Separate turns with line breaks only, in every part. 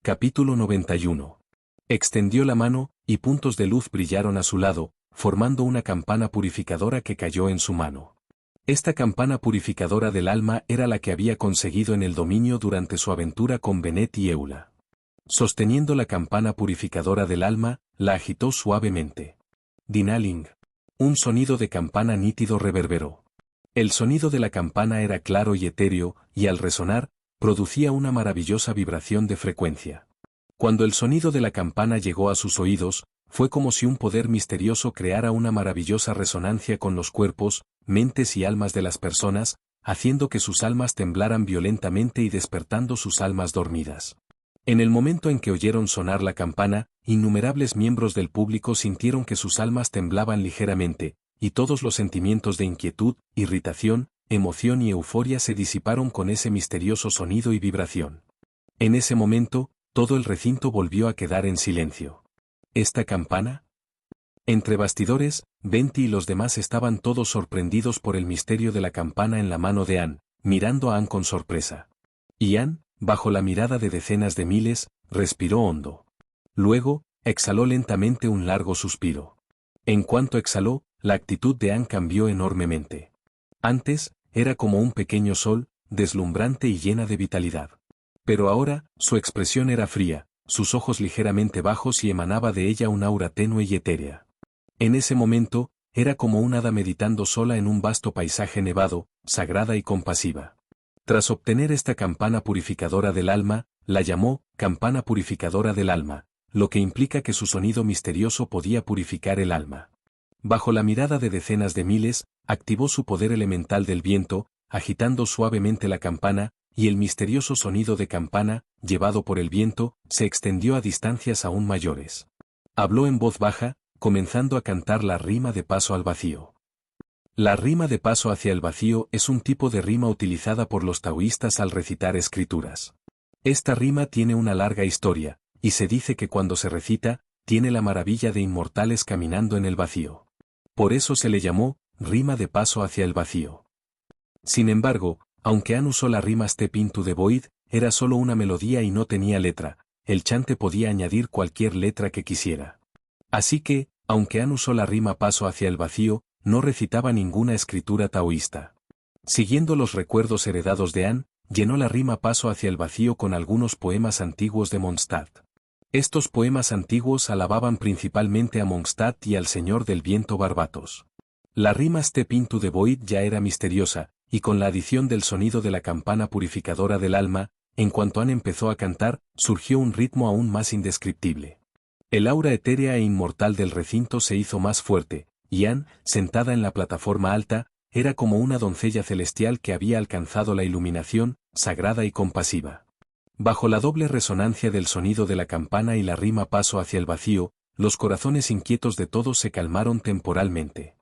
Capítulo 91. Extendió la mano, y puntos de luz brillaron a su lado, formando una campana purificadora que cayó en su mano. Esta campana purificadora del alma era la que había conseguido en el dominio durante su aventura con Bennett y Eula. Sosteniendo la campana purificadora del alma, la agitó suavemente. Dinaling. Un sonido de campana nítido reverberó. El sonido de la campana era claro y etéreo, y al resonar, producía una maravillosa vibración de frecuencia. Cuando el sonido de la campana llegó a sus oídos, fue como si un poder misterioso creara una maravillosa resonancia con los cuerpos, mentes y almas de las personas, haciendo que sus almas temblaran violentamente y despertando sus almas dormidas. En el momento en que oyeron sonar la campana, innumerables miembros del público sintieron que sus almas temblaban ligeramente, y todos los sentimientos de inquietud, irritación, emoción y euforia se disiparon con ese misterioso sonido y vibración. En ese momento, todo el recinto volvió a quedar en silencio. ¿Esta campana? Entre bastidores, Venti y los demás estaban todos sorprendidos por el misterio de la campana en la mano de Anne, mirando a Anne con sorpresa. Y Anne, bajo la mirada de decenas de miles, respiró hondo. Luego, exhaló lentamente un largo suspiro. En cuanto exhaló, la actitud de Anne cambió enormemente. Antes, era como un pequeño sol, deslumbrante y llena de vitalidad. Pero ahora, su expresión era fría, sus ojos ligeramente bajos y emanaba de ella un aura tenue y etérea. En ese momento, era como un hada meditando sola en un vasto paisaje nevado, sagrada y compasiva. Tras obtener esta campana purificadora del alma, la llamó campana purificadora del alma, lo que implica que su sonido misterioso podía purificar el alma. Bajo la mirada de decenas de miles, activó su poder elemental del viento, agitando suavemente la campana, y el misterioso sonido de campana, llevado por el viento, se extendió a distancias aún mayores. Habló en voz baja, comenzando a cantar la rima de paso al vacío. La rima de paso hacia el vacío es un tipo de rima utilizada por los taoístas al recitar escrituras. Esta rima tiene una larga historia, y se dice que cuando se recita, tiene la maravilla de inmortales caminando en el vacío. Por eso se le llamó rima de paso hacia el vacío. Sin embargo, aunque Anne usó la rima Step into the Void, era solo una melodía y no tenía letra, el chante podía añadir cualquier letra que quisiera. Así que, aunque Anne usó la rima paso hacia el vacío, no recitaba ninguna escritura taoísta. Siguiendo los recuerdos heredados de Anne, llenó la rima paso hacia el vacío con algunos poemas antiguos de Mondstadt. Estos poemas antiguos alababan principalmente a Mondstadt y al señor del viento Barbatos. La rima Step into the Void ya era misteriosa, y con la adición del sonido de la campana purificadora del alma, en cuanto Anne empezó a cantar, surgió un ritmo aún más indescriptible. El aura etérea e inmortal del recinto se hizo más fuerte, y Anne, sentada en la plataforma alta, era como una doncella celestial que había alcanzado la iluminación, sagrada y compasiva. Bajo la doble resonancia del sonido de la campana y la rima paso hacia el vacío, los corazones inquietos de todos se calmaron temporalmente.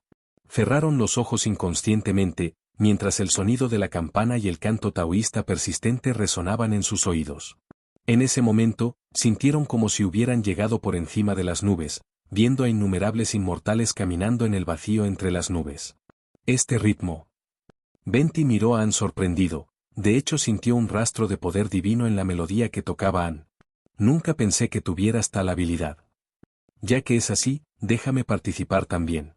Cerraron los ojos inconscientemente, mientras el sonido de la campana y el canto taoísta persistente resonaban en sus oídos. En ese momento, sintieron como si hubieran llegado por encima de las nubes, viendo a innumerables inmortales caminando en el vacío entre las nubes. Este ritmo. Venti miró a Anne sorprendido, de hecho sintió un rastro de poder divino en la melodía que tocaba Anne. Nunca pensé que tuvieras tal habilidad. Ya que es así, déjame participar también.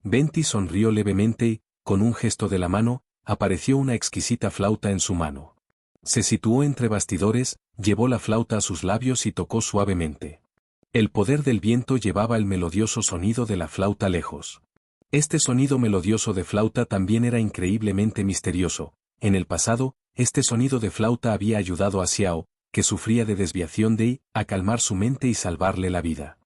Venti sonrió levemente y, con un gesto de la mano, apareció una exquisita flauta en su mano. Se situó entre bastidores, llevó la flauta a sus labios y tocó suavemente. El poder del viento llevaba el melodioso sonido de la flauta lejos. Este sonido melodioso de flauta también era increíblemente misterioso. En el pasado, este sonido de flauta había ayudado a Xiao, que sufría de desviación de Yi, a calmar su mente y salvarle la vida.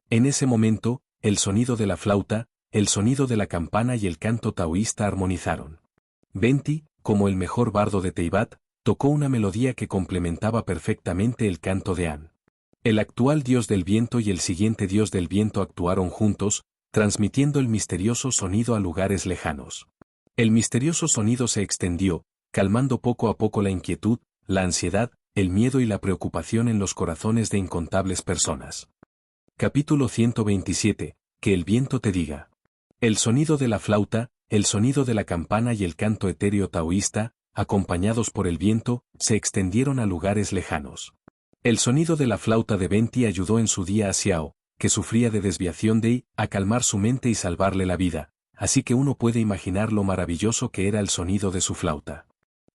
En ese momento, el sonido de la flauta, el sonido de la campana y el canto taoísta armonizaron. Venti, como el mejor bardo de Teyvat, tocó una melodía que complementaba perfectamente el canto de Anne. El actual dios del viento y el siguiente dios del viento actuaron juntos, transmitiendo el misterioso sonido a lugares lejanos. El misterioso sonido se extendió, calmando poco a poco la inquietud, la ansiedad, el miedo y la preocupación en los corazones de incontables personas. Capítulo 127. Que el viento te diga. El sonido de la flauta, el sonido de la campana y el canto etéreo taoísta, acompañados por el viento, se extendieron a lugares lejanos. El sonido de la flauta de Venti ayudó en su día a Xiao, que sufría de desviación de I, a calmar su mente y salvarle la vida, así que uno puede imaginar lo maravilloso que era el sonido de su flauta.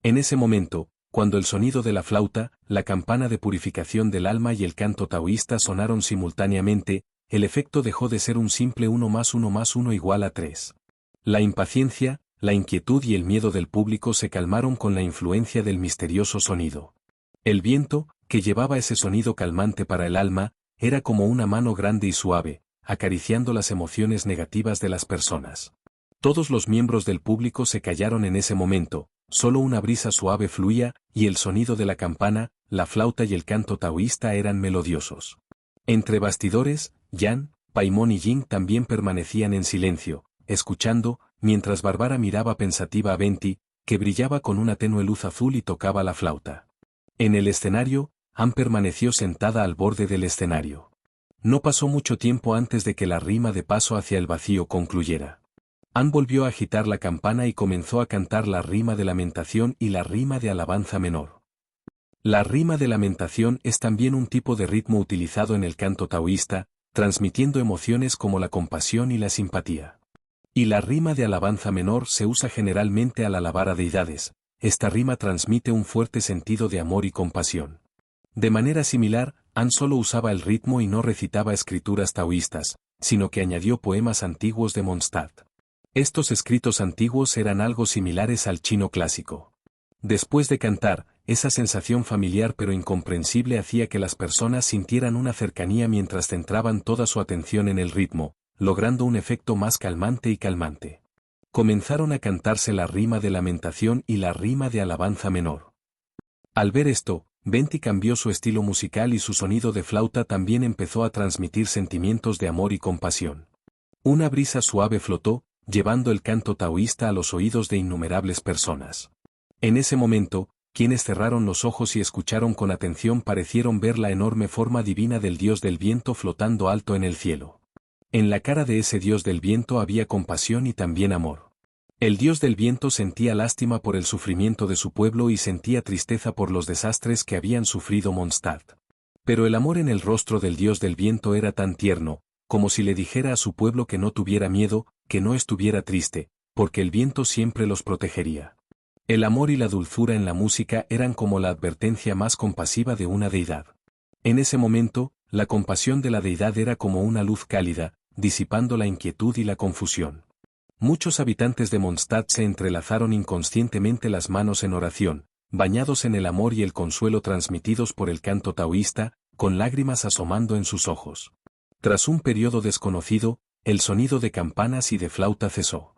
En ese momento, cuando el sonido de la flauta, la campana de purificación del alma y el canto taoísta sonaron simultáneamente, el efecto dejó de ser un simple 1 más 1 más 1 igual a 3. La impaciencia, la inquietud y el miedo del público se calmaron con la influencia del misterioso sonido. El viento, que llevaba ese sonido calmante para el alma, era como una mano grande y suave, acariciando las emociones negativas de las personas. Todos los miembros del público se callaron en ese momento, solo una brisa suave fluía, y el sonido de la campana, la flauta y el canto taoísta eran melodiosos. Entre bastidores, Yan, Paimon y Ying también permanecían en silencio, escuchando, mientras Bárbara miraba pensativa a Venti, que brillaba con una tenue luz azul y tocaba la flauta. En el escenario, Anne permaneció sentada al borde del escenario. No pasó mucho tiempo antes de que la rima de Paso hacia el vacío concluyera. Anne volvió a agitar la campana y comenzó a cantar la rima de lamentación y la rima de alabanza menor. La rima de lamentación es también un tipo de ritmo utilizado en el canto taoísta, transmitiendo emociones como la compasión y la simpatía. Y la rima de alabanza menor se usa generalmente al alabar a deidades. Esta rima transmite un fuerte sentido de amor y compasión. De manera similar, Anne solo usaba el ritmo y no recitaba escrituras taoístas, sino que añadió poemas antiguos de Mondstadt. Estos escritos antiguos eran algo similares al chino clásico. Después de cantar, esa sensación familiar pero incomprensible hacía que las personas sintieran una cercanía mientras centraban toda su atención en el ritmo, logrando un efecto más calmante y calmante. Comenzaron a cantarse la rima de lamentación y la rima de alabanza menor. Al ver esto, Venti cambió su estilo musical y su sonido de flauta también empezó a transmitir sentimientos de amor y compasión. Una brisa suave flotó, llevando el canto taoísta a los oídos de innumerables personas. En ese momento, quienes cerraron los ojos y escucharon con atención parecieron ver la enorme forma divina del dios del viento flotando alto en el cielo. En la cara de ese dios del viento había compasión y también amor. El dios del viento sentía lástima por el sufrimiento de su pueblo y sentía tristeza por los desastres que habían sufrido Mondstadt. Pero el amor en el rostro del dios del viento era tan tierno, como si le dijera a su pueblo que no tuviera miedo, que no estuviera triste, porque el viento siempre los protegería. El amor y la dulzura en la música eran como la advertencia más compasiva de una deidad. En ese momento, la compasión de la deidad era como una luz cálida, disipando la inquietud y la confusión. Muchos habitantes de Mondstadt se entrelazaron inconscientemente las manos en oración, bañados en el amor y el consuelo transmitidos por el canto taoísta, con lágrimas asomando en sus ojos. Tras un periodo desconocido, el sonido de campanas y de flauta cesó.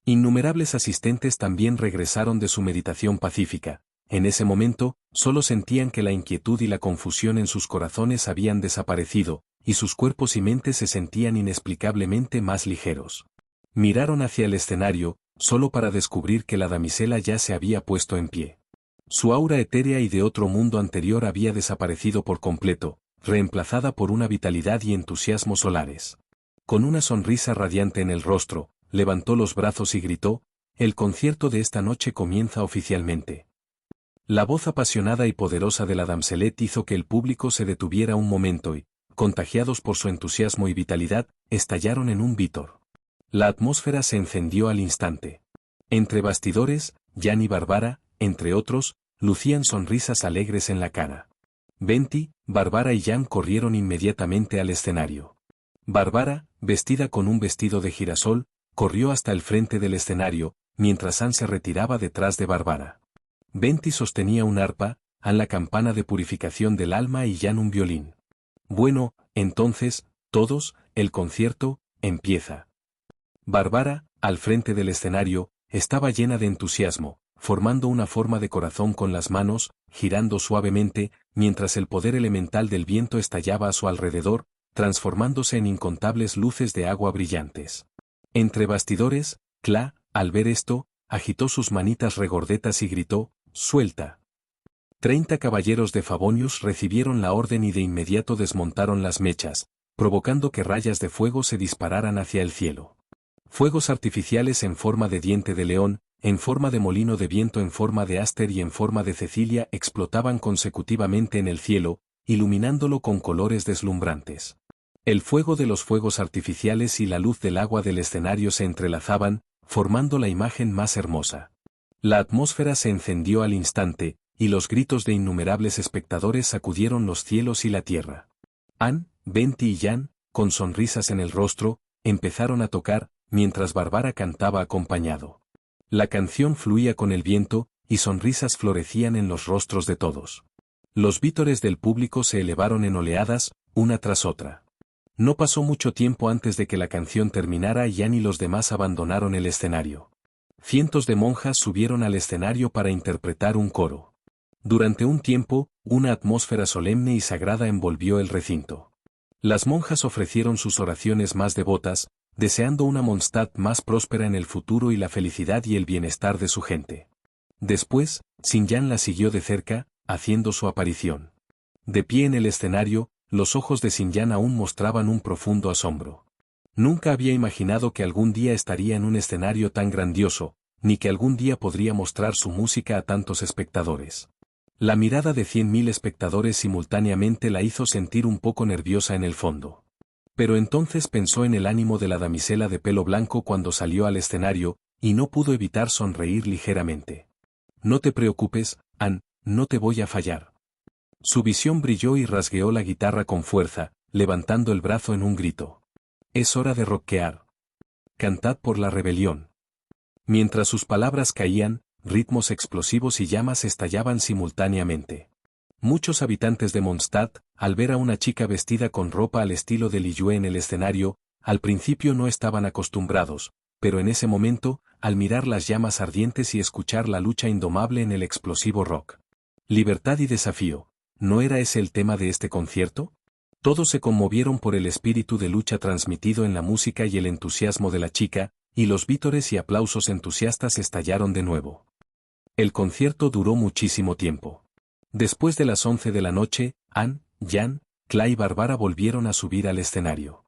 Innumerables asistentes también regresaron de su meditación pacífica. En ese momento, solo sentían que la inquietud y la confusión en sus corazones habían desaparecido, y sus cuerpos y mentes se sentían inexplicablemente más ligeros. Miraron hacia el escenario, solo para descubrir que la damisela ya se había puesto en pie. Su aura etérea y de otro mundo anterior había desaparecido por completo, reemplazada por una vitalidad y entusiasmo solares. Con una sonrisa radiante en el rostro, levantó los brazos y gritó: «El concierto de esta noche comienza oficialmente». La voz apasionada y poderosa de la damselet hizo que el público se detuviera un momento y, contagiados por su entusiasmo y vitalidad, estallaron en un vítor. La atmósfera se encendió al instante. Entre bastidores, Yan y Bárbara, entre otros, lucían sonrisas alegres en la cara. Venti, Bárbara y Yan corrieron inmediatamente al escenario. Bárbara, vestida con un vestido de girasol, corrió hasta el frente del escenario, mientras Anne se retiraba detrás de Bárbara. Venti sostenía un arpa, Anne la campana de purificación del alma y Yan un violín. Bueno, entonces, todos, el concierto, empieza. Bárbara, al frente del escenario, estaba llena de entusiasmo, formando una forma de corazón con las manos, girando suavemente, mientras el poder elemental del viento estallaba a su alrededor, transformándose en incontables luces de agua brillantes. Entre bastidores, Kla, al ver esto, agitó sus manitas regordetas y gritó: «¡Suelta!». 30 caballeros de Favonius recibieron la orden y de inmediato desmontaron las mechas, provocando que rayas de fuego se dispararan hacia el cielo. Fuegos artificiales en forma de diente de león, en forma de molino de viento, en forma de Aster y en forma de Cecilia explotaban consecutivamente en el cielo, iluminándolo con colores deslumbrantes. El fuego de los fuegos artificiales y la luz del agua del escenario se entrelazaban, formando la imagen más hermosa. La atmósfera se encendió al instante, y los gritos de innumerables espectadores sacudieron los cielos y la tierra. Anne, Benty y Jan, con sonrisas en el rostro, empezaron a tocar, mientras Barbara cantaba acompañado. La canción fluía con el viento, y sonrisas florecían en los rostros de todos. Los vítores del público se elevaron en oleadas, una tras otra. No pasó mucho tiempo antes de que la canción terminara y Jan y los demás abandonaron el escenario. Cientos de monjas subieron al escenario para interpretar un coro. Durante un tiempo, una atmósfera solemne y sagrada envolvió el recinto. Las monjas ofrecieron sus oraciones más devotas, deseando una Mondstadt más próspera en el futuro y la felicidad y el bienestar de su gente. Después, Sinjan la siguió de cerca, haciendo su aparición. De pie en el escenario, los ojos de Sinjan aún mostraban un profundo asombro. Nunca había imaginado que algún día estaría en un escenario tan grandioso, ni que algún día podría mostrar su música a tantos espectadores. La mirada de 100.000 espectadores simultáneamente la hizo sentir un poco nerviosa en el fondo. Pero entonces pensó en el ánimo de la damisela de pelo blanco cuando salió al escenario, y no pudo evitar sonreír ligeramente. No te preocupes, Anne, no te voy a fallar. Su visión brilló y rasgueó la guitarra con fuerza, levantando el brazo en un grito. Es hora de rockear. Cantad por la rebelión. Mientras sus palabras caían, ritmos explosivos y llamas estallaban simultáneamente. Muchos habitantes de Mondstadt, al ver a una chica vestida con ropa al estilo de Liyue en el escenario, al principio no estaban acostumbrados, pero en ese momento, al mirar las llamas ardientes y escuchar la lucha indomable en el explosivo rock. Libertad y desafío, ¿no era ese el tema de este concierto? Todos se conmovieron por el espíritu de lucha transmitido en la música y el entusiasmo de la chica, y los vítores y aplausos entusiastas estallaron de nuevo. El concierto duró muchísimo tiempo. Después de las 11 de la noche, Anne, Jan, Clay y Barbara volvieron a subir al escenario.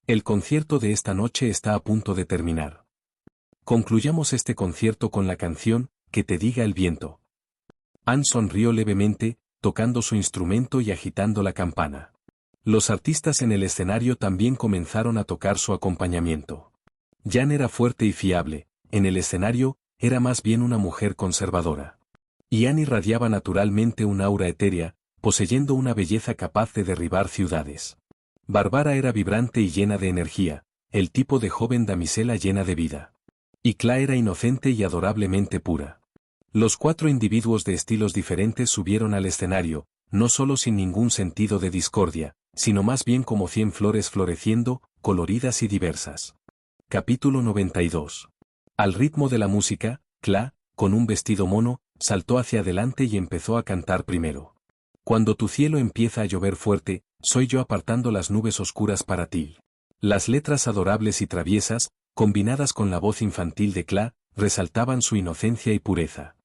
El concierto de esta noche está a punto de terminar. Concluyamos este concierto con la canción, Que te diga el viento. Anne sonrió levemente, tocando su instrumento y agitando la campana. Los artistas en el escenario también comenzaron a tocar su acompañamiento. Jan era fuerte y fiable, en el escenario, era más bien una mujer conservadora. Y Anne irradiaba naturalmente un aura etérea, poseyendo una belleza capaz de derribar ciudades. Barbara era vibrante y llena de energía, el tipo de joven damisela llena de vida. Y Cla era inocente y adorablemente pura. Los 4 individuos de estilos diferentes subieron al escenario, no solo sin ningún sentido de discordia, sino más bien como 100 flores floreciendo, coloridas y diversas. Capítulo 92. Al ritmo de la música, Cla, con un vestido mono, saltó hacia adelante y empezó a cantar primero. Cuando tu cielo empieza a llover fuerte, soy yo apartando las nubes oscuras para ti. Las letras adorables y traviesas, combinadas con la voz infantil de Cla, resaltaban su inocencia y pureza.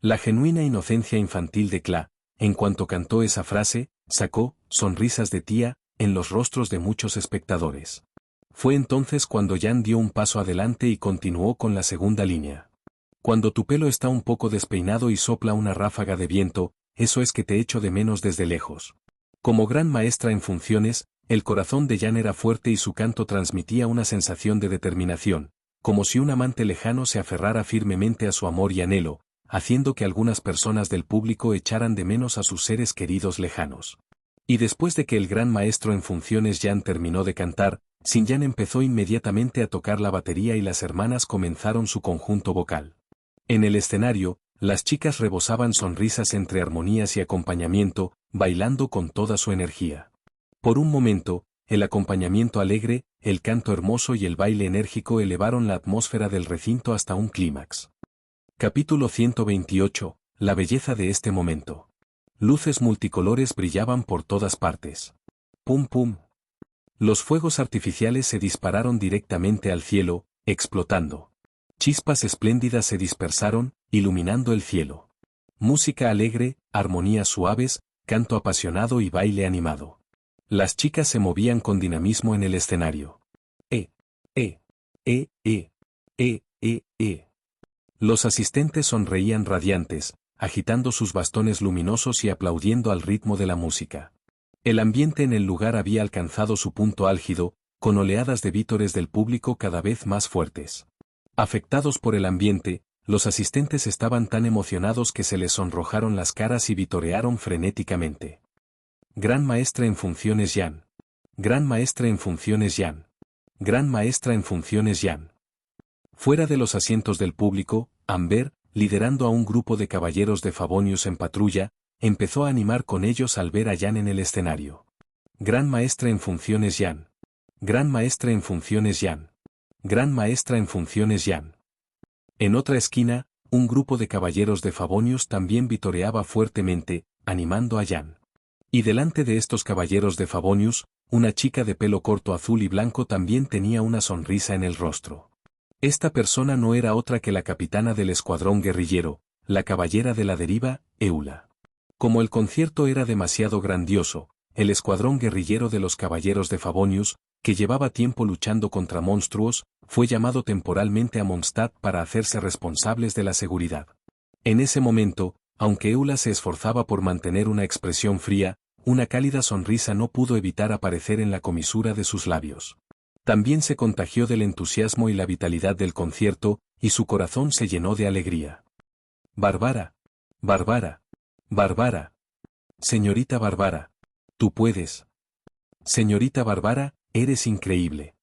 La genuina inocencia infantil de Cla, en cuanto cantó esa frase, sacó sonrisas de tía en los rostros de muchos espectadores. Fue entonces cuando Jan dio un paso adelante y continuó con la segunda línea. Cuando tu pelo está un poco despeinado y sopla una ráfaga de viento, eso es que te echo de menos desde lejos. Como gran maestra en funciones, el corazón de Jan era fuerte y su canto transmitía una sensación de determinación, como si un amante lejano se aferrara firmemente a su amor y anhelo, haciendo que algunas personas del público echaran de menos a sus seres queridos lejanos. Y después de que el gran maestro en funciones Jan terminó de cantar, Sinjan empezó inmediatamente a tocar la batería y las hermanas comenzaron su conjunto vocal. En el escenario, las chicas rebosaban sonrisas entre armonías y acompañamiento, bailando con toda su energía. Por un momento, el acompañamiento alegre, el canto hermoso y el baile enérgico elevaron la atmósfera del recinto hasta un clímax. Capítulo 128. La belleza de este momento. Luces multicolores brillaban por todas partes. Pum pum. Los fuegos artificiales se dispararon directamente al cielo, explotando. Chispas espléndidas se dispersaron, iluminando el cielo. Música alegre, armonías suaves, canto apasionado y baile animado. Las chicas se movían con dinamismo en el escenario. ¡Eh! ¡Eh! ¡Eh! ¡Eh! ¡Eh! ¡Eh! ¡Eh! Los asistentes sonreían radiantes, agitando sus bastones luminosos y aplaudiendo al ritmo de la música. El ambiente en el lugar había alcanzado su punto álgido, con oleadas de vítores del público cada vez más fuertes. Afectados por el ambiente, los asistentes estaban tan emocionados que se les sonrojaron las caras y vitorearon frenéticamente. Gran maestra en funciones Jan. Gran maestra en funciones Jan. Gran maestra en funciones Jan. Fuera de los asientos del público, Amber, liderando a un grupo de caballeros de Favonius en patrulla, empezó a animar con ellos al ver a Jan en el escenario. Gran maestra en funciones Jan. Gran maestra en funciones Jan. Gran maestra en funciones Jan. En otra esquina, un grupo de caballeros de Favonius también vitoreaba fuertemente, animando a Jan. Y delante de estos caballeros de Favonius, una chica de pelo corto azul y blanco también tenía una sonrisa en el rostro. Esta persona no era otra que la capitana del escuadrón guerrillero, la caballera de la deriva, Eula. Como el concierto era demasiado grandioso, el escuadrón guerrillero de los caballeros de Favonius, que llevaba tiempo luchando contra monstruos, fue llamado temporalmente a Mondstadt para hacerse responsables de la seguridad. En ese momento, aunque Eula se esforzaba por mantener una expresión fría, una cálida sonrisa no pudo evitar aparecer en la comisura de sus labios. También se contagió del entusiasmo y la vitalidad del concierto, y su corazón se llenó de alegría. Bárbara. Bárbara. Bárbara. Señorita Bárbara. Tú puedes. Señorita Bárbara, eres increíble.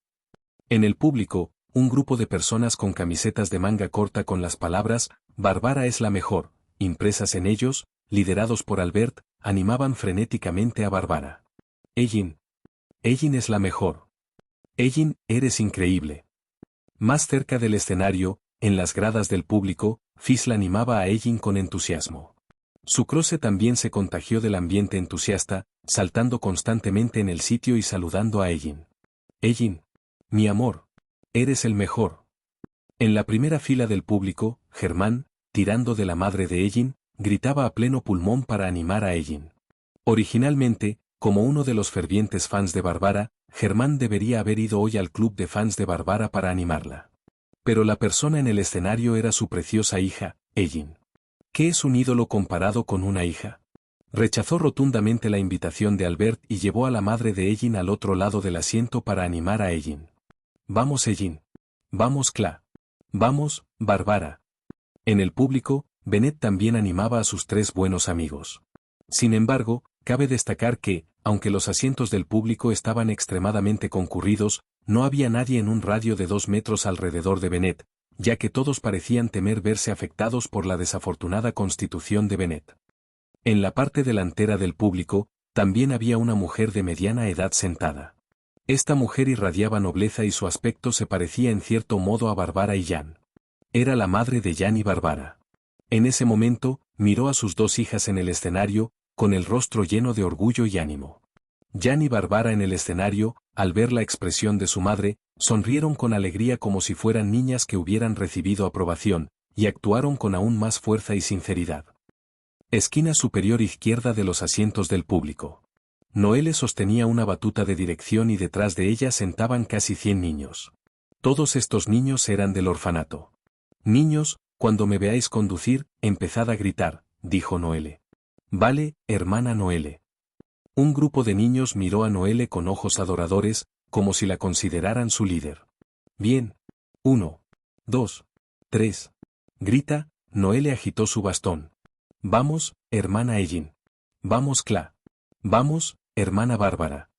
En el público, un grupo de personas con camisetas de manga corta con las palabras, Bárbara es la mejor, impresas en ellos, liderados por Albert, animaban frenéticamente a Bárbara. Ellin. Ellin es la mejor. Ellin, eres increíble. Más cerca del escenario, en las gradas del público, Fisla animaba a Ellin con entusiasmo. Sucrose también se contagió del ambiente entusiasta, saltando constantemente en el sitio y saludando a Ellin. Ellin. Mi amor. Eres el mejor. En la primera fila del público, Germán, tirando de la madre de Ellin, gritaba a pleno pulmón para animar a Ellin. Originalmente, como uno de los fervientes fans de Bárbara, Germán debería haber ido hoy al club de fans de Bárbara para animarla. Pero la persona en el escenario era su preciosa hija, Ellin. ¿Qué es un ídolo comparado con una hija? Rechazó rotundamente la invitación de Albert y llevó a la madre de Ellin al otro lado del asiento para animar a Ellin. Vamos Ellin. Vamos Cla. Vamos, Bárbara. En el público, Bennett también animaba a sus tres buenos amigos. Sin embargo, cabe destacar que, aunque los asientos del público estaban extremadamente concurridos, no había nadie en un radio de 2 metros alrededor de Bennett, ya que todos parecían temer verse afectados por la desafortunada constitución de Bennett. En la parte delantera del público, también había una mujer de mediana edad sentada. Esta mujer irradiaba nobleza y su aspecto se parecía en cierto modo a Bárbara y Jan. Era la madre de Jan y Bárbara. En ese momento, miró a sus dos hijas en el escenario, con el rostro lleno de orgullo y ánimo. Jan y Bárbara en el escenario, al ver la expresión de su madre, sonrieron con alegría como si fueran niñas que hubieran recibido aprobación, y actuaron con aún más fuerza y sinceridad. Esquina superior izquierda de los asientos del público. Noelle sostenía una batuta de dirección y detrás de ella sentaban casi 100 niños. Todos estos niños eran del orfanato. Niños, cuando me veáis conducir, empezad a gritar, dijo Noelle. Vale, hermana Noelle. Un grupo de niños miró a Noelle con ojos adoradores, como si la consideraran su líder. Bien. 1, 2, 3. Grita, Noelle agitó su bastón. Vamos, hermana Ellin. Vamos Cla. Vamos, hermana Bárbara.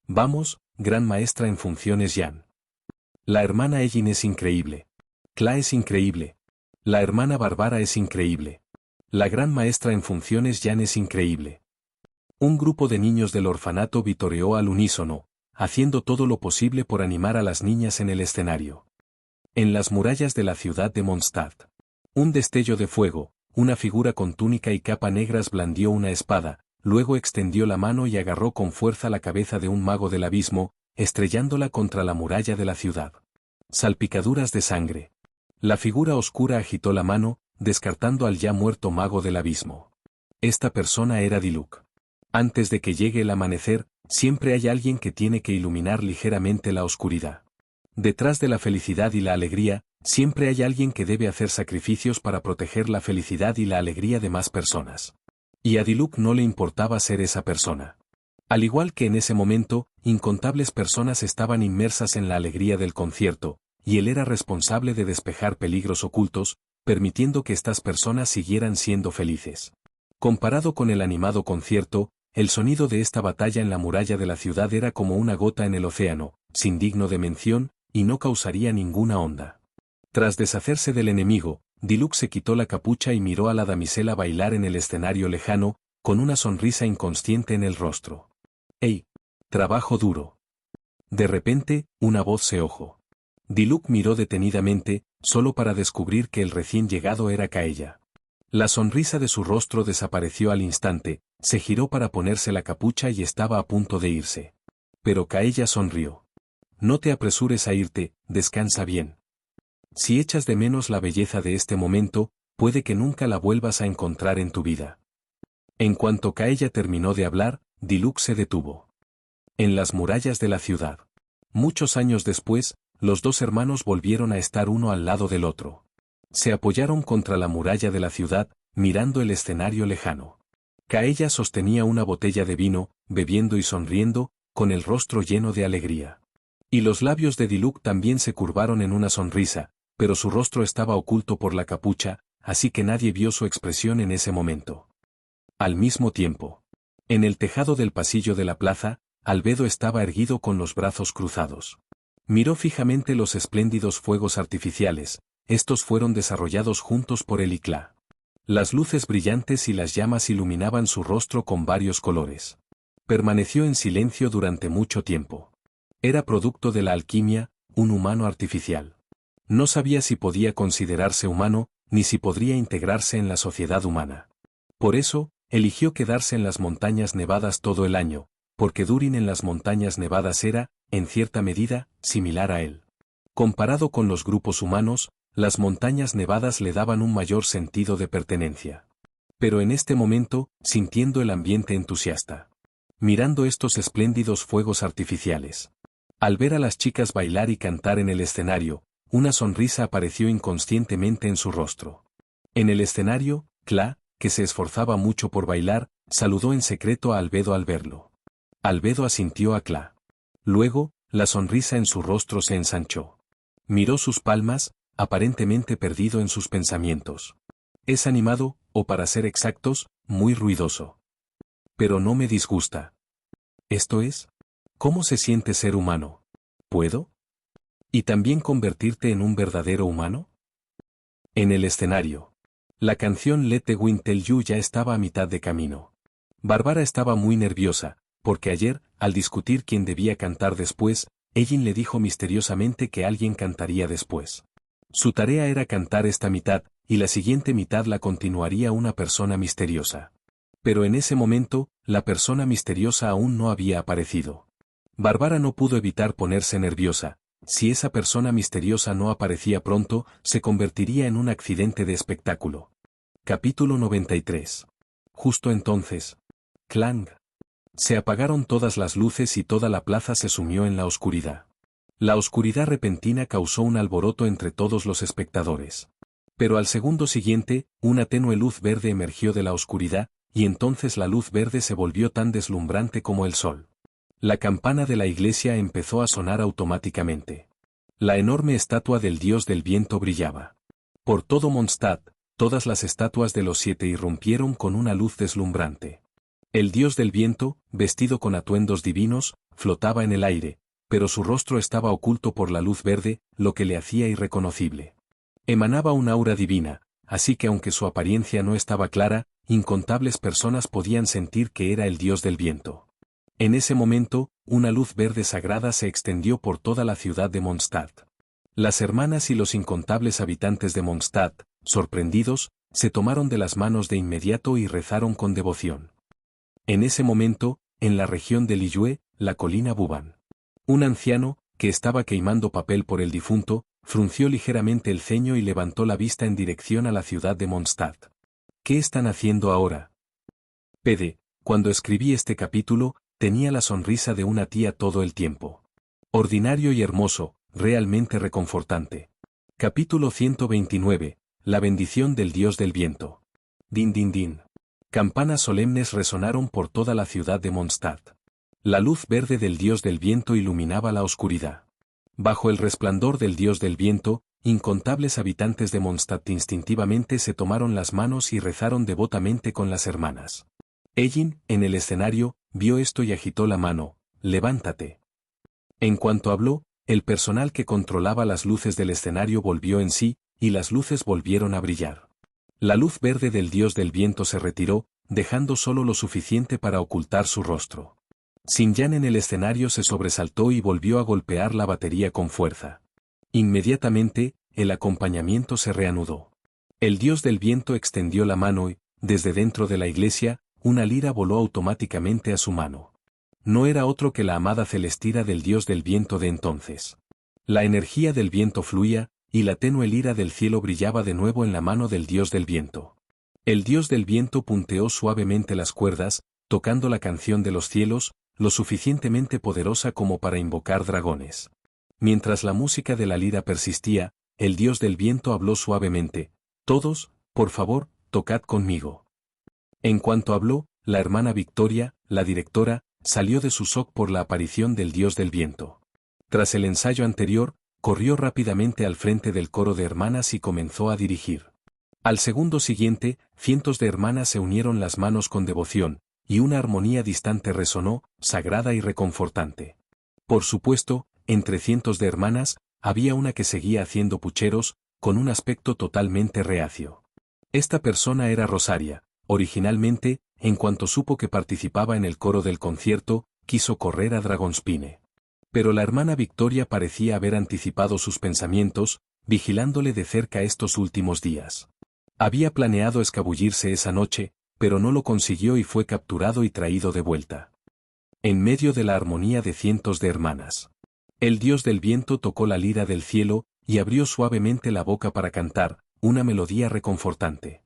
Vamos, gran maestra en funciones Jan. La hermana Ellin es increíble. Cla es increíble. La hermana Bárbara es increíble. La gran maestra en funciones Jan es increíble. Un grupo de niños del orfanato vitoreó al unísono, haciendo todo lo posible por animar a las niñas en el escenario. En las murallas de la ciudad de Mondstadt. Un destello de fuego, una figura con túnica y capa negras blandió una espada, luego extendió la mano y agarró con fuerza la cabeza de un mago del abismo, estrellándola contra la muralla de la ciudad. Salpicaduras de sangre. La figura oscura agitó la mano, descartando al ya muerto mago del abismo. Esta persona era Diluc. Antes de que llegue el amanecer, siempre hay alguien que tiene que iluminar ligeramente la oscuridad. Detrás de la felicidad y la alegría, siempre hay alguien que debe hacer sacrificios para proteger la felicidad y la alegría de más personas. Y a Diluc no le importaba ser esa persona. Al igual que en ese momento, incontables personas estaban inmersas en la alegría del concierto, y él era responsable de despejar peligros ocultos, permitiendo que estas personas siguieran siendo felices. Comparado con el animado concierto, el sonido de esta batalla en la muralla de la ciudad era como una gota en el océano, sin digno de mención, y no causaría ninguna onda. Tras deshacerse del enemigo, Diluc se quitó la capucha y miró a la damisela bailar en el escenario lejano, con una sonrisa inconsciente en el rostro. ¡Ey! Trabajo duro. De repente, una voz se oyó. Diluc miró detenidamente, solo para descubrir que el recién llegado era Kaella. La sonrisa de su rostro desapareció al instante, se giró para ponerse la capucha y estaba a punto de irse. Pero Kaella sonrió. No te apresures a irte, descansa bien. Si echas de menos la belleza de este momento, puede que nunca la vuelvas a encontrar en tu vida. En cuanto Kaella terminó de hablar, Diluc se detuvo. En las murallas de la ciudad. Muchos años después, los dos hermanos volvieron a estar uno al lado del otro. Se apoyaron contra la muralla de la ciudad, mirando el escenario lejano. Kaella sostenía una botella de vino, bebiendo y sonriendo, con el rostro lleno de alegría. Y los labios de Diluc también se curvaron en una sonrisa, pero su rostro estaba oculto por la capucha, así que nadie vio su expresión en ese momento. Al mismo tiempo, en el tejado del pasillo de la plaza, Albedo estaba erguido con los brazos cruzados. Miró fijamente los espléndidos fuegos artificiales, estos fueron desarrollados juntos por él y Kla. Las luces brillantes y las llamas iluminaban su rostro con varios colores. Permaneció en silencio durante mucho tiempo. Era producto de la alquimia, un humano artificial. No sabía si podía considerarse humano, ni si podría integrarse en la sociedad humana. Por eso, eligió quedarse en las montañas nevadas todo el año, porque Durin en las montañas nevadas era, en cierta medida, similar a él. Comparado con los grupos humanos, las montañas nevadas le daban un mayor sentido de pertenencia. Pero en este momento, sintiendo el ambiente entusiasta. Mirando estos espléndidos fuegos artificiales. Al ver a las chicas bailar y cantar en el escenario, una sonrisa apareció inconscientemente en su rostro. En el escenario, Kla, que se esforzaba mucho por bailar, saludó en secreto a Albedo al verlo. Albedo asintió a Kla. Luego, la sonrisa en su rostro se ensanchó. Miró sus palmas, aparentemente perdido en sus pensamientos. Es animado, o para ser exactos, muy ruidoso. Pero no me disgusta. Esto es, ¿cómo se siente ser humano? ¿Puedo? ¿Y también convertirte en un verdadero humano? En el escenario. La canción Let the Wind Tell You ya estaba a mitad de camino. Bárbara estaba muy nerviosa, porque ayer, al discutir quién debía cantar después, Egin le dijo misteriosamente que alguien cantaría después. Su tarea era cantar esta mitad, y la siguiente mitad la continuaría una persona misteriosa. Pero en ese momento, la persona misteriosa aún no había aparecido. Bárbara no pudo evitar ponerse nerviosa. Si esa persona misteriosa no aparecía pronto, se convertiría en un accidente de espectáculo. Capítulo 93. Justo entonces. Clang. Se apagaron todas las luces y toda la plaza se sumió en la oscuridad. La oscuridad repentina causó un alboroto entre todos los espectadores. Pero al segundo siguiente, una tenue luz verde emergió de la oscuridad, y entonces la luz verde se volvió tan deslumbrante como el sol. La campana de la iglesia empezó a sonar automáticamente. La enorme estatua del dios del viento brillaba. Por todo Mondstadt, todas las estatuas de los 7 irrumpieron con una luz deslumbrante. El dios del viento, vestido con atuendos divinos, flotaba en el aire, pero su rostro estaba oculto por la luz verde, lo que le hacía irreconocible. Emanaba un aura divina, así que aunque su apariencia no estaba clara, incontables personas podían sentir que era el dios del viento. En ese momento, una luz verde sagrada se extendió por toda la ciudad de Mondstadt. Las hermanas y los incontables habitantes de Mondstadt, sorprendidos, se tomaron de las manos de inmediato y rezaron con devoción. En ese momento, en la región de Liyue, la colina Buban. Un anciano, que estaba quemando papel por el difunto, frunció ligeramente el ceño y levantó la vista en dirección a la ciudad de Mondstadt. ¿Qué están haciendo ahora? Cuando escribí este capítulo, tenía la sonrisa de una tía todo el tiempo. Ordinario y hermoso, realmente reconfortante. Capítulo 129. La bendición del dios del viento. Din din din. Campanas solemnes resonaron por toda la ciudad de Mondstadt. La luz verde del dios del viento iluminaba la oscuridad. Bajo el resplandor del dios del viento, incontables habitantes de Mondstadt instintivamente se tomaron las manos y rezaron devotamente con las hermanas. Egin, en el escenario, vio esto y agitó la mano: «Levántate». En cuanto habló, el personal que controlaba las luces del escenario volvió en sí, y las luces volvieron a brillar. La luz verde del dios del viento se retiró, dejando solo lo suficiente para ocultar su rostro. Xinyan en el escenario se sobresaltó y volvió a golpear la batería con fuerza. Inmediatamente, el acompañamiento se reanudó. El dios del viento extendió la mano y, desde dentro de la iglesia, una lira voló automáticamente a su mano. No era otro que la amada Celestira del dios del viento de entonces. La energía del viento fluía, y la tenue lira del cielo brillaba de nuevo en la mano del dios del viento. El dios del viento punteó suavemente las cuerdas, tocando la canción de los cielos, lo suficientemente poderosa como para invocar dragones. Mientras la música de la lira persistía, el dios del viento habló suavemente: «Todos, por favor, tocad conmigo». En cuanto habló, la hermana Victoria, la directora, salió de su shock por la aparición del dios del viento. Tras el ensayo anterior, corrió rápidamente al frente del coro de hermanas y comenzó a dirigir. Al segundo siguiente, cientos de hermanas se unieron las manos con devoción, y una armonía distante resonó, sagrada y reconfortante. Por supuesto, entre cientos de hermanas, había una que seguía haciendo pucheros, con un aspecto totalmente reacio. Esta persona era Rosaria. Originalmente, en cuanto supo que participaba en el coro del concierto, quiso correr a Dragonspine. Pero la hermana Victoria parecía haber anticipado sus pensamientos, vigilándole de cerca estos últimos días. Había planeado escabullirse esa noche, pero no lo consiguió y fue capturado y traído de vuelta. En medio de la armonía de cientos de hermanas, el dios del viento tocó la lira del cielo, y abrió suavemente la boca para cantar, una melodía reconfortante.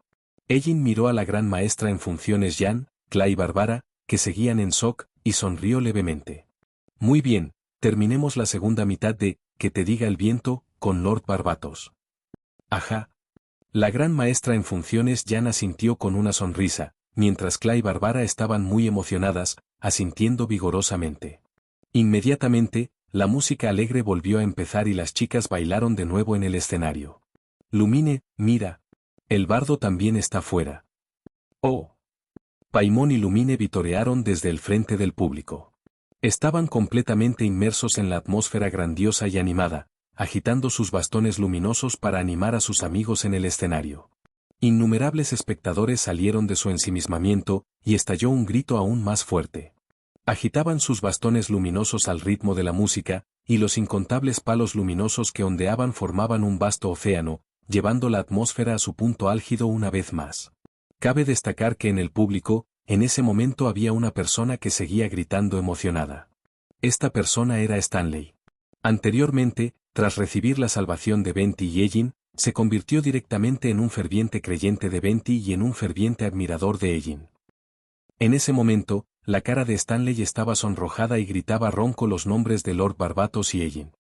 Egin miró a la gran maestra en funciones Jan, Cla y Barbara, que seguían en shock, y sonrió levemente. «Muy bien, terminemos la segunda mitad de «Que te diga el viento», con Lord Barbatos». «Ajá». La gran maestra en funciones Jan asintió con una sonrisa, mientras Cla y Barbara estaban muy emocionadas, asintiendo vigorosamente. Inmediatamente, la música alegre volvió a empezar y las chicas bailaron de nuevo en el escenario. «Lumine, mira. El bardo también está fuera». «Oh». Paimon y Lumine vitorearon desde el frente del público. Estaban completamente inmersos en la atmósfera grandiosa y animada, agitando sus bastones luminosos para animar a sus amigos en el escenario. Innumerables espectadores salieron de su ensimismamiento, y estalló un grito aún más fuerte. Agitaban sus bastones luminosos al ritmo de la música, y los incontables palos luminosos que ondeaban formaban un vasto océano, llevando la atmósfera a su punto álgido una vez más. Cabe destacar que en el público, en ese momento había una persona que seguía gritando emocionada. Esta persona era Stanley. Anteriormente, tras recibir la salvación de Venti y Egin, se convirtió directamente en un ferviente creyente de Venti y en un ferviente admirador de Egin. En ese momento, la cara de Stanley estaba sonrojada y gritaba ronco los nombres de Lord Barbatos y Egin.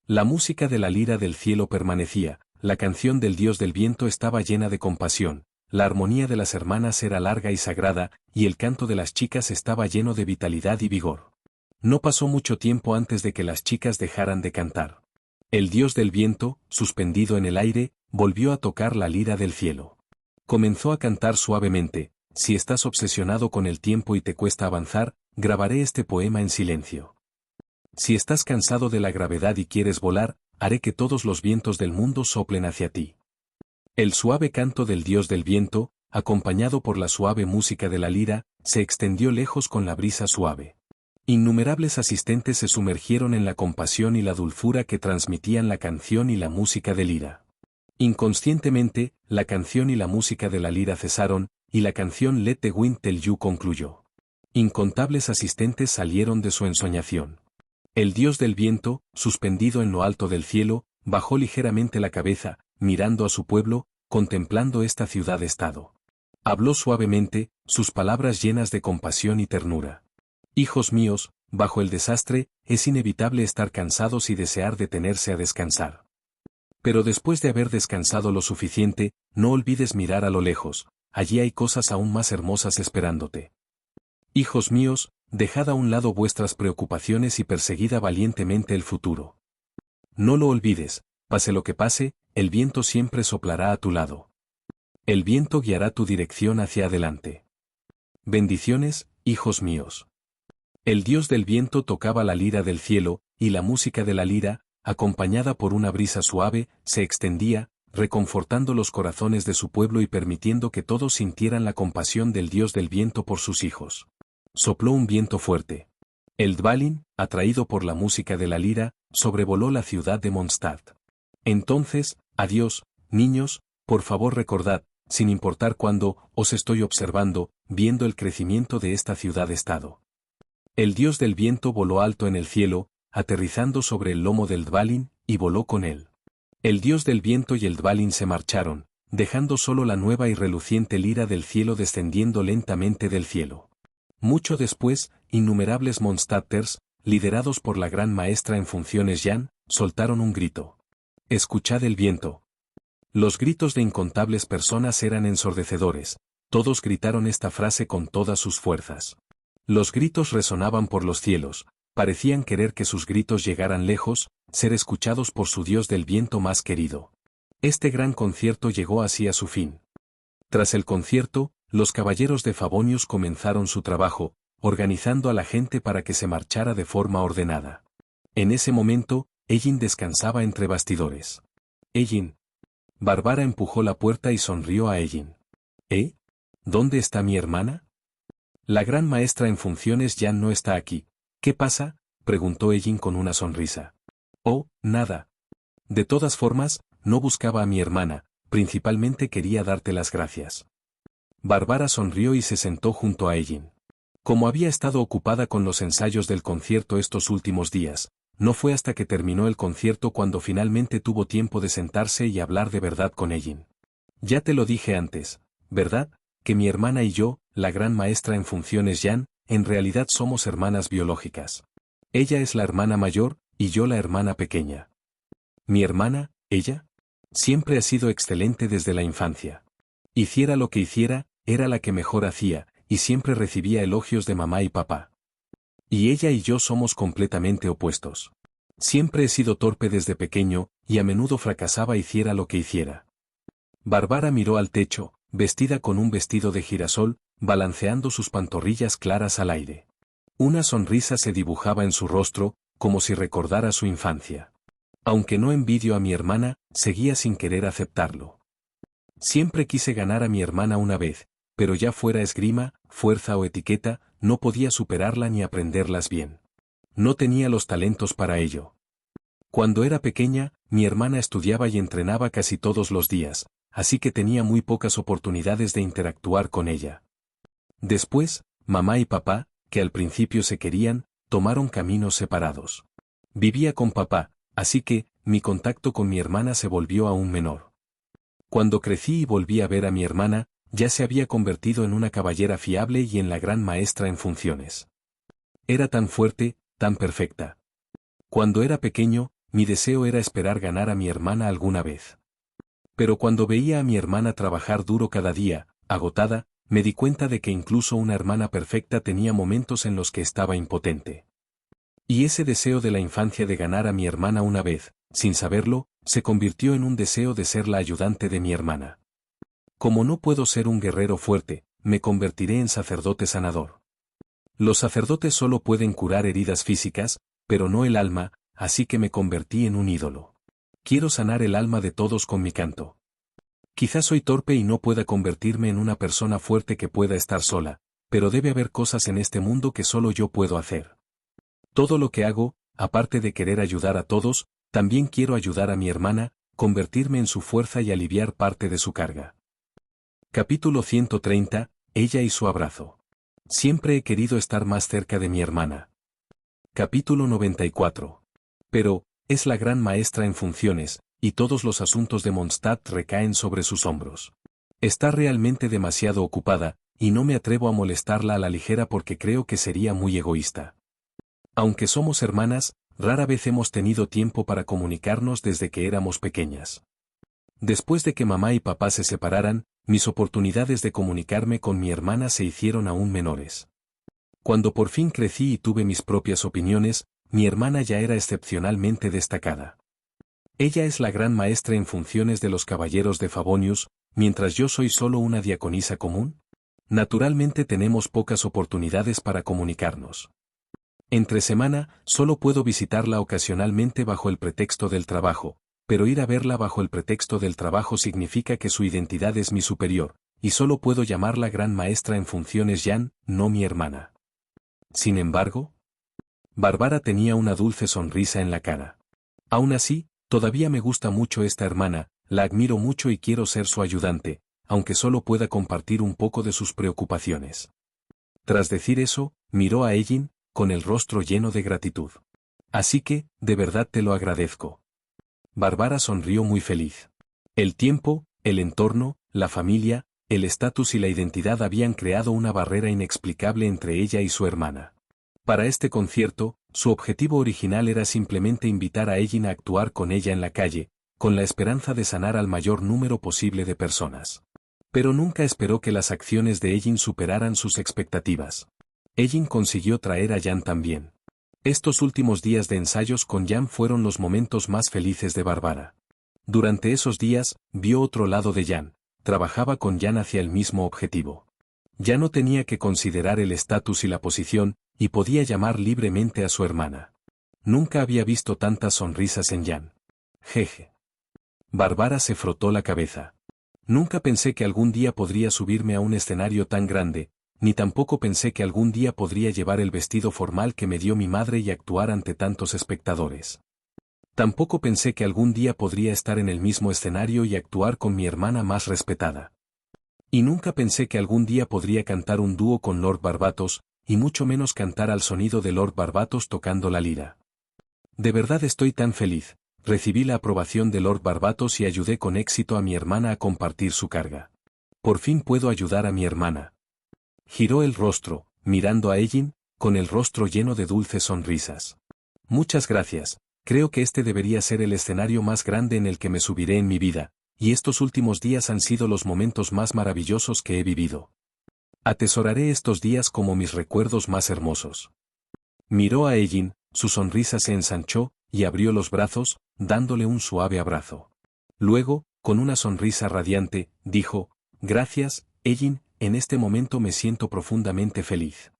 La música de la lira del cielo permanecía, la canción del dios del viento estaba llena de compasión, la armonía de las hermanas era larga y sagrada, y el canto de las chicas estaba lleno de vitalidad y vigor. No pasó mucho tiempo antes de que las chicas dejaran de cantar. El dios del viento, suspendido en el aire, volvió a tocar la lira del cielo. Comenzó a cantar suavemente: «Si estás obsesionado con el tiempo y te cuesta avanzar, grabaré este poema en silencio. Si estás cansado de la gravedad y quieres volar, haré que todos los vientos del mundo soplen hacia ti». El suave canto del dios del viento, acompañado por la suave música de la lira, se extendió lejos con la brisa suave. Innumerables asistentes se sumergieron en la compasión y la dulzura que transmitían la canción y la música de lira. Inconscientemente, la canción y la música de la lira cesaron, y la canción Let the Wind Tell You concluyó. Incontables asistentes salieron de su ensoñación. El dios del viento, suspendido en lo alto del cielo, bajó ligeramente la cabeza, mirando a su pueblo, contemplando esta ciudad-estado. Habló suavemente, sus palabras llenas de compasión y ternura. «Hijos míos, bajo el desastre, es inevitable estar cansados y desear detenerse a descansar. Pero después de haber descansado lo suficiente, no olvides mirar a lo lejos, allí hay cosas aún más hermosas esperándote. Hijos míos, dejad a un lado vuestras preocupaciones y perseguid valientemente el futuro. No lo olvides, pase lo que pase, el viento siempre soplará a tu lado. El viento guiará tu dirección hacia adelante. Bendiciones, hijos míos. El dios del viento tocaba la lira del cielo, y la música de la lira, acompañada por una brisa suave, se extendía, reconfortando los corazones de su pueblo y permitiendo que todos sintieran la compasión del dios del viento por sus hijos. Sopló un viento fuerte. El Dvalin, atraído por la música de la lira, sobrevoló la ciudad de Mondstadt. Entonces, adiós, niños, por favor recordad, sin importar cuándo, os estoy observando, viendo el crecimiento de esta ciudad-estado. El dios del viento voló alto en el cielo, aterrizando sobre el lomo del Dvalin, y voló con él. El dios del viento y el Dvalin se marcharon, dejando solo la nueva y reluciente lira del cielo descendiendo lentamente del cielo. Mucho después, innumerables Mondstadters, liderados por la gran maestra en funciones Jan, soltaron un grito. Escuchad el viento. Los gritos de incontables personas eran ensordecedores, todos gritaron esta frase con todas sus fuerzas. Los gritos resonaban por los cielos, parecían querer que sus gritos llegaran lejos, ser escuchados por su dios del viento más querido. Este gran concierto llegó así a su fin. Tras el concierto, los caballeros de Favonius comenzaron su trabajo, organizando a la gente para que se marchara de forma ordenada. En ese momento, Egin descansaba entre bastidores. Egin. Bárbara empujó la puerta y sonrió a Egin. ¿Dónde está mi hermana? La gran maestra en funciones ya no está aquí. ¿Qué pasa? Preguntó Egin con una sonrisa. Oh, nada. De todas formas, no buscaba a mi hermana, principalmente quería darte las gracias. Bárbara sonrió y se sentó junto a Egin. Como había estado ocupada con los ensayos del concierto estos últimos días, no fue hasta que terminó el concierto cuando finalmente tuvo tiempo de sentarse y hablar de verdad con Egin. Ya te lo dije antes, ¿verdad? Que mi hermana y yo, la gran maestra en funciones Jan, en realidad somos hermanas biológicas. Ella es la hermana mayor, y yo la hermana pequeña. Mi hermana, ella, siempre ha sido excelente desde la infancia. Hiciera lo que hiciera, era la que mejor hacía, y siempre recibía elogios de mamá y papá. Y ella y yo somos completamente opuestos. Siempre he sido torpe desde pequeño, y a menudo fracasaba hiciera lo que hiciera. Bárbara miró al techo, vestida con un vestido de girasol, balanceando sus pantorrillas claras al aire. Una sonrisa se dibujaba en su rostro, como si recordara su infancia. Aunque no envidio a mi hermana, seguía sin querer aceptarlo. Siempre quise ganar a mi hermana una vez, pero ya fuera esgrima, fuerza o etiqueta, no podía superarla ni aprenderlas bien. No tenía los talentos para ello. Cuando era pequeña, mi hermana estudiaba y entrenaba casi todos los días, así que tenía muy pocas oportunidades de interactuar con ella. Después, mamá y papá, que al principio se querían, tomaron caminos separados. Vivía con papá, así que, mi contacto con mi hermana se volvió aún menor. Cuando crecí y volví a ver a mi hermana, ya se había convertido en una caballera fiable y en la gran maestra en funciones. Era tan fuerte, tan perfecta. Cuando era pequeño, mi deseo era esperar ganar a mi hermana alguna vez. Pero cuando veía a mi hermana trabajar duro cada día, agotada, me di cuenta de que incluso una hermana perfecta tenía momentos en los que estaba impotente. Y ese deseo de la infancia de ganar a mi hermana una vez, sin saberlo, se convirtió en un deseo de ser la ayudante de mi hermana. Como no puedo ser un guerrero fuerte, me convertiré en sacerdote sanador. Los sacerdotes solo pueden curar heridas físicas, pero no el alma, así que me convertí en un ídolo. Quiero sanar el alma de todos con mi canto. Quizás soy torpe y no pueda convertirme en una persona fuerte que pueda estar sola, pero debe haber cosas en este mundo que solo yo puedo hacer. Todo lo que hago, aparte de querer ayudar a todos, también quiero ayudar a mi hermana, convertirme en su fuerza y aliviar parte de su carga. Capítulo 130, ella y su abrazo. Siempre he querido estar más cerca de mi hermana. Capítulo 94. Pero, es la gran maestra en funciones, y todos los asuntos de Mondstadt recaen sobre sus hombros. Está realmente demasiado ocupada, y no me atrevo a molestarla a la ligera porque creo que sería muy egoísta. Aunque somos hermanas, rara vez hemos tenido tiempo para comunicarnos desde que éramos pequeñas. Después de que mamá y papá se separaran, mis oportunidades de comunicarme con mi hermana se hicieron aún menores. Cuando por fin crecí y tuve mis propias opiniones, mi hermana ya era excepcionalmente destacada. Ella es la gran maestra en funciones de los caballeros de Favonius, mientras yo soy solo una diaconisa común. Naturalmente tenemos pocas oportunidades para comunicarnos. Entre semana, solo puedo visitarla ocasionalmente bajo el pretexto del trabajo, pero ir a verla bajo el pretexto del trabajo significa que su identidad es mi superior, y solo puedo llamarla gran maestra en funciones Jan, no mi hermana. Sin embargo, Bárbara tenía una dulce sonrisa en la cara. Aún así, todavía me gusta mucho esta hermana, la admiro mucho y quiero ser su ayudante, aunque solo pueda compartir un poco de sus preocupaciones. Tras decir eso, miró a Ellin, con el rostro lleno de gratitud. Así que, de verdad te lo agradezco. Bárbara sonrió muy feliz. El tiempo, el entorno, la familia, el estatus y la identidad habían creado una barrera inexplicable entre ella y su hermana. Para este concierto, su objetivo original era simplemente invitar a Ellin a actuar con ella en la calle, con la esperanza de sanar al mayor número posible de personas. Pero nunca esperó que las acciones de Ellin superaran sus expectativas. Ellin consiguió traer a Jan también. Estos últimos días de ensayos con Jan fueron los momentos más felices de Bárbara. Durante esos días, vio otro lado de Jan, trabajaba con Jan hacia el mismo objetivo. Ya no tenía que considerar el estatus y la posición, y podía llamar libremente a su hermana. Nunca había visto tantas sonrisas en Jan. Jeje. Bárbara se frotó la cabeza. Nunca pensé que algún día podría subirme a un escenario tan grande, ni tampoco pensé que algún día podría llevar el vestido formal que me dio mi madre y actuar ante tantos espectadores. Tampoco pensé que algún día podría estar en el mismo escenario y actuar con mi hermana más respetada. Y nunca pensé que algún día podría cantar un dúo con Lord Barbatos, y mucho menos cantar al sonido de Lord Barbatos tocando la lira. De verdad estoy tan feliz, recibí la aprobación de Lord Barbatos y ayudé con éxito a mi hermana a compartir su carga. Por fin puedo ayudar a mi hermana. Giró el rostro, mirando a Ellin, con el rostro lleno de dulces sonrisas. Muchas gracias, creo que este debería ser el escenario más grande en el que me subiré en mi vida, y estos últimos días han sido los momentos más maravillosos que he vivido. Atesoraré estos días como mis recuerdos más hermosos. Miró a Ellin, su sonrisa se ensanchó, y abrió los brazos, dándole un suave abrazo. Luego, con una sonrisa radiante, dijo, gracias, Ellin, en este momento me siento profundamente feliz.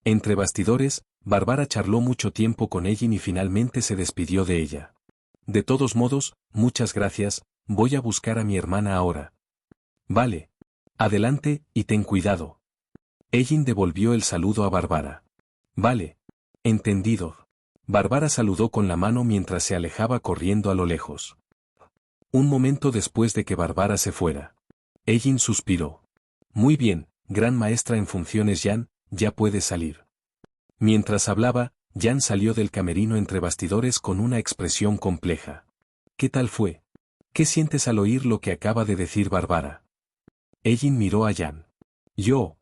Entre bastidores, Bárbara charló mucho tiempo con Ellin y finalmente se despidió de ella. De todos modos, muchas gracias, voy a buscar a mi hermana ahora. Vale. Adelante, y ten cuidado. Ellin devolvió el saludo a Bárbara. Vale. Entendido. Bárbara saludó con la mano mientras se alejaba corriendo a lo lejos. Un momento después de que Bárbara se fuera, Ellin suspiró. Muy bien, gran maestra en funciones Jan, ya puedes salir. Mientras hablaba, Jan salió del camerino entre bastidores con una expresión compleja. ¿Qué tal fue? ¿Qué sientes al oír lo que acaba de decir Bárbara? Ellin miró a Jan. Yo.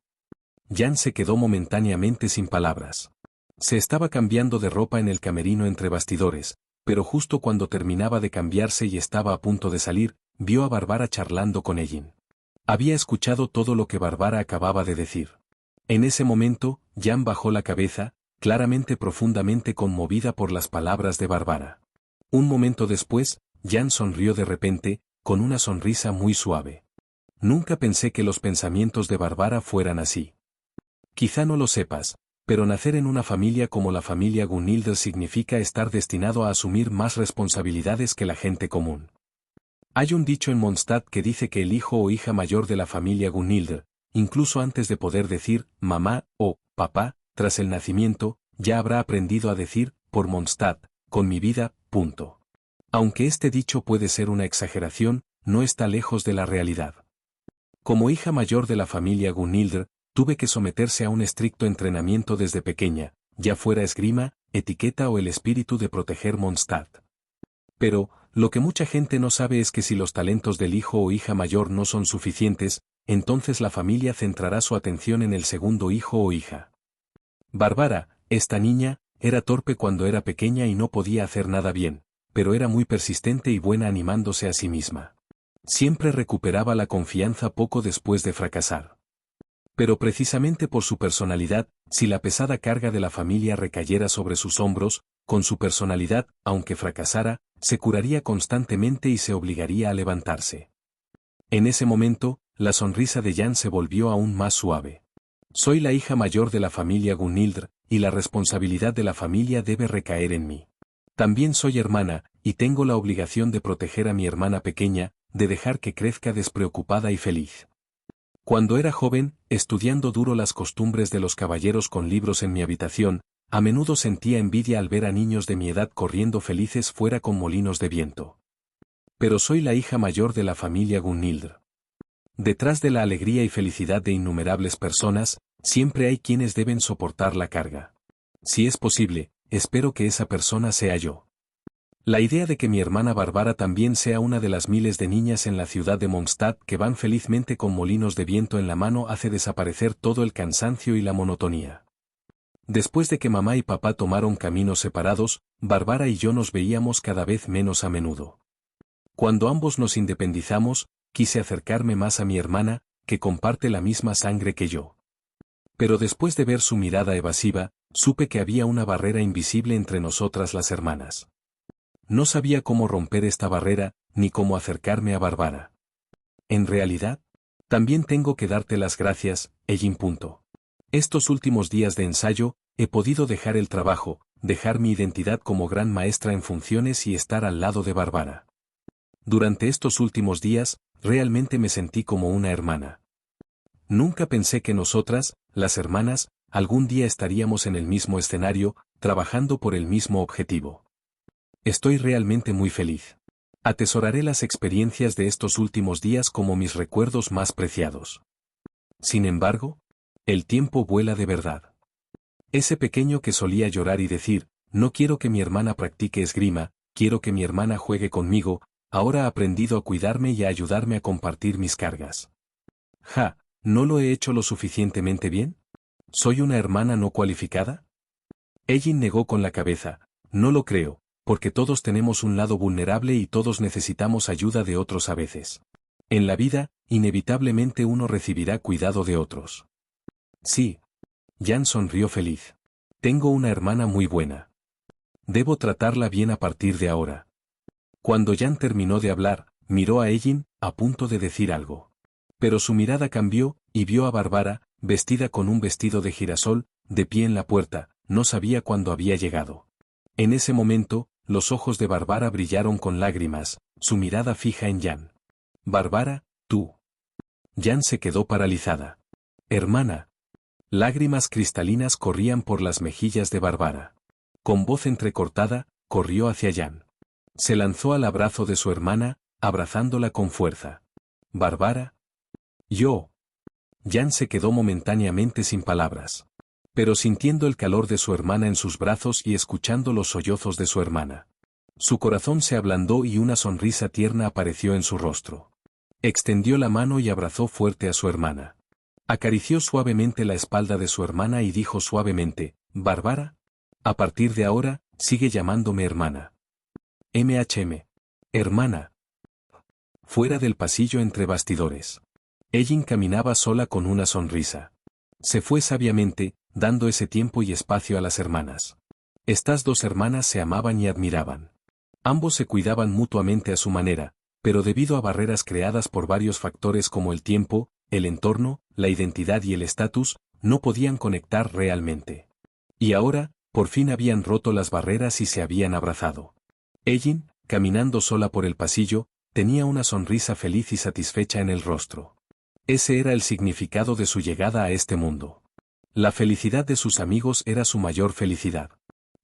Jan se quedó momentáneamente sin palabras. Se estaba cambiando de ropa en el camerino entre bastidores, pero justo cuando terminaba de cambiarse y estaba a punto de salir, vio a Bárbara charlando con Ellin. Había escuchado todo lo que Bárbara acababa de decir. En ese momento, Jan bajó la cabeza, claramente profundamente conmovida por las palabras de Bárbara. Un momento después, Jan sonrió de repente, con una sonrisa muy suave. Nunca pensé que los pensamientos de Bárbara fueran así. Quizá no lo sepas, pero nacer en una familia como la familia Gunhilder significa estar destinado a asumir más responsabilidades que la gente común. Hay un dicho en Mondstadt que dice que el hijo o hija mayor de la familia Gunhilder, incluso antes de poder decir mamá o papá, tras el nacimiento, ya habrá aprendido a decir, por Mondstadt, con mi vida, punto. Aunque este dicho puede ser una exageración, no está lejos de la realidad. Como hija mayor de la familia Gunhilder, tuve que someterse a un estricto entrenamiento desde pequeña, ya fuera esgrima, etiqueta o el espíritu de proteger Mondstadt. Pero, lo que mucha gente no sabe es que si los talentos del hijo o hija mayor no son suficientes, entonces la familia centrará su atención en el segundo hijo o hija. Bárbara, esta niña, era torpe cuando era pequeña y no podía hacer nada bien, pero era muy persistente y buena animándose a sí misma. Siempre recuperaba la confianza poco después de fracasar. Pero precisamente por su personalidad, si la pesada carga de la familia recayera sobre sus hombros, con su personalidad, aunque fracasara, se curaría constantemente y se obligaría a levantarse. En ese momento, la sonrisa de Jan se volvió aún más suave. Soy la hija mayor de la familia Gunhildr, y la responsabilidad de la familia debe recaer en mí. También soy hermana, y tengo la obligación de proteger a mi hermana pequeña, de dejar que crezca despreocupada y feliz. Cuando era joven, estudiando duro las costumbres de los caballeros con libros en mi habitación, a menudo sentía envidia al ver a niños de mi edad corriendo felices fuera con molinos de viento. Pero soy la hija mayor de la familia Gunhildr. Detrás de la alegría y felicidad de innumerables personas, siempre hay quienes deben soportar la carga. Si es posible, espero que esa persona sea yo. La idea de que mi hermana Bárbara también sea una de las miles de niñas en la ciudad de Mondstadt que van felizmente con molinos de viento en la mano hace desaparecer todo el cansancio y la monotonía. Después de que mamá y papá tomaron caminos separados, Bárbara y yo nos veíamos cada vez menos a menudo. Cuando ambos nos independizamos, quise acercarme más a mi hermana, que comparte la misma sangre que yo. Pero después de ver su mirada evasiva, supe que había una barrera invisible entre nosotras las hermanas. No sabía cómo romper esta barrera, ni cómo acercarme a Bárbara. En realidad, también tengo que darte las gracias, Ellin. Estos últimos días de ensayo, he podido dejar el trabajo, dejar mi identidad como gran maestra en funciones y estar al lado de Bárbara. Durante estos últimos días, realmente me sentí como una hermana. Nunca pensé que nosotras, las hermanas, algún día estaríamos en el mismo escenario, trabajando por el mismo objetivo. Estoy realmente muy feliz. Atesoraré las experiencias de estos últimos días como mis recuerdos más preciados. Sin embargo, el tiempo vuela de verdad. Ese pequeño que solía llorar y decir, no quiero que mi hermana practique esgrima, quiero que mi hermana juegue conmigo, ahora ha aprendido a cuidarme y a ayudarme a compartir mis cargas. ¿No lo he hecho lo suficientemente bien? ¿Soy una hermana no cualificada? Ellin negó con la cabeza, no lo creo, porque todos tenemos un lado vulnerable y todos necesitamos ayuda de otros a veces. En la vida, inevitablemente uno recibirá cuidado de otros. Sí. Jan sonrió feliz. Tengo una hermana muy buena. Debo tratarla bien a partir de ahora. Cuando Jan terminó de hablar, miró a Ellin, a punto de decir algo. Pero su mirada cambió, y vio a Bárbara, vestida con un vestido de girasol, de pie en la puerta, no sabía cuándo había llegado. En ese momento, los ojos de Bárbara brillaron con lágrimas, su mirada fija en Jan. Bárbara, tú. Jan se quedó paralizada. Hermana. Lágrimas cristalinas corrían por las mejillas de Bárbara. Con voz entrecortada, corrió hacia Jan. Se lanzó al abrazo de su hermana, abrazándola con fuerza. Bárbara. Yo. Jan se quedó momentáneamente sin palabras. Pero sintiendo el calor de su hermana en sus brazos y escuchando los sollozos de su hermana. Su corazón se ablandó y una sonrisa tierna apareció en su rostro. Extendió la mano y abrazó fuerte a su hermana. Acarició suavemente la espalda de su hermana y dijo suavemente, Bárbara, a partir de ahora, sigue llamándome hermana. Hermana. Fuera del pasillo entre bastidores. Ellin caminaba sola con una sonrisa. Se fue sabiamente, dando ese tiempo y espacio a las hermanas. Estas dos hermanas se amaban y admiraban. Ambos se cuidaban mutuamente a su manera, pero debido a barreras creadas por varios factores como el tiempo, el entorno, la identidad y el estatus, no podían conectar realmente. Y ahora, por fin habían roto las barreras y se habían abrazado. Ellin, caminando sola por el pasillo, tenía una sonrisa feliz y satisfecha en el rostro. Ese era el significado de su llegada a este mundo. La felicidad de sus amigos era su mayor felicidad.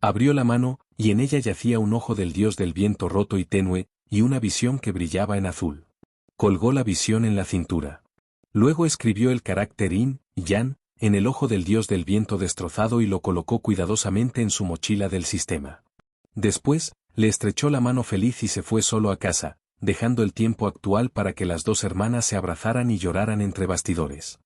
Abrió la mano, y en ella yacía un ojo del dios del viento roto y tenue, y una visión que brillaba en azul. Colgó la visión en la cintura. Luego escribió el carácter In, Jan, en el ojo del dios del viento destrozado y lo colocó cuidadosamente en su mochila del sistema. Después, le estrechó la mano feliz y se fue solo a casa, dejando el tiempo actual para que las dos hermanas se abrazaran y lloraran entre bastidores.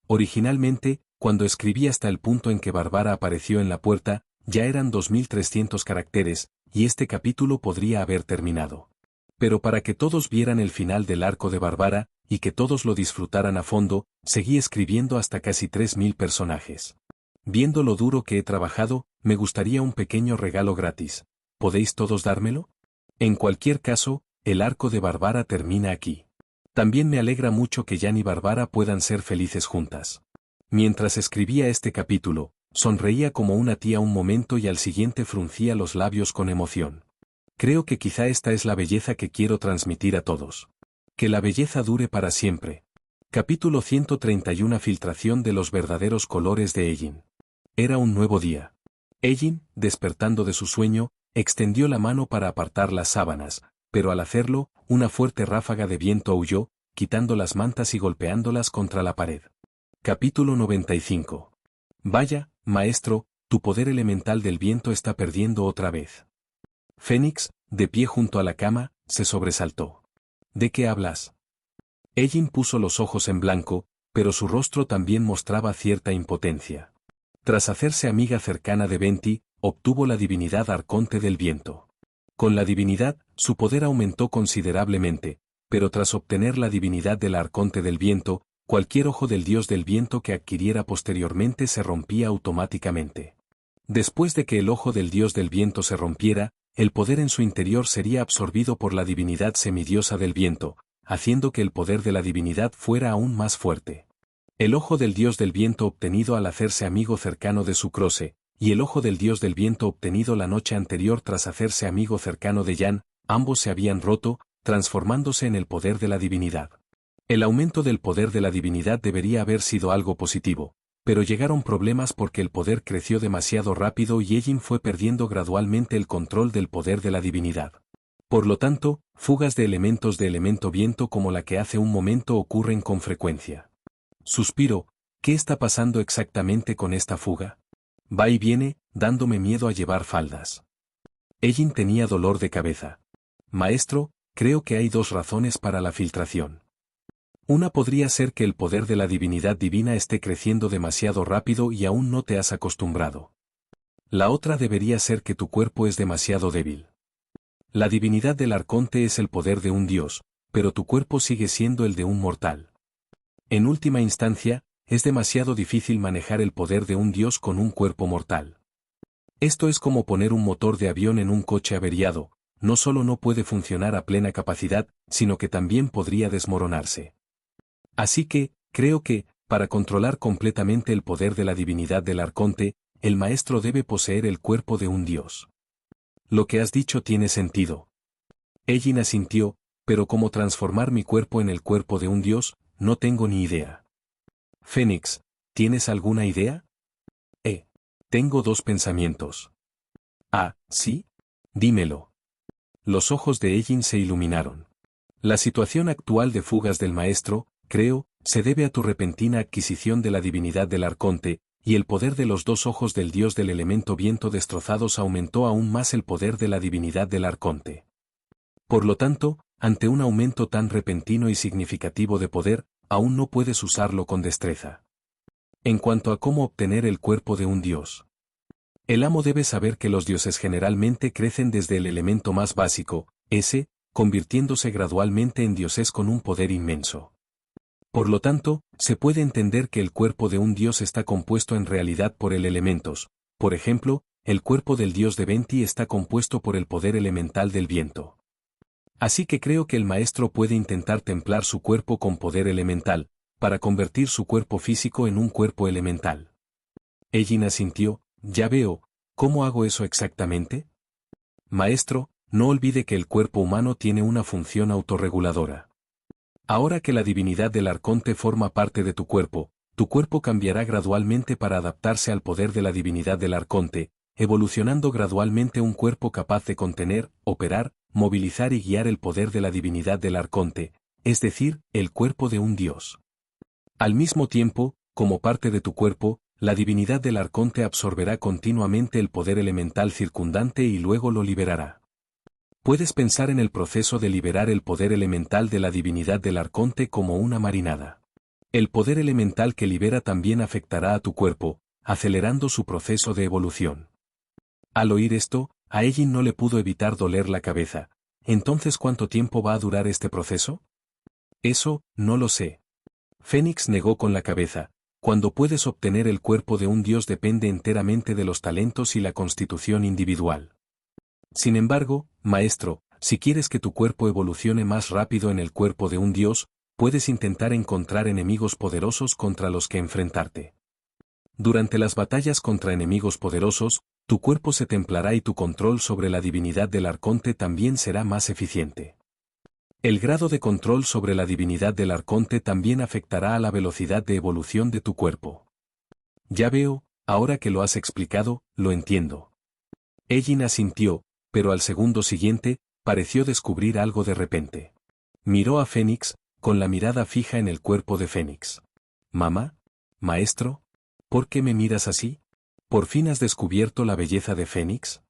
Originalmente, cuando escribí hasta el punto en que Bárbara apareció en la puerta, ya eran 2300 caracteres, y este capítulo podría haber terminado. Pero para que todos vieran el final del arco de Bárbara, y que todos lo disfrutaran a fondo, seguí escribiendo hasta casi 3000 personajes. Viendo lo duro que he trabajado, me gustaría un pequeño regalo gratis. ¿Podéis todos dármelo? En cualquier caso, el arco de Bárbara termina aquí. También me alegra mucho que Jan y Bárbara puedan ser felices juntas. Mientras escribía este capítulo, sonreía como una tía un momento y al siguiente fruncía los labios con emoción. Creo que quizá esta es la belleza que quiero transmitir a todos. Que la belleza dure para siempre. Capítulo 131. Filtración de los verdaderos colores de Egin. Era un nuevo día. Egin, despertando de su sueño, extendió la mano para apartar las sábanas, pero al hacerlo, una fuerte ráfaga de viento aulló, quitando las mantas y golpeándolas contra la pared. Capítulo 95. Vaya, maestro, tu poder elemental del viento está perdiendo otra vez. Fénix, de pie junto a la cama, se sobresaltó. ¿De qué hablas? Egin puso los ojos en blanco, pero su rostro también mostraba cierta impotencia. Tras hacerse amiga cercana de Venti, obtuvo la divinidad Arconte del Viento. Con la divinidad, su poder aumentó considerablemente, pero tras obtener la divinidad del Arconte del Viento, cualquier ojo del dios del viento que adquiriera posteriormente se rompía automáticamente. Después de que el ojo del dios del viento se rompiera, el poder en su interior sería absorbido por la divinidad semidiosa del viento, haciendo que el poder de la divinidad fuera aún más fuerte. El ojo del dios del viento obtenido al hacerse amigo cercano de Sucrose, y el ojo del dios del viento obtenido la noche anterior tras hacerse amigo cercano de Jan, ambos se habían roto, transformándose en el poder de la divinidad. El aumento del poder de la divinidad debería haber sido algo positivo, pero llegaron problemas porque el poder creció demasiado rápido y Egin fue perdiendo gradualmente el control del poder de la divinidad. Por lo tanto, fugas de elementos de elemento viento como la que hace un momento ocurren con frecuencia. Suspiro, ¿qué está pasando exactamente con esta fuga? Va y viene, dándome miedo a llevar faldas. Egin tenía dolor de cabeza. Maestro, creo que hay dos razones para la filtración. Una podría ser que el poder de la divinidad divina esté creciendo demasiado rápido y aún no te has acostumbrado. La otra debería ser que tu cuerpo es demasiado débil. La divinidad del Arconte es el poder de un dios, pero tu cuerpo sigue siendo el de un mortal. En última instancia, es demasiado difícil manejar el poder de un dios con un cuerpo mortal. Esto es como poner un motor de avión en un coche averiado, no solo no puede funcionar a plena capacidad, sino que también podría desmoronarse. Así que, creo que, para controlar completamente el poder de la divinidad del Arconte, el maestro debe poseer el cuerpo de un dios. Lo que has dicho tiene sentido. Egin asintió, pero cómo transformar mi cuerpo en el cuerpo de un dios, no tengo ni idea. Fénix, ¿tienes alguna idea? Tengo dos pensamientos. Ah, ¿sí? Dímelo. Los ojos de Egin se iluminaron. La situación actual de fugas del maestro, creo, se debe a tu repentina adquisición de la divinidad del Arconte, y el poder de los dos ojos del dios del elemento viento destrozados aumentó aún más el poder de la divinidad del Arconte. Por lo tanto, ante un aumento tan repentino y significativo de poder, aún no puedes usarlo con destreza. En cuanto a cómo obtener el cuerpo de un dios. El amo debe saber que los dioses generalmente crecen desde el elemento más básico, ese, convirtiéndose gradualmente en dioses con un poder inmenso. Por lo tanto, se puede entender que el cuerpo de un dios está compuesto en realidad por el elementos. Por ejemplo, el cuerpo del dios de Venti está compuesto por el poder elemental del viento. Así que creo que el maestro puede intentar templar su cuerpo con poder elemental, para convertir su cuerpo físico en un cuerpo elemental. Egin asintió, ya veo, ¿cómo hago eso exactamente? Maestro, no olvide que el cuerpo humano tiene una función autorreguladora. Ahora que la divinidad del Arconte forma parte de tu cuerpo cambiará gradualmente para adaptarse al poder de la divinidad del Arconte, evolucionando gradualmente un cuerpo capaz de contener, operar, movilizar y guiar el poder de la divinidad del Arconte, es decir, el cuerpo de un dios. Al mismo tiempo, como parte de tu cuerpo, la divinidad del Arconte absorberá continuamente el poder elemental circundante y luego lo liberará. Puedes pensar en el proceso de liberar el poder elemental de la divinidad del Arconte como una marinada. El poder elemental que libera también afectará a tu cuerpo, acelerando su proceso de evolución. Al oír esto, a Egin no le pudo evitar doler la cabeza. ¿Entonces cuánto tiempo va a durar este proceso? Eso, no lo sé. Fénix negó con la cabeza. Cuando puedes obtener el cuerpo de un dios depende enteramente de los talentos y la constitución individual. Sin embargo, maestro, si quieres que tu cuerpo evolucione más rápido en el cuerpo de un dios, puedes intentar encontrar enemigos poderosos contra los que enfrentarte. Durante las batallas contra enemigos poderosos, tu cuerpo se templará y tu control sobre la divinidad del arconte también será más eficiente. El grado de control sobre la divinidad del arconte también afectará a la velocidad de evolución de tu cuerpo. Ya veo, ahora que lo has explicado, lo entiendo. Ellin asintió, pero al segundo siguiente, pareció descubrir algo de repente. Miró a Fénix, con la mirada fija en el cuerpo de Fénix. «Mamá, maestro, ¿por qué me miras así? ¿Por fin has descubierto la belleza de Fénix?»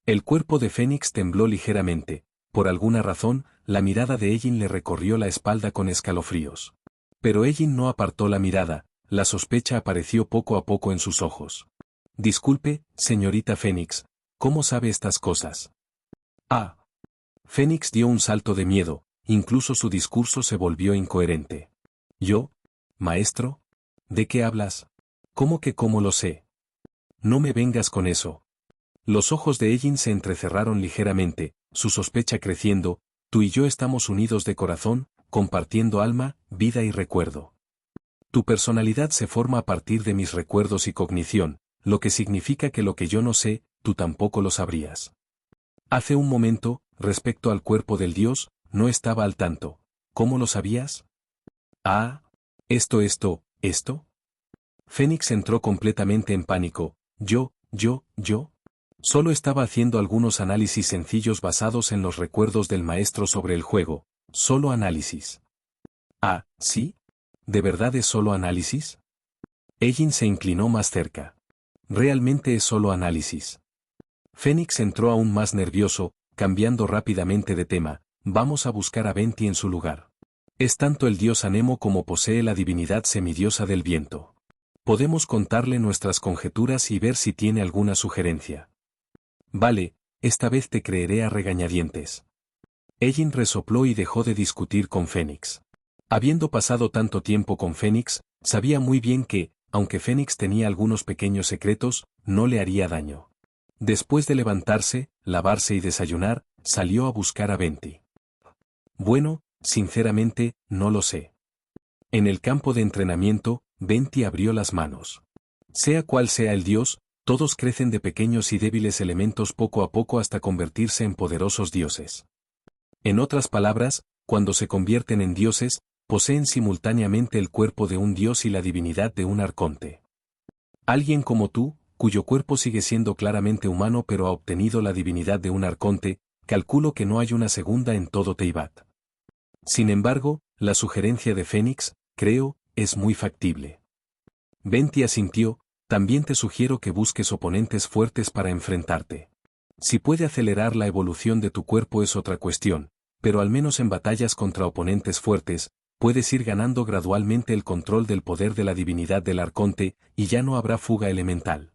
El cuerpo de Fénix tembló ligeramente. Por alguna razón, la mirada de Ellin le recorrió la espalda con escalofríos. Pero Ellin no apartó la mirada, la sospecha apareció poco a poco en sus ojos. «Disculpe, señorita Fénix, ¿cómo sabe estas cosas?» «Ah». Fénix dio un salto de miedo, incluso su discurso se volvió incoherente. «¿Yo? Maestro? ¿De qué hablas? ¿Cómo que cómo lo sé? No me vengas con eso». Los ojos de Ellin se entrecerraron ligeramente, su sospecha creciendo. «Tú y yo estamos unidos de corazón, compartiendo alma, vida y recuerdo. Tu personalidad se forma a partir de mis recuerdos y cognición, lo que significa que lo que yo no sé, tú tampoco lo sabrías. Hace un momento, respecto al cuerpo del dios, no estaba al tanto. ¿Cómo lo sabías?» «Ah, esto. Fénix entró completamente en pánico. Yo. Solo estaba haciendo algunos análisis sencillos basados en los recuerdos del maestro sobre el juego. Solo análisis. «Ah, ¿sí? ¿De verdad es solo análisis?» Ellin se inclinó más cerca. «Realmente es solo análisis». Fénix entró aún más nervioso, cambiando rápidamente de tema. «Vamos a buscar a Venti en su lugar. Es tanto el dios Anemo como posee la divinidad semidiosa del viento. Podemos contarle nuestras conjeturas y ver si tiene alguna sugerencia». «Vale, esta vez te creeré a regañadientes». Ellin resopló y dejó de discutir con Fénix. Habiendo pasado tanto tiempo con Fénix, sabía muy bien que, aunque Fénix tenía algunos pequeños secretos, no le haría daño. Después de levantarse, lavarse y desayunar, salió a buscar a Venti. «Bueno, sinceramente, no lo sé». En el campo de entrenamiento, Venti abrió las manos. Sea cual sea el dios, todos crecen de pequeños y débiles elementos poco a poco hasta convertirse en poderosos dioses. En otras palabras, cuando se convierten en dioses, poseen simultáneamente el cuerpo de un dios y la divinidad de un arconte. Alguien como tú, cuyo cuerpo sigue siendo claramente humano pero ha obtenido la divinidad de un arconte, calculo que no hay una segunda en todo Teyvat. Sin embargo, la sugerencia de Fénix, creo, es muy factible. Venti asintió. «También te sugiero que busques oponentes fuertes para enfrentarte. Si puede acelerar la evolución de tu cuerpo es otra cuestión, pero al menos en batallas contra oponentes fuertes, puedes ir ganando gradualmente el control del poder de la divinidad del arconte, y ya no habrá fuga elemental».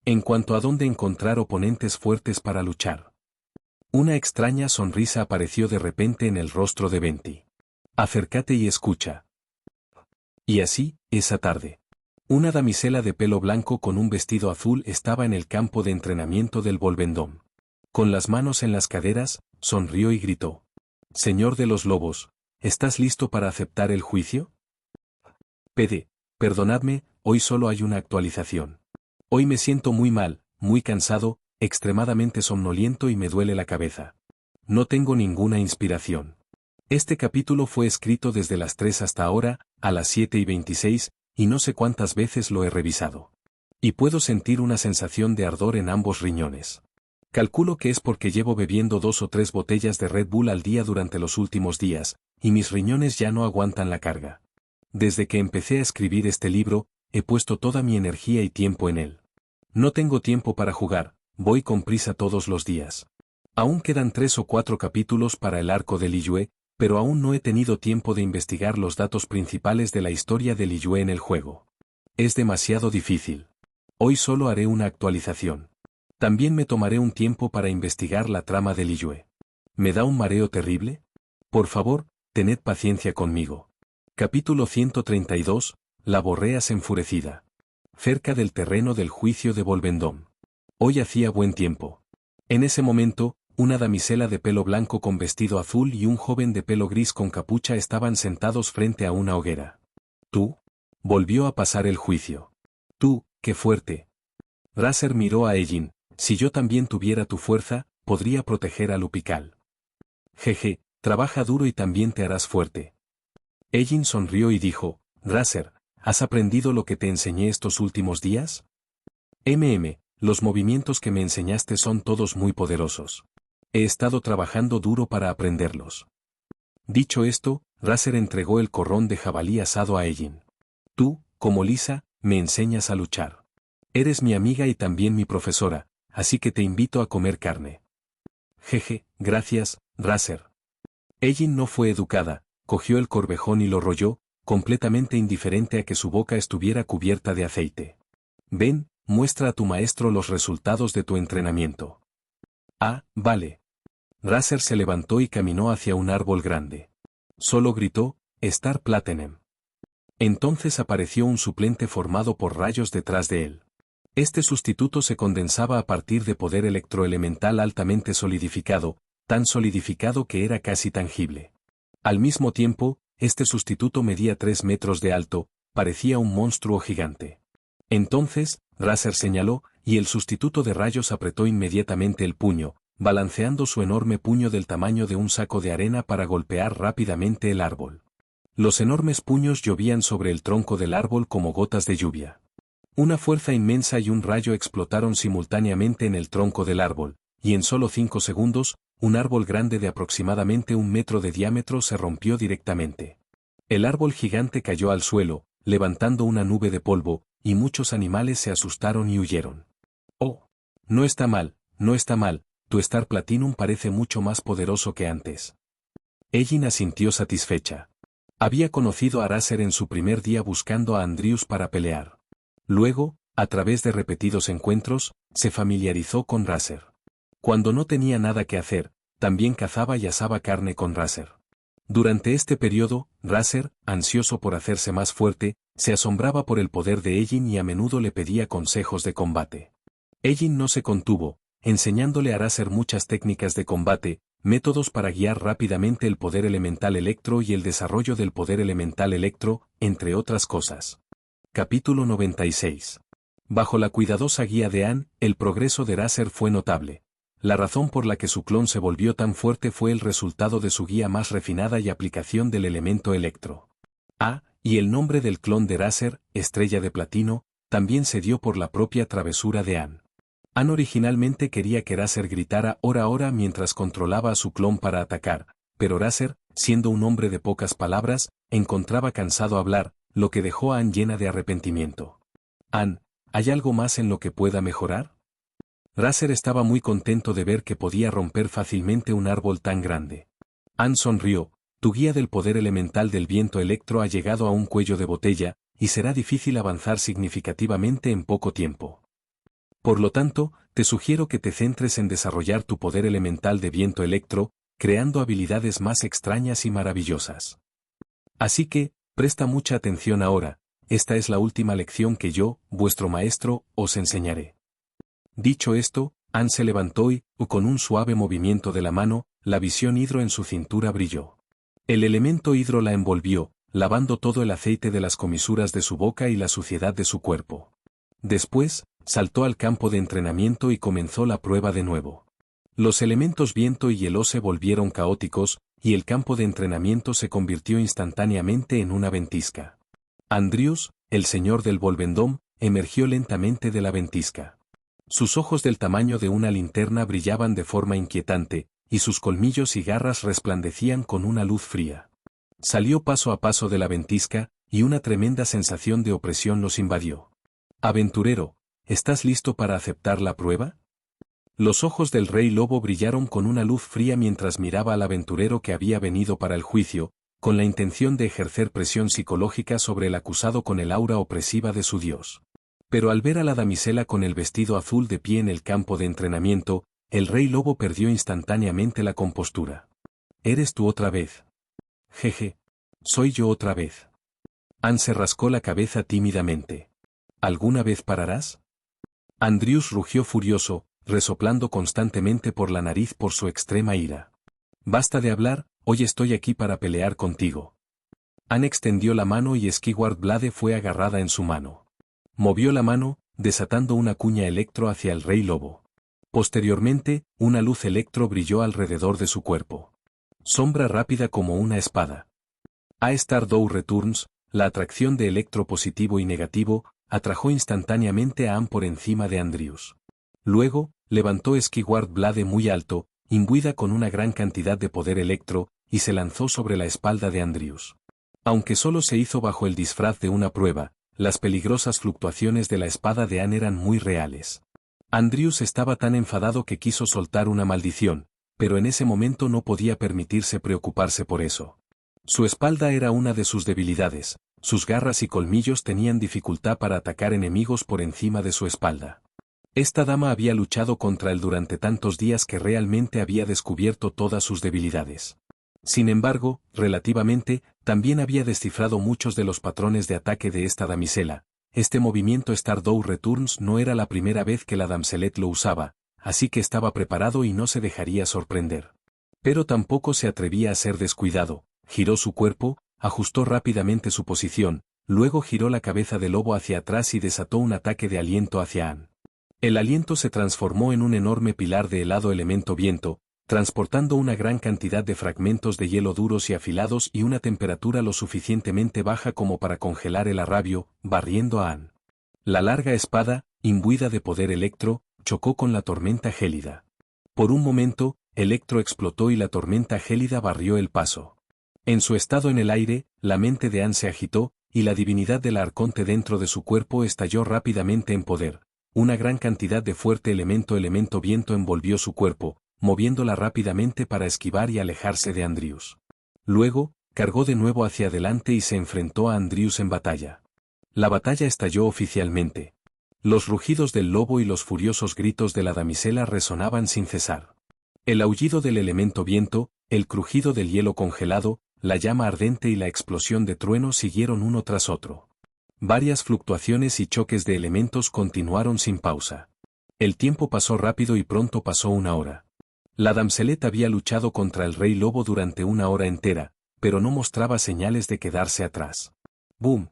En cuanto a dónde encontrar oponentes fuertes para luchar. Una extraña sonrisa apareció de repente en el rostro de Venti. «Acércate y escucha». Y así, esa tarde. Una damisela de pelo blanco con un vestido azul estaba en el campo de entrenamiento del Volvendom. Con las manos en las caderas, sonrió y gritó: «Señor de los lobos, ¿estás listo para aceptar el juicio?» Perdonadme, hoy solo hay una actualización. Hoy me siento muy mal, muy cansado, extremadamente somnoliento y me duele la cabeza. No tengo ninguna inspiración. Este capítulo fue escrito desde las 3 hasta ahora, a las 7:26, y no sé cuántas veces lo he revisado. Y puedo sentir una sensación de ardor en ambos riñones. Calculo que es porque llevo bebiendo 2 o 3 botellas de Red Bull al día durante los últimos días, y mis riñones ya no aguantan la carga. Desde que empecé a escribir este libro, he puesto toda mi energía y tiempo en él. No tengo tiempo para jugar, voy con prisa todos los días. Aún quedan 3 o 4 capítulos para el arco de Liyue, pero aún no he tenido tiempo de investigar los datos principales de la historia de Liyue en el juego. Es demasiado difícil. Hoy solo haré una actualización. También me tomaré un tiempo para investigar la trama de Liyue. ¿Me da un mareo terrible? Por favor, tened paciencia conmigo. Capítulo 132, la Borreas enfurecida. Cerca del terreno del juicio de Volvendom. Hoy hacía buen tiempo. En ese momento, una damisela de pelo blanco con vestido azul y un joven de pelo gris con capucha estaban sentados frente a una hoguera. ¿Tú? Volvió a pasar el juicio. Tú, qué fuerte. Raser miró a Ellin. Si yo también tuviera tu fuerza, podría proteger a Lupical. Jeje, trabaja duro y también te harás fuerte. Ellin sonrió y dijo, Raser, ¿has aprendido lo que te enseñé estos últimos días? Los movimientos que me enseñaste son todos muy poderosos. He estado trabajando duro para aprenderlos. Dicho esto, Raser entregó el corrón de jabalí asado a Ellin. Tú, como Lisa, me enseñas a luchar. Eres mi amiga y también mi profesora, así que te invito a comer carne. Jeje, gracias, Raser. Ellin no fue educada, cogió el corvejón y lo rolló, completamente indiferente a que su boca estuviera cubierta de aceite. Ven, muestra a tu maestro los resultados de tu entrenamiento. Ah, vale. Raser se levantó y caminó hacia un árbol grande. Solo gritó, Star Platinum. Entonces apareció un suplente formado por rayos detrás de él. Este sustituto se condensaba a partir de poder electroelemental altamente solidificado, tan solidificado que era casi tangible. Al mismo tiempo, este sustituto medía 3 metros de alto, parecía un monstruo gigante. Entonces, Raser señaló, y el sustituto de rayos apretó inmediatamente el puño, balanceando su enorme puño del tamaño de un saco de arena para golpear rápidamente el árbol. Los enormes puños llovían sobre el tronco del árbol como gotas de lluvia. Una fuerza inmensa y un rayo explotaron simultáneamente en el tronco del árbol, y en solo 5 segundos, un árbol grande de aproximadamente 1 metro de diámetro se rompió directamente. El árbol gigante cayó al suelo, levantando una nube de polvo, y muchos animales se asustaron y huyeron. Oh, no está mal, tu Star Platinum parece mucho más poderoso que antes. Ellin asintió satisfecha. Había conocido a Raser en su primer día buscando a Andrius para pelear. Luego, a través de repetidos encuentros, se familiarizó con Raser. Cuando no tenía nada que hacer, también cazaba y asaba carne con Raser. Durante este periodo, Raser, ansioso por hacerse más fuerte, se asombraba por el poder de Ellin y a menudo le pedía consejos de combate. Ellin no se contuvo, enseñándole a Raser muchas técnicas de combate, métodos para guiar rápidamente el poder elemental electro y el desarrollo del poder elemental electro, entre otras cosas. Capítulo 96. Bajo la cuidadosa guía de Anne, el progreso de Raser fue notable. La razón por la que su clon se volvió tan fuerte fue el resultado de su guía más refinada y aplicación del elemento electro. Y el nombre del clon de Raser, Estrella de Platino, también se dio por la propia travesura de Anne. Anne originalmente quería que Raser gritara ora mientras controlaba a su clon para atacar, pero Raser, siendo un hombre de pocas palabras, encontraba cansado hablar, lo que dejó a Anne llena de arrepentimiento. Anne, ¿hay algo más en lo que pueda mejorar? Raser estaba muy contento de ver que podía romper fácilmente un árbol tan grande. Anne sonrió, tu guía del poder elemental del viento electro ha llegado a un cuello de botella, y será difícil avanzar significativamente en poco tiempo. Por lo tanto, te sugiero que te centres en desarrollar tu poder elemental de viento electro, creando habilidades más extrañas y maravillosas. Así que, presta mucha atención ahora, esta es la última lección que yo, vuestro maestro, os enseñaré. Dicho esto, Anne se levantó y, con un suave movimiento de la mano, la visión hidro en su cintura brilló. El elemento hidro la envolvió, lavando todo el aceite de las comisuras de su boca y la suciedad de su cuerpo. Después, saltó al campo de entrenamiento y comenzó la prueba de nuevo. Los elementos viento y hielo se volvieron caóticos, y el campo de entrenamiento se convirtió instantáneamente en una ventisca. Andrius, el señor del Volvendom, emergió lentamente de la ventisca. Sus ojos del tamaño de una linterna brillaban de forma inquietante, y sus colmillos y garras resplandecían con una luz fría. Salió paso a paso de la ventisca, y una tremenda sensación de opresión los invadió. Aventurero, ¿estás listo para aceptar la prueba? Los ojos del rey lobo brillaron con una luz fría mientras miraba al aventurero que había venido para el juicio, con la intención de ejercer presión psicológica sobre el acusado con el aura opresiva de su dios. Pero al ver a la damisela con el vestido azul de pie en el campo de entrenamiento, el rey lobo perdió instantáneamente la compostura. ¿Eres tú otra vez? jeje. Soy yo otra vez. Anne se rascó la cabeza tímidamente. ¿Alguna vez pararás? Andrews rugió furioso, resoplando constantemente por la nariz por su extrema ira. Basta de hablar, hoy estoy aquí para pelear contigo. Anne extendió la mano y Skyward Blade fue agarrada en su mano. Movió la mano, desatando una cuña electro hacia el Rey Lobo. Posteriormente, una luz electro brilló alrededor de su cuerpo. Sombra rápida como una espada. A Stardow Returns, la atracción de electro positivo y negativo, atrajo instantáneamente a Anne por encima de Andrews. Luego, levantó Skyward Blade muy alto, imbuida con una gran cantidad de poder electro, y se lanzó sobre la espalda de Andrews. Aunque solo se hizo bajo el disfraz de una prueba, las peligrosas fluctuaciones de la espada de Anne eran muy reales. Andrews estaba tan enfadado que quiso soltar una maldición, pero en ese momento no podía permitirse preocuparse por eso. Su espalda era una de sus debilidades, sus garras y colmillos tenían dificultad para atacar enemigos por encima de su espalda. Esta dama había luchado contra él durante tantos días que realmente había descubierto todas sus debilidades. Sin embargo, relativamente, también había descifrado muchos de los patrones de ataque de esta damisela. Este movimiento Stardow Returns no era la primera vez que la damselet lo usaba, así que estaba preparado y no se dejaría sorprender. Pero tampoco se atrevía a ser descuidado, giró su cuerpo, ajustó rápidamente su posición, luego giró la cabeza del lobo hacia atrás y desató un ataque de aliento hacia Anne. El aliento se transformó en un enorme pilar de helado elemento viento, transportando una gran cantidad de fragmentos de hielo duros y afilados y una temperatura lo suficientemente baja como para congelar el arrabio, barriendo a Anne. La larga espada, imbuida de poder electro, chocó con la tormenta gélida. Por un momento, Electro explotó y la tormenta gélida barrió el paso. En su estado en el aire, la mente de Anne se agitó, y la divinidad del arconte dentro de su cuerpo estalló rápidamente en poder. Una gran cantidad de fuerte elemento viento envolvió su cuerpo, moviéndola rápidamente para esquivar y alejarse de Andrews. Luego, cargó de nuevo hacia adelante y se enfrentó a Andrews en batalla. La batalla estalló oficialmente. Los rugidos del lobo y los furiosos gritos de la damisela resonaban sin cesar. El aullido del elemento viento, el crujido del hielo congelado, la llama ardente y la explosión de trueno siguieron uno tras otro. Varias fluctuaciones y choques de elementos continuaron sin pausa. El tiempo pasó rápido y pronto pasó una hora. La damselet había luchado contra el rey lobo durante una hora entera, pero no mostraba señales de quedarse atrás. ¡Bum!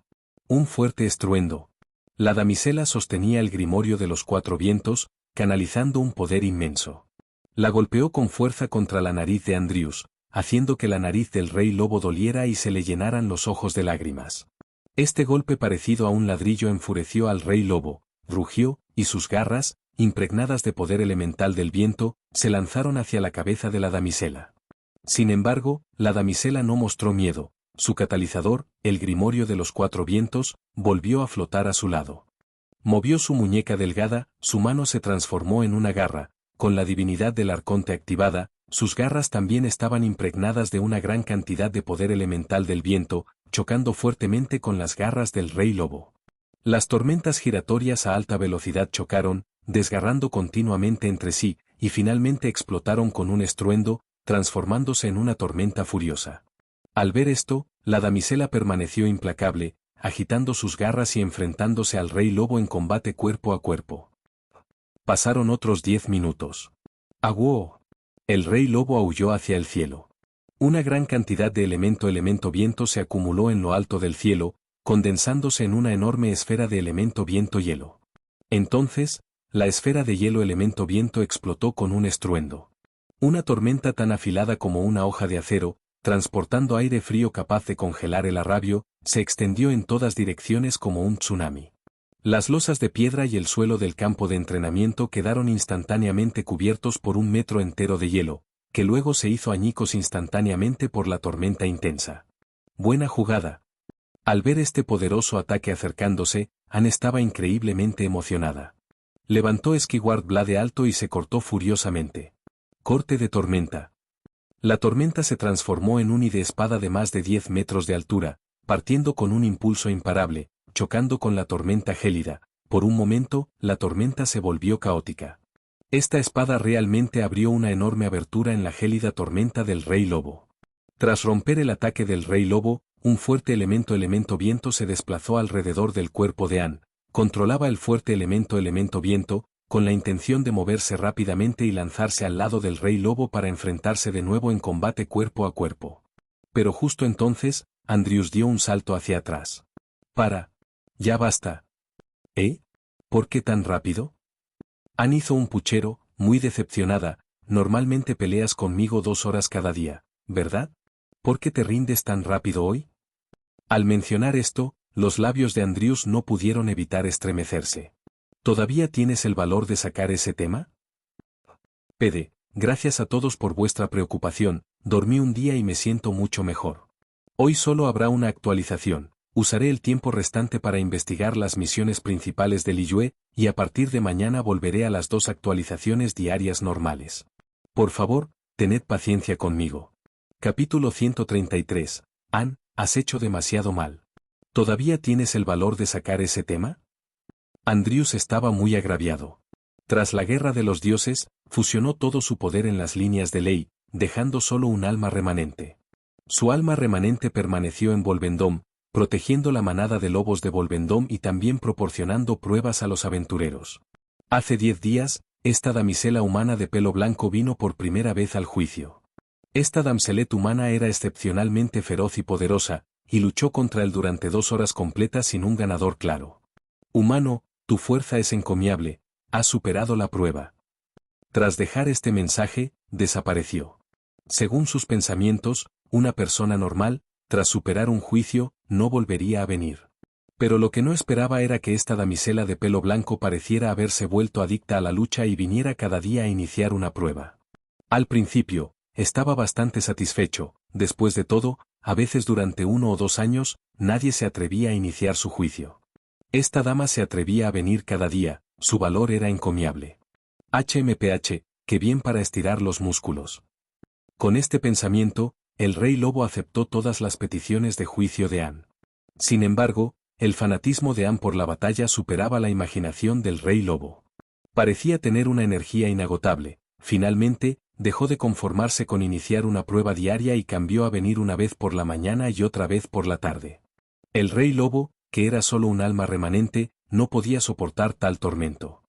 Un fuerte estruendo. La damisela sostenía el grimorio de los cuatro vientos, canalizando un poder inmenso. La golpeó con fuerza contra la nariz de Andrews, haciendo que la nariz del rey lobo doliera y se le llenaran los ojos de lágrimas. Este golpe parecido a un ladrillo enfureció al rey lobo, rugió, y sus garras, impregnadas de poder elemental del viento, se lanzaron hacia la cabeza de la damisela. Sin embargo, la damisela no mostró miedo, su catalizador, el grimorio de los cuatro vientos, volvió a flotar a su lado. Movió su muñeca delgada, su mano se transformó en una garra, con la divinidad del arconte activada, sus garras también estaban impregnadas de una gran cantidad de poder elemental del viento, chocando fuertemente con las garras del rey lobo. Las tormentas giratorias a alta velocidad chocaron, desgarrando continuamente entre sí, y finalmente explotaron con un estruendo, transformándose en una tormenta furiosa. Al ver esto, la damisela permaneció implacable, agitando sus garras y enfrentándose al rey lobo en combate cuerpo a cuerpo. Pasaron otros 10 minutos. ¡Aguó! El rey lobo aulló hacia el cielo. Una gran cantidad de elemento viento se acumuló en lo alto del cielo, condensándose en una enorme esfera de elemento viento-hielo. Entonces, la esfera de hielo elemento viento explotó con un estruendo. Una tormenta tan afilada como una hoja de acero, transportando aire frío capaz de congelar el arrabio, se extendió en todas direcciones como un tsunami. Las losas de piedra y el suelo del campo de entrenamiento quedaron instantáneamente cubiertos por un metro entero de hielo, que luego se hizo añicos instantáneamente por la tormenta intensa. Buena jugada. Al ver este poderoso ataque acercándose, Anne estaba increíblemente emocionada. Levantó Skyward Blade alto y se cortó furiosamente. Corte de tormenta. La tormenta se transformó en un hide espada de más de 10 metros de altura, partiendo con un impulso imparable, chocando con la tormenta gélida. Por un momento, la tormenta se volvió caótica. Esta espada realmente abrió una enorme abertura en la gélida tormenta del rey lobo. Tras romper el ataque del rey lobo, un fuerte elemento viento se desplazó alrededor del cuerpo de Anne. Controlaba el fuerte elemento viento, con la intención de moverse rápidamente y lanzarse al lado del rey lobo para enfrentarse de nuevo en combate cuerpo a cuerpo. Pero justo entonces, Andrews dio un salto hacia atrás. ¡Para! ¡Ya basta! ¿Eh? ¿Por qué tan rápido? Anne hizo un puchero, muy decepcionada. Normalmente peleas conmigo 2 horas cada día, ¿verdad? ¿Por qué te rindes tan rápido hoy? Al mencionar esto, los labios de Andrews no pudieron evitar estremecerse. ¿Todavía tienes el valor de sacar ese tema? Pede, gracias a todos por vuestra preocupación, dormí un día y me siento mucho mejor. Hoy solo habrá una actualización. Usaré el tiempo restante para investigar las misiones principales de Liyue, y a partir de mañana volveré a las 2 actualizaciones diarias normales. Por favor, tened paciencia conmigo. Capítulo 133. Anne, has hecho demasiado mal. ¿Todavía tienes el valor de sacar ese tema? Andrews estaba muy agraviado. Tras la guerra de los dioses, fusionó todo su poder en las líneas de ley, dejando solo un alma remanente. Su alma remanente permaneció en Volvendom, protegiendo la manada de lobos de Volvendom y también proporcionando pruebas a los aventureros. Hace 10 días, esta damisela humana de pelo blanco vino por primera vez al juicio. Esta damselet humana era excepcionalmente feroz y poderosa, y luchó contra él durante 2 horas completas sin un ganador claro. Humano, tu fuerza es encomiable, has superado la prueba. Tras dejar este mensaje, desapareció. Según sus pensamientos, una persona normal, tras superar un juicio, no volvería a venir. Pero lo que no esperaba era que esta damisela de pelo blanco pareciera haberse vuelto adicta a la lucha y viniera cada día a iniciar una prueba. Al principio, estaba bastante satisfecho. Después de todo, a veces durante 1 o 2 años, nadie se atrevía a iniciar su juicio. Esta dama se atrevía a venir cada día, su valor era encomiable. HMPH, qué bien para estirar los músculos. Con este pensamiento, el rey lobo aceptó todas las peticiones de juicio de Anne. Sin embargo, el fanatismo de Anne por la batalla superaba la imaginación del rey lobo. Parecía tener una energía inagotable. Finalmente, dejó de conformarse con iniciar una prueba diaria y cambió a venir una vez por la mañana y otra vez por la tarde. El rey lobo, que era solo un alma remanente, no podía soportar tal tormento.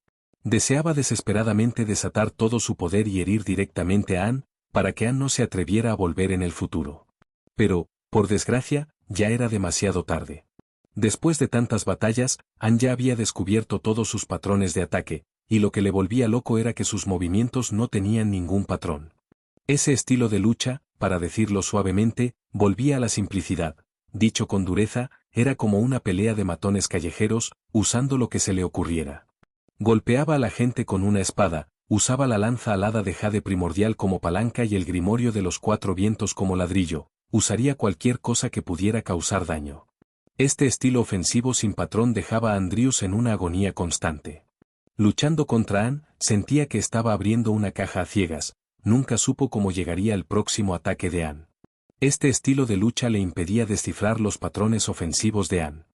Deseaba desesperadamente desatar todo su poder y herir directamente a Anne, para que Anne no se atreviera a volver en el futuro. Pero, por desgracia, ya era demasiado tarde. Después de tantas batallas, Anne ya había descubierto todos sus patrones de ataque, y lo que le volvía loco era que sus movimientos no tenían ningún patrón. Ese estilo de lucha, para decirlo suavemente, volvía a la simplicidad. Dicho con dureza, era como una pelea de matones callejeros, usando lo que se le ocurriera. Golpeaba a la gente con una espada, usaba la lanza alada de jade primordial como palanca y el grimorio de los 4 vientos como ladrillo, usaría cualquier cosa que pudiera causar daño. Este estilo ofensivo sin patrón dejaba a Andrews en una agonía constante. Luchando contra Anne, sentía que estaba abriendo una caja a ciegas, nunca supo cómo llegaría el próximo ataque de Anne. Este estilo de lucha le impedía descifrar los patrones ofensivos de Anne.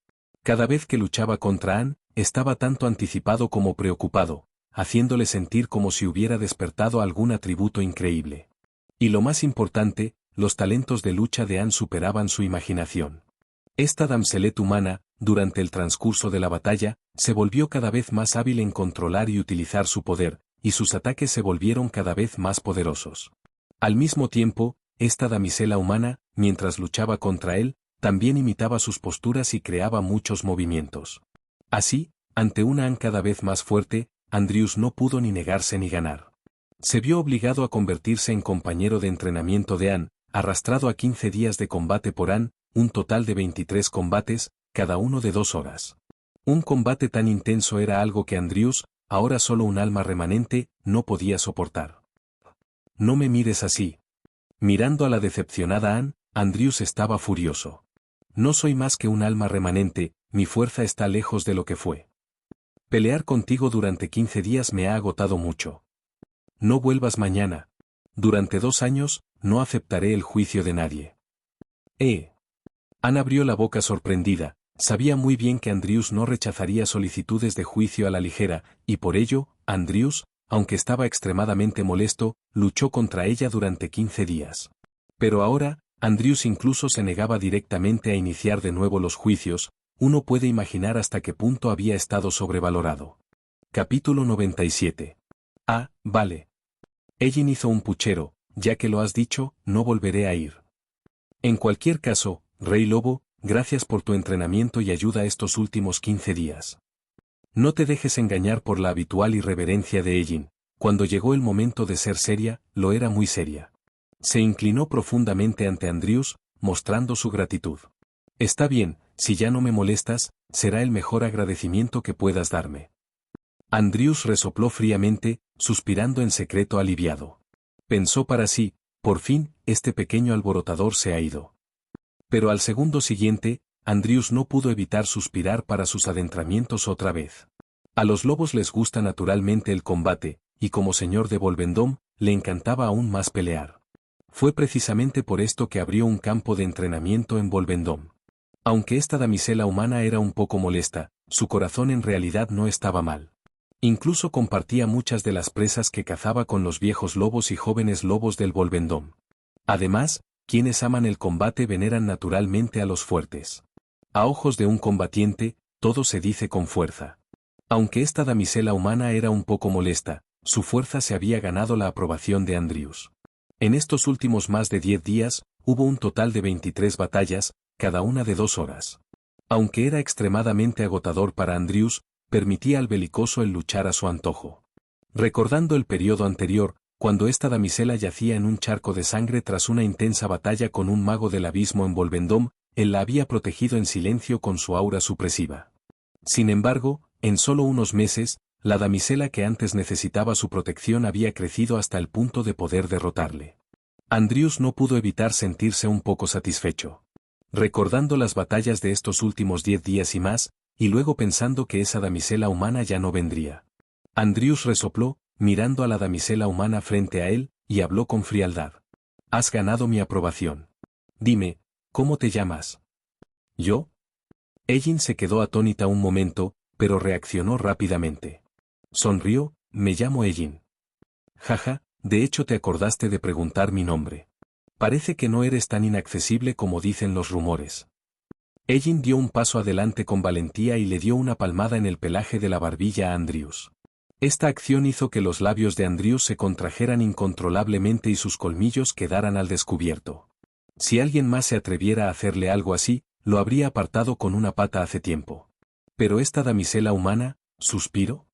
Cada vez que luchaba contra Anne, estaba tanto anticipado como preocupado, haciéndole sentir como si hubiera despertado algún atributo increíble. Y lo más importante, los talentos de lucha de Anne superaban su imaginación. Esta damselet humana, durante el transcurso de la batalla, se volvió cada vez más hábil en controlar y utilizar su poder, y sus ataques se volvieron cada vez más poderosos. Al mismo tiempo, esta damisela humana, mientras luchaba contra él, también imitaba sus posturas y creaba muchos movimientos. Así, ante una Anne cada vez más fuerte, Andrews no pudo ni negarse ni ganar. Se vio obligado a convertirse en compañero de entrenamiento de Anne, arrastrado a 15 días de combate por Anne, un total de 23 combates, cada uno de 2 horas. Un combate tan intenso era algo que Andrews, ahora solo un alma remanente, no podía soportar. No me mires así. Mirando a la decepcionada Anne, Andrews estaba furioso. No soy más que un alma remanente, mi fuerza está lejos de lo que fue. Pelear contigo durante 15 días me ha agotado mucho. No vuelvas mañana. Durante 2 años, no aceptaré el juicio de nadie. Anne abrió la boca sorprendida, sabía muy bien que Andrews no rechazaría solicitudes de juicio a la ligera, y por ello, Andrews, aunque estaba extremadamente molesto, luchó contra ella durante 15 días. Pero ahora, Andrius incluso se negaba directamente a iniciar de nuevo los juicios, uno puede imaginar hasta qué punto había estado sobrevalorado. Capítulo 97. Ah, vale. Ellen hizo un puchero, ya que lo has dicho, no volveré a ir. En cualquier caso, Rey Lobo, gracias por tu entrenamiento y ayuda estos últimos 15 días. No te dejes engañar por la habitual irreverencia de Ellen. Cuando llegó el momento de ser seria, lo era muy seria. Se inclinó profundamente ante Andrius, mostrando su gratitud. Está bien, si ya no me molestas, será el mejor agradecimiento que puedas darme. Andrius resopló fríamente, suspirando en secreto aliviado. Pensó para sí, por fin, este pequeño alborotador se ha ido. Pero al segundo siguiente, Andrius no pudo evitar suspirar para sus adentramientos otra vez. A los lobos les gusta naturalmente el combate, y como señor de Volvendom, le encantaba aún más pelear. Fue precisamente por esto que abrió un campo de entrenamiento en Volvendom. Aunque esta damisela humana era un poco molesta, su corazón en realidad no estaba mal. Incluso compartía muchas de las presas que cazaba con los viejos lobos y jóvenes lobos del Volvendom. Además, quienes aman el combate veneran naturalmente a los fuertes. A ojos de un combatiente, todo se dice con fuerza. Aunque esta damisela humana era un poco molesta, su fuerza se había ganado la aprobación de Andrius. En estos últimos más de 10 días, hubo un total de 23 batallas, cada una de 2 horas. Aunque era extremadamente agotador para Andrius, permitía al belicoso el luchar a su antojo. Recordando el periodo anterior, cuando esta damisela yacía en un charco de sangre tras una intensa batalla con un mago del abismo en Volvendom, él la había protegido en silencio con su aura supresiva. Sin embargo, en solo unos meses, la damisela que antes necesitaba su protección había crecido hasta el punto de poder derrotarle. Andrius no pudo evitar sentirse un poco satisfecho. Recordando las batallas de estos últimos 10 días y más, y luego pensando que esa damisela humana ya no vendría. Andrius resopló, mirando a la damisela humana frente a él, y habló con frialdad. Has ganado mi aprobación. Dime, ¿cómo te llamas? ¿Yo? Ellen se quedó atónita un momento, pero reaccionó rápidamente. Sonrió, me llamo Ellen. Jaja, de hecho te acordaste de preguntar mi nombre. Parece que no eres tan inaccesible como dicen los rumores. Ellen dio un paso adelante con valentía y le dio una palmada en el pelaje de la barbilla a Andrius. Esta acción hizo que los labios de Andrius se contrajeran incontrolablemente y sus colmillos quedaran al descubierto. Si alguien más se atreviera a hacerle algo así, lo habría apartado con una pata hace tiempo. Pero esta damisela humana, suspiró.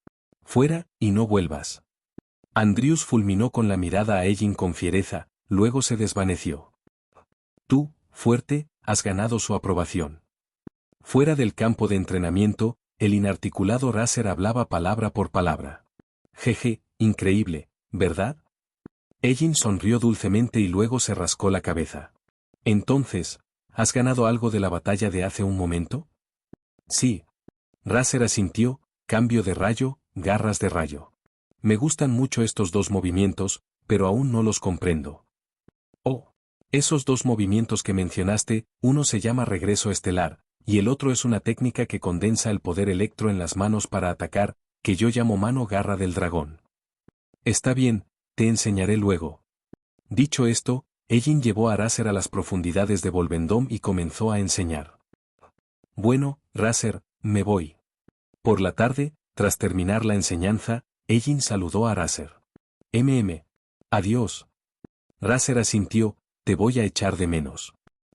Fuera, y no vuelvas. Andrius fulminó con la mirada a Ellen con fiereza, luego se desvaneció. Tú, fuerte, has ganado su aprobación. Fuera del campo de entrenamiento, el inarticulado Raser hablaba palabra por palabra. Jeje, increíble, ¿verdad? Ellen sonrió dulcemente y luego se rascó la cabeza. Entonces, ¿has ganado algo de la batalla de hace un momento? Sí. Raser asintió, cambio de rayo, garras de rayo. Me gustan mucho estos dos movimientos, pero aún no los comprendo. Oh. Esos dos movimientos que mencionaste, uno se llama regreso estelar, y el otro es una técnica que condensa el poder electro en las manos para atacar, que yo llamo mano garra del dragón. Está bien, te enseñaré luego. Dicho esto, Ellen llevó a Raser a las profundidades de Volvendom y comenzó a enseñar. Bueno, Raser, me voy. Por la tarde, tras terminar la enseñanza, Ellen saludó a Raser. Adiós. Raser asintió, te voy a echar de menos.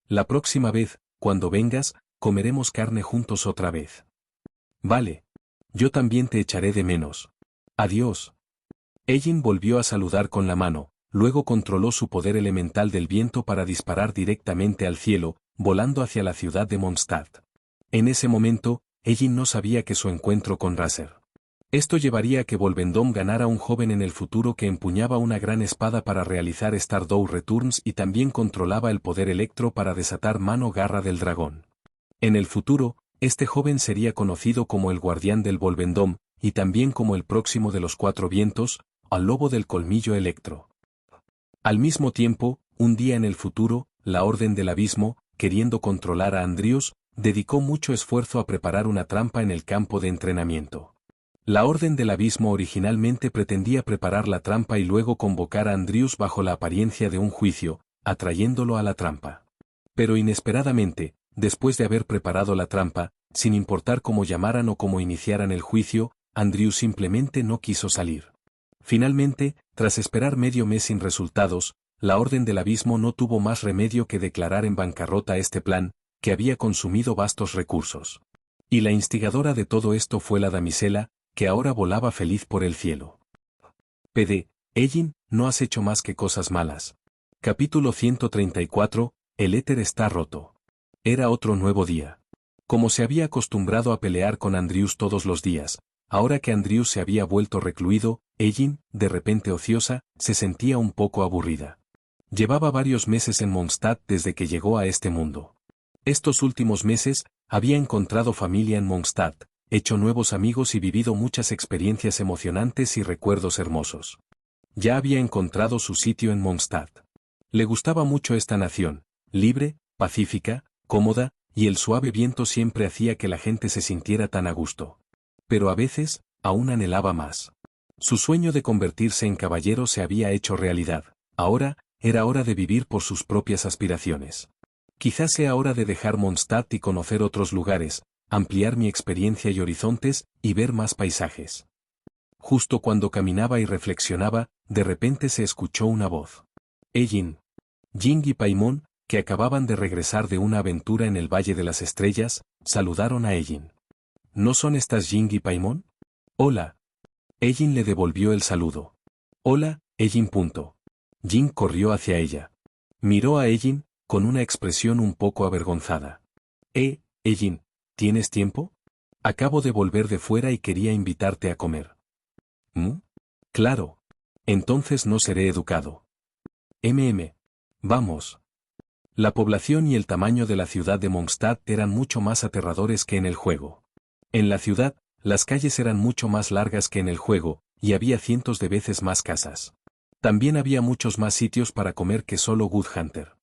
La próxima vez, cuando vengas, comeremos carne juntos otra vez. Vale. Yo también te echaré de menos. Adiós. Ellen volvió a saludar con la mano, luego controló su poder elemental del viento para disparar directamente al cielo, volando hacia la ciudad de Mondstadt. En ese momento, Ellen no sabía que su encuentro con Raser. Esto llevaría a que Volvendom ganara un joven en el futuro que empuñaba una gran espada para realizar Stardew Returns y también controlaba el poder electro para desatar mano garra del dragón. En el futuro, este joven sería conocido como el guardián del Volvendom, y también como el próximo de los 4 vientos, al lobo del colmillo electro. Al mismo tiempo, un día en el futuro, la Orden del Abismo, queriendo controlar a Andrius, dedicó mucho esfuerzo a preparar una trampa en el campo de entrenamiento. La Orden del Abismo originalmente pretendía preparar la trampa y luego convocar a Andrius bajo la apariencia de un juicio, atrayéndolo a la trampa. Pero inesperadamente, después de haber preparado la trampa, sin importar cómo llamaran o cómo iniciaran el juicio, Andrew simplemente no quiso salir. Finalmente, tras esperar medio mes sin resultados, la Orden del Abismo no tuvo más remedio que declarar en bancarrota este plan, que había consumido vastos recursos. Y la instigadora de todo esto fue la damisela, que ahora volaba feliz por el cielo. PD, Ellin, no has hecho más que cosas malas. Capítulo 134, el éter está roto. Era otro nuevo día. Como se había acostumbrado a pelear con Andrews todos los días, ahora que Andrews se había vuelto recluido, Ellin, de repente ociosa, se sentía un poco aburrida. Llevaba varios meses en Mondstadt desde que llegó a este mundo. Estos últimos meses, había encontrado familia en Mondstadt, hecho nuevos amigos y vivido muchas experiencias emocionantes y recuerdos hermosos. Ya había encontrado su sitio en Mondstadt. Le gustaba mucho esta nación, libre, pacífica, cómoda, y el suave viento siempre hacía que la gente se sintiera tan a gusto. Pero a veces, aún anhelaba más. Su sueño de convertirse en caballero se había hecho realidad. Ahora, era hora de vivir por sus propias aspiraciones. Quizás sea hora de dejar Mondstadt y conocer otros lugares, ampliar mi experiencia y horizontes, y ver más paisajes. Justo cuando caminaba y reflexionaba, de repente se escuchó una voz. Ellin. Jing y Paimon, que acababan de regresar de una aventura en el Valle de las Estrellas, saludaron a Ellin. ¿No son estas Jing y Paimon? Hola. Ellin le devolvió el saludo. Hola, Ellin. Jing corrió hacia ella. Miró a Ellin, con una expresión un poco avergonzada. Ellin, ¿tienes tiempo? Acabo de volver de fuera y quería invitarte a comer. Claro. Entonces no seré educado. Vamos. La población y el tamaño de la ciudad de Mondstadt eran mucho más aterradores que en el juego. En la ciudad, las calles eran mucho más largas que en el juego, y había cientos de veces más casas. También había muchos más sitios para comer que solo Good Hunter.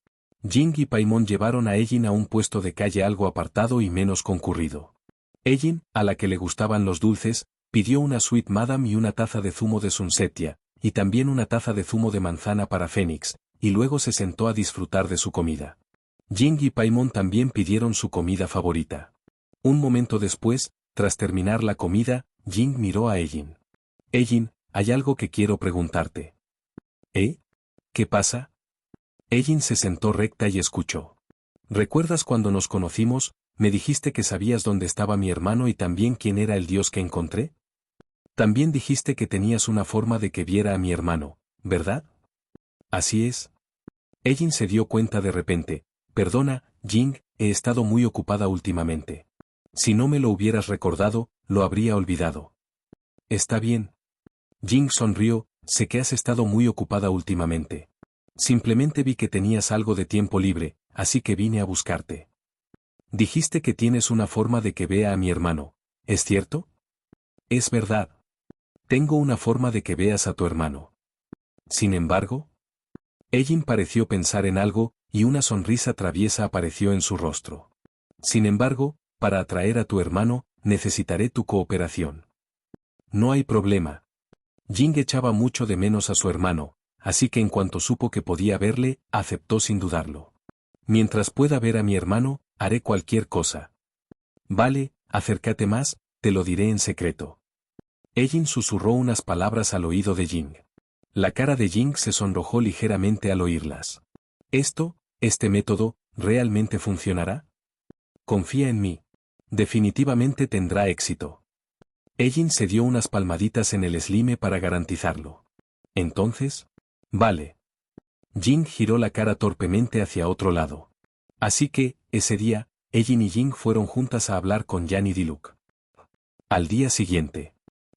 Jing y Paimon llevaron a Ellin a un puesto de calle algo apartado y menos concurrido. Ellin, a la que le gustaban los dulces, pidió una Sweet Madame y una taza de zumo de Sunsetia, y también una taza de zumo de manzana para Fénix, y luego se sentó a disfrutar de su comida. Jing y Paimon también pidieron su comida favorita. Un momento después, tras terminar la comida, Jing miró a Ellin. Ellin, hay algo que quiero preguntarte. ¿Qué pasa? Ellin se sentó recta y escuchó. ¿Recuerdas cuando nos conocimos, me dijiste que sabías dónde estaba mi hermano y también quién era el dios que encontré? También dijiste que tenías una forma de que viera a mi hermano, ¿verdad? Así es. Ellin se dio cuenta de repente. Perdona, Jing, he estado muy ocupada últimamente. Si no me lo hubieras recordado, lo habría olvidado. Está bien. Jing sonrió, sé que has estado muy ocupada últimamente. Simplemente vi que tenías algo de tiempo libre, así que vine a buscarte. Dijiste que tienes una forma de que vea a mi hermano, ¿es cierto? Es verdad. Tengo una forma de que veas a tu hermano. Sin embargo, Ellin pareció pensar en algo, y una sonrisa traviesa apareció en su rostro. Sin embargo, para atraer a tu hermano, necesitaré tu cooperación. No hay problema. Jing echaba mucho de menos a su hermano, así que en cuanto supo que podía verle, aceptó sin dudarlo. Mientras pueda ver a mi hermano, haré cualquier cosa. Vale, acércate más, te lo diré en secreto. Ellin susurró unas palabras al oído de Jing. La cara de Jing se sonrojó ligeramente al oírlas. Este método, ¿realmente funcionará? Confía en mí. Definitivamente tendrá éxito. Ellin se dio unas palmaditas en el eslime para garantizarlo. Entonces, vale. Jing giró la cara torpemente hacia otro lado. Así que, ese día, Ellin y Jing fueron juntas a hablar con Yan y Diluc. Al día siguiente,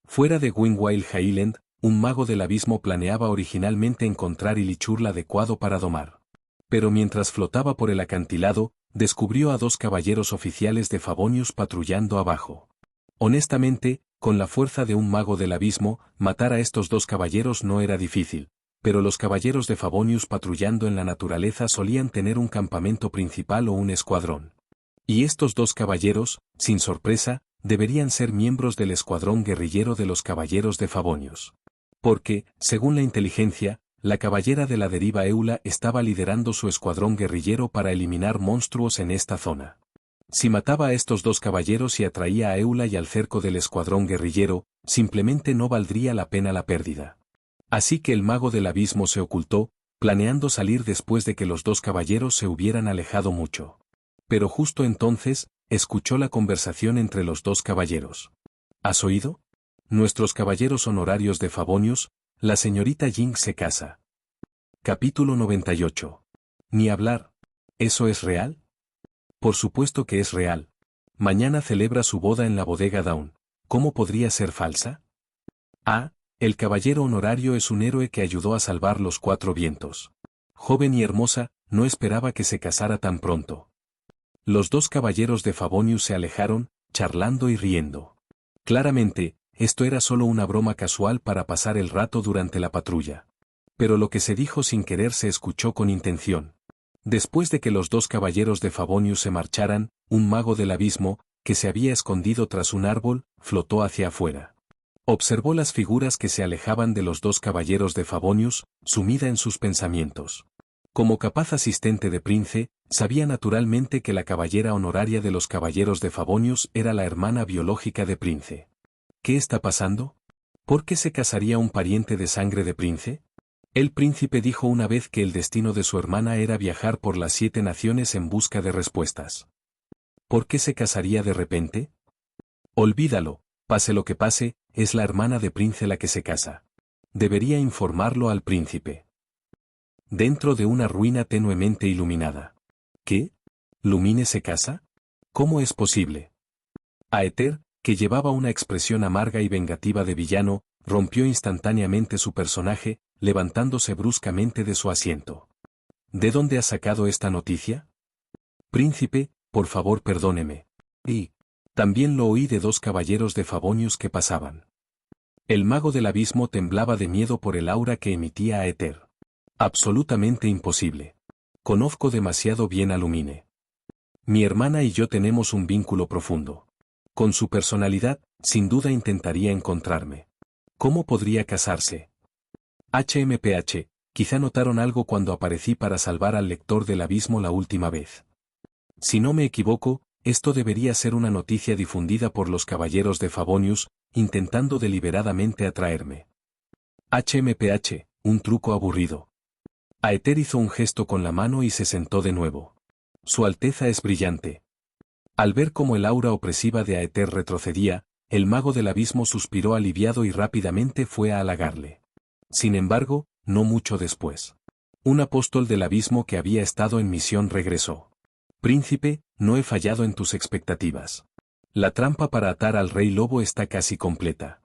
fuera de Windwild Highland, un mago del abismo planeaba originalmente encontrar Ilichurl adecuado para domar. Pero mientras flotaba por el acantilado, descubrió a 2 caballeros oficiales de Favonius patrullando abajo. Honestamente, con la fuerza de un mago del abismo, matar a estos 2 caballeros no era difícil, pero los caballeros de Favonius patrullando en la naturaleza solían tener un campamento principal o un escuadrón. Y estos 2 caballeros, sin sorpresa, deberían ser miembros del escuadrón guerrillero de los caballeros de Favonius. Porque, según la inteligencia, la caballera de la deriva Eula estaba liderando su escuadrón guerrillero para eliminar monstruos en esta zona. Si mataba a estos dos caballeros y atraía a Eula y al cerco del escuadrón guerrillero, simplemente no valdría la pena la pérdida. Así que el mago del abismo se ocultó, planeando salir después de que los dos caballeros se hubieran alejado mucho. Pero justo entonces, escuchó la conversación entre los dos caballeros. ¿Has oído? Nuestros caballeros honorarios de Favonius, la señorita Jing se casa. Capítulo 98. Ni hablar. ¿Eso es real? Por supuesto que es real. Mañana celebra su boda en la bodega Dawn. ¿Cómo podría ser falsa? Ah, el caballero honorario es un héroe que ayudó a salvar los cuatro vientos. Joven y hermosa, no esperaba que se casara tan pronto. Los dos caballeros de Favonius se alejaron, charlando y riendo. Claramente, esto era solo una broma casual para pasar el rato durante la patrulla. Pero lo que se dijo sin querer se escuchó con intención. Después de que los dos caballeros de Favonius se marcharan, un mago del abismo, que se había escondido tras un árbol, flotó hacia afuera. Observó las figuras que se alejaban de los dos caballeros de Favonius, sumida en sus pensamientos. Como capaz asistente de Prince, sabía naturalmente que la caballera honoraria de los caballeros de Favonius era la hermana biológica de Prince. ¿Qué está pasando? ¿Por qué se casaría un pariente de sangre de Prince? El príncipe dijo una vez que el destino de su hermana era viajar por las 7 naciones en busca de respuestas. ¿Por qué se casaría de repente? Olvídalo, pase lo que pase, es la hermana de Prince la que se casa. Debería informarlo al príncipe. Dentro de una ruina tenuemente iluminada. ¿Qué? ¿Lumine se casa? ¿Cómo es posible? Aether, que llevaba una expresión amarga y vengativa de villano, rompió instantáneamente su personaje, levantándose bruscamente de su asiento. ¿De dónde has sacado esta noticia? Príncipe, por favor perdóneme. Y también lo oí de dos caballeros de Favonius que pasaban. El mago del abismo temblaba de miedo por el aura que emitía Aether. Absolutamente imposible. Conozco demasiado bien a Lumine. Mi hermana y yo tenemos un vínculo profundo. Con su personalidad, sin duda intentaría encontrarme. ¿Cómo podría casarse? HMPH, quizá notaron algo cuando aparecí para salvar al lector del abismo la última vez. Si no me equivoco, esto debería ser una noticia difundida por los caballeros de Favonius, intentando deliberadamente atraerme. HMPH, un truco aburrido. Aether hizo un gesto con la mano y se sentó de nuevo. Su Alteza es brillante. Al ver cómo el aura opresiva de Aether retrocedía, el mago del abismo suspiró aliviado y rápidamente fue a halagarle. Sin embargo, no mucho después. Un apóstol del abismo que había estado en misión regresó. Príncipe, no he fallado en tus expectativas. La trampa para atar al rey lobo está casi completa.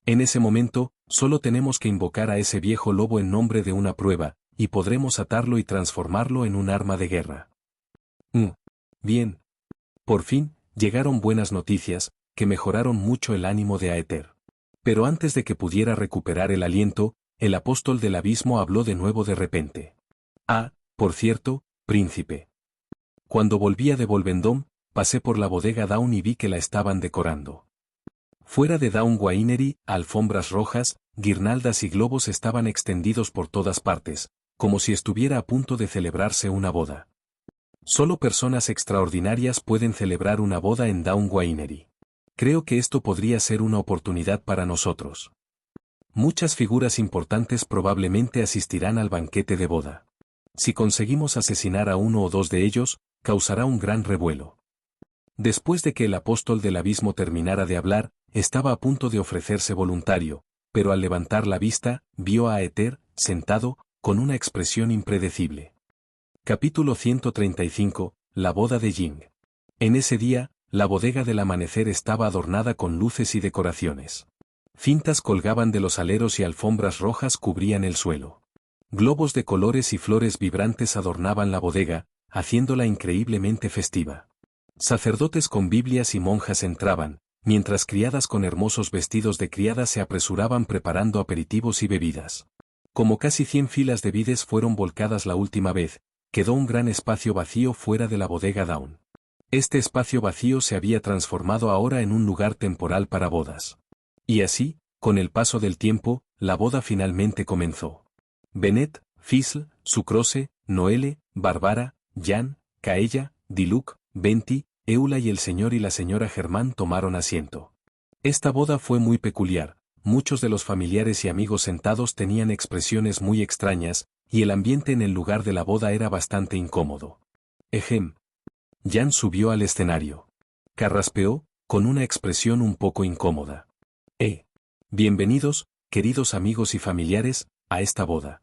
En ese momento, solo tenemos que invocar a ese viejo lobo en nombre de una prueba, y podremos atarlo y transformarlo en un arma de guerra. Bien. Por fin, llegaron buenas noticias, que mejoraron mucho el ánimo de Aether. Pero antes de que pudiera recuperar el aliento, el apóstol del abismo habló de nuevo de repente. Ah, por cierto, príncipe. Cuando volvía de Volvendom, pasé por la bodega Dawn y vi que la estaban decorando. Fuera de Dawn Winery, alfombras rojas, guirnaldas y globos estaban extendidos por todas partes, como si estuviera a punto de celebrarse una boda. Solo personas extraordinarias pueden celebrar una boda en Dawn Winery. Creo que esto podría ser una oportunidad para nosotros. Muchas figuras importantes probablemente asistirán al banquete de boda. Si conseguimos asesinar a uno o dos de ellos, causará un gran revuelo. Después de que el apóstol del abismo terminara de hablar, estaba a punto de ofrecerse voluntario, pero al levantar la vista, vio a Aether, sentado, con una expresión impredecible. Capítulo 135, La boda de Jing. En ese día, la bodega del amanecer estaba adornada con luces y decoraciones. Cintas colgaban de los aleros y alfombras rojas cubrían el suelo. Globos de colores y flores vibrantes adornaban la bodega, haciéndola increíblemente festiva. Sacerdotes con Biblias y monjas entraban, mientras criadas con hermosos vestidos de criadas se apresuraban preparando aperitivos y bebidas. Como casi 100 filas de vides fueron volcadas la última vez, quedó un gran espacio vacío fuera de la bodega Dawn. Este espacio vacío se había transformado ahora en un lugar temporal para bodas. Y así, con el paso del tiempo, la boda finalmente comenzó. Bennett, Fisl, Sucrose, Noelle, Barbara, Jan, Kaella, Diluc, Venti, Eula y el señor y la señora Germán tomaron asiento. Esta boda fue muy peculiar, muchos de los familiares y amigos sentados tenían expresiones muy extrañas, y el ambiente en el lugar de la boda era bastante incómodo. Ejem. Jan subió al escenario. Carraspeó, con una expresión un poco incómoda. Bienvenidos, queridos amigos y familiares, a esta boda.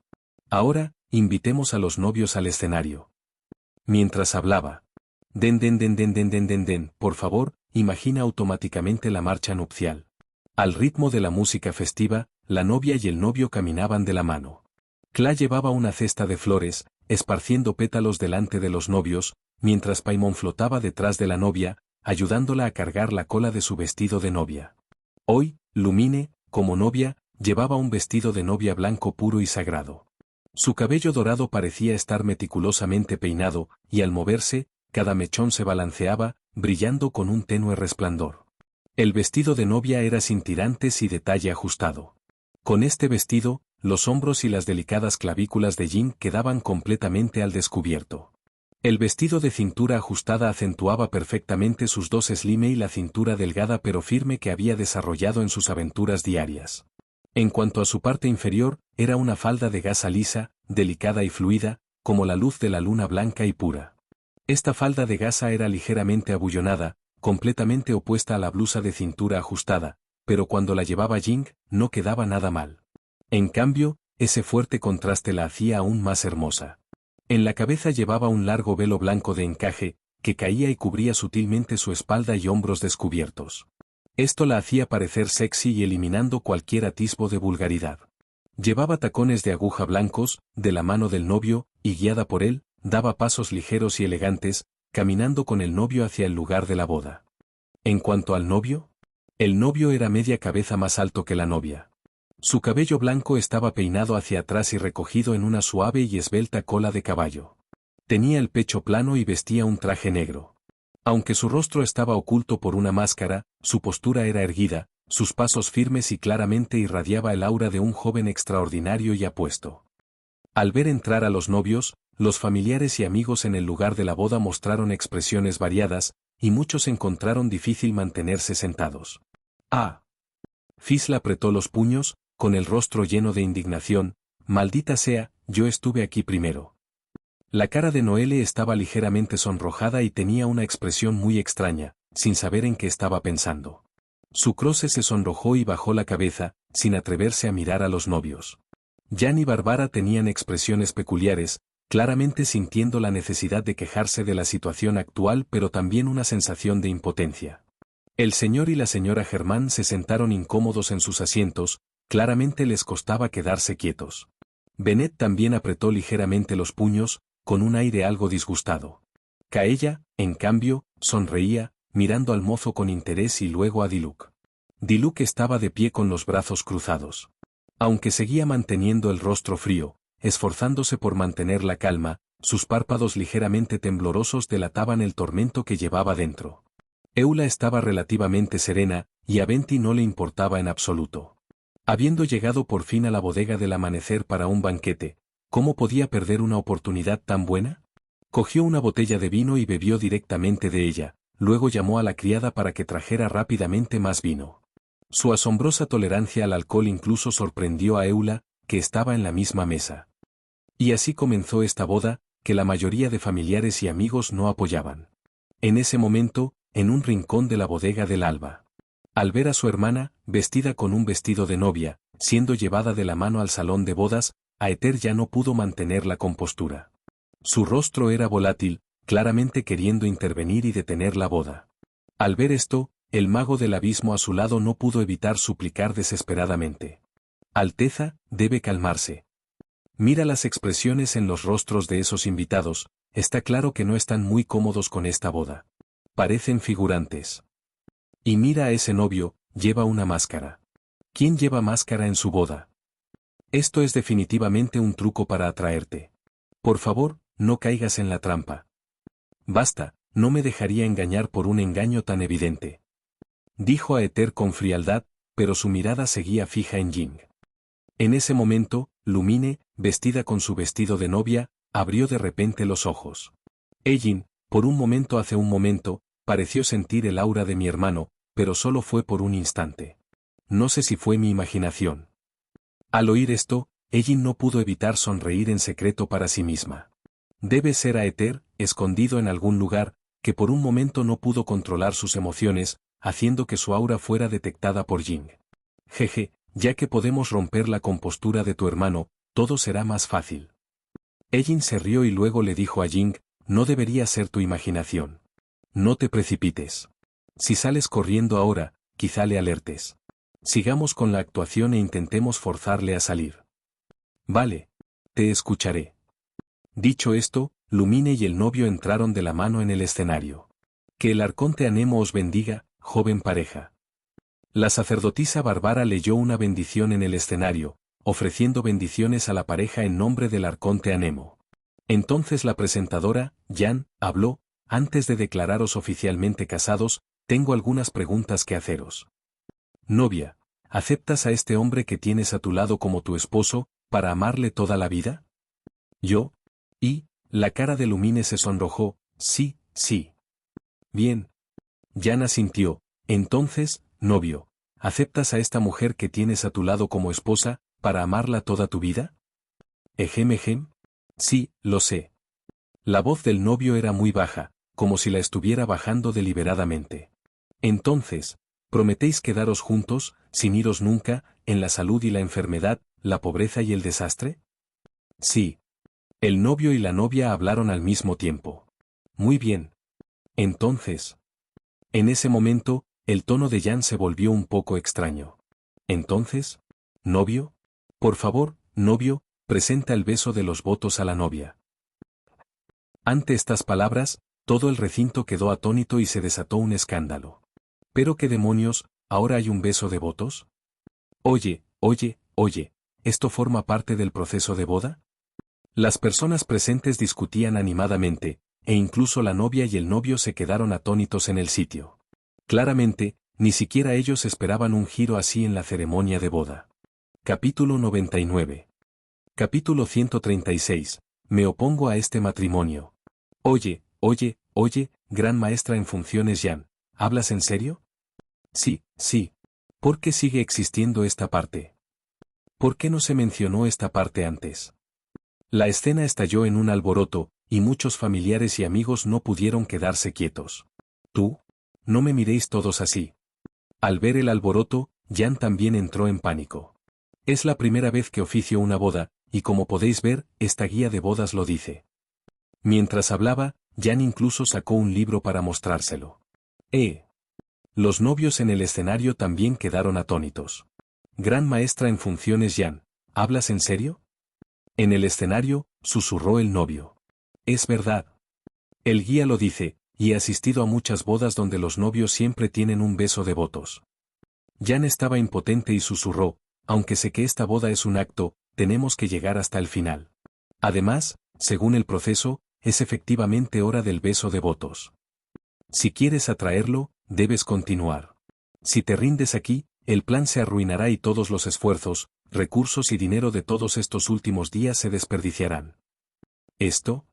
Ahora, invitemos a los novios al escenario. Mientras hablaba. Por favor, imagina automáticamente la marcha nupcial. Al ritmo de la música festiva, la novia y el novio caminaban de la mano. Cla llevaba una cesta de flores, esparciendo pétalos delante de los novios, mientras Paimon flotaba detrás de la novia, ayudándola a cargar la cola de su vestido de novia. Hoy, Lumine, como novia, llevaba un vestido de novia blanco puro y sagrado. Su cabello dorado parecía estar meticulosamente peinado, y al moverse, cada mechón se balanceaba, brillando con un tenue resplandor. El vestido de novia era sin tirantes y de talle ajustado. Con este vestido, los hombros y las delicadas clavículas de Jin quedaban completamente al descubierto. El vestido de cintura ajustada acentuaba perfectamente sus dos slime y la cintura delgada pero firme que había desarrollado en sus aventuras diarias. En cuanto a su parte inferior, era una falda de gasa lisa, delicada y fluida, como la luz de la luna blanca y pura. Esta falda de gasa era ligeramente abullonada, completamente opuesta a la blusa de cintura ajustada, pero cuando la llevaba Jing, no quedaba nada mal. En cambio, ese fuerte contraste la hacía aún más hermosa. En la cabeza llevaba un largo velo blanco de encaje, que caía y cubría sutilmente su espalda y hombros descubiertos. Esto la hacía parecer sexy y eliminando cualquier atisbo de vulgaridad. Llevaba tacones de aguja blancos, de la mano del novio, y guiada por él, daba pasos ligeros y elegantes, caminando con el novio hacia el lugar de la boda. En cuanto al novio, el novio era media cabeza más alto que la novia. Su cabello blanco estaba peinado hacia atrás y recogido en una suave y esbelta cola de caballo. Tenía el pecho plano y vestía un traje negro. Aunque su rostro estaba oculto por una máscara, su postura era erguida, sus pasos firmes y claramente irradiaba el aura de un joven extraordinario y apuesto. Al ver entrar a los novios, los familiares y amigos en el lugar de la boda mostraron expresiones variadas, y muchos encontraron difícil mantenerse sentados. Fisl apretó los puños, con el rostro lleno de indignación. Maldita sea, yo estuve aquí primero. La cara de Noelle estaba ligeramente sonrojada y tenía una expresión muy extraña, sin saber en qué estaba pensando. Sucrose se sonrojó y bajó la cabeza, sin atreverse a mirar a los novios. Jan y Barbara tenían expresiones peculiares, claramente sintiendo la necesidad de quejarse de la situación actual pero también una sensación de impotencia. El señor y la señora Germán se sentaron incómodos en sus asientos, claramente les costaba quedarse quietos. Bennett también apretó ligeramente los puños, con un aire algo disgustado. Kaella, en cambio, sonreía, mirando al mozo con interés y luego a Diluc. Diluc estaba de pie con los brazos cruzados. Aunque seguía manteniendo el rostro frío, esforzándose por mantener la calma, sus párpados ligeramente temblorosos delataban el tormento que llevaba dentro. Eula estaba relativamente serena, y a Venti no le importaba en absoluto. Habiendo llegado por fin a la bodega del amanecer para un banquete, ¿cómo podía perder una oportunidad tan buena? Cogió una botella de vino y bebió directamente de ella, luego llamó a la criada para que trajera rápidamente más vino. Su asombrosa tolerancia al alcohol incluso sorprendió a Eula, que estaba en la misma mesa. Y así comenzó esta boda, que la mayoría de familiares y amigos no apoyaban. En ese momento, en un rincón de la bodega del Alba. Al ver a su hermana, vestida con un vestido de novia, siendo llevada de la mano al salón de bodas, Aether ya no pudo mantener la compostura. Su rostro era volátil, claramente queriendo intervenir y detener la boda. Al ver esto, el mago del abismo a su lado no pudo evitar suplicar desesperadamente. Alteza, debe calmarse. Mira las expresiones en los rostros de esos invitados, está claro que no están muy cómodos con esta boda. Parecen figurantes. Y mira a ese novio, lleva una máscara. ¿Quién lleva máscara en su boda? Esto es definitivamente un truco para atraerte. Por favor, no caigas en la trampa. Basta, no me dejaría engañar por un engaño tan evidente. Dijo Aether con frialdad, pero su mirada seguía fija en Jing. En ese momento, Lumine, vestida con su vestido de novia, abrió de repente los ojos. Ellin, por un momento hace un momento, pareció sentir el aura de mi hermano, pero solo fue por un instante. No sé si fue mi imaginación. Al oír esto, Ellin no pudo evitar sonreír en secreto para sí misma. Debe ser Aether, escondido en algún lugar, que por un momento no pudo controlar sus emociones, haciendo que su aura fuera detectada por Jing. Jeje, ya que podemos romper la compostura de tu hermano, todo será más fácil. Ellin se rió y luego le dijo a Jing, no debería ser tu imaginación. No te precipites. Si sales corriendo ahora, quizá le alertes. Sigamos con la actuación e intentemos forzarle a salir. Vale. Te escucharé. Dicho esto, Lumine y el novio entraron de la mano en el escenario. Que el arconte Anemo os bendiga, joven pareja. La sacerdotisa Bárbara leyó una bendición en el escenario, ofreciendo bendiciones a la pareja en nombre del arconte Anemo. Entonces la presentadora, Jan, habló, antes de declararos oficialmente casados, tengo algunas preguntas que haceros. Novia, ¿aceptas a este hombre que tienes a tu lado como tu esposo, para amarle toda la vida? Yo. Y, la cara de Lumine se sonrojó, sí, sí. Bien. Jan asintió, entonces, novio, ¿aceptas a esta mujer que tienes a tu lado como esposa, para amarla toda tu vida? Ejem. Sí, lo sé. La voz del novio era muy baja, como si la estuviera bajando deliberadamente. Entonces, ¿prometéis quedaros juntos, sin iros nunca, en la salud y la enfermedad, la pobreza y el desastre? Sí. El novio y la novia hablaron al mismo tiempo. Muy bien. Entonces. En ese momento, el tono de Jan se volvió un poco extraño. Entonces, ¿novio? Por favor, novio, presenta el beso de los votos a la novia. Ante estas palabras, todo el recinto quedó atónito y se desató un escándalo. ¿Pero qué demonios, ahora hay un beso de votos? Oye, ¿esto forma parte del proceso de boda? Las personas presentes discutían animadamente, e incluso la novia y el novio se quedaron atónitos en el sitio. Claramente, ni siquiera ellos esperaban un giro así en la ceremonia de boda. Capítulo 99. Capítulo 136. Me opongo a este matrimonio. Oye, gran maestra en funciones Jan, ¿hablas en serio? Sí. ¿Por qué sigue existiendo esta parte? ¿Por qué no se mencionó esta parte antes? La escena estalló en un alboroto, y muchos familiares y amigos no pudieron quedarse quietos. ¿Tú? No me miréis todos así. Al ver el alboroto, Jan también entró en pánico. Es la primera vez que oficio una boda, y como podéis ver, esta guía de bodas lo dice. Mientras hablaba, Jan incluso sacó un libro para mostrárselo. Los novios en el escenario también quedaron atónitos. Gran maestra en funciones Jan, ¿hablas en serio? En el escenario, susurró el novio. Es verdad. El guía lo dice, y he asistido a muchas bodas donde los novios siempre tienen un beso de votos. Jan estaba impotente y susurró, aunque sé que esta boda es un acto, tenemos que llegar hasta el final. Además, según el proceso, es efectivamente hora del beso de votos. Si quieres atraerlo, debes continuar. Si te rindes aquí, el plan se arruinará y todos los esfuerzos, recursos y dinero de todos estos últimos días se desperdiciarán. ¿Esto?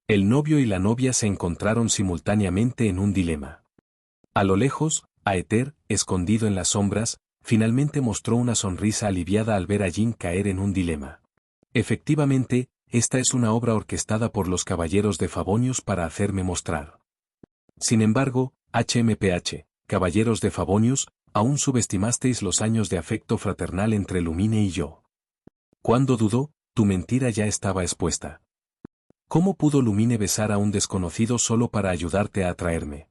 El novio y la novia se encontraron simultáneamente en un dilema. A lo lejos, Aether, escondido en las sombras, finalmente mostró una sonrisa aliviada al ver a Jin caer en un dilema. Efectivamente, esta es una obra orquestada por los caballeros de Favonius para hacerme mostrar. Sin embargo, HMPH, caballeros de Favonius, aún subestimasteis los años de afecto fraternal entre Lumine y yo. Cuando dudó, tu mentira ya estaba expuesta. ¿Cómo pudo Lumine besar a un desconocido solo para ayudarte a atraerme?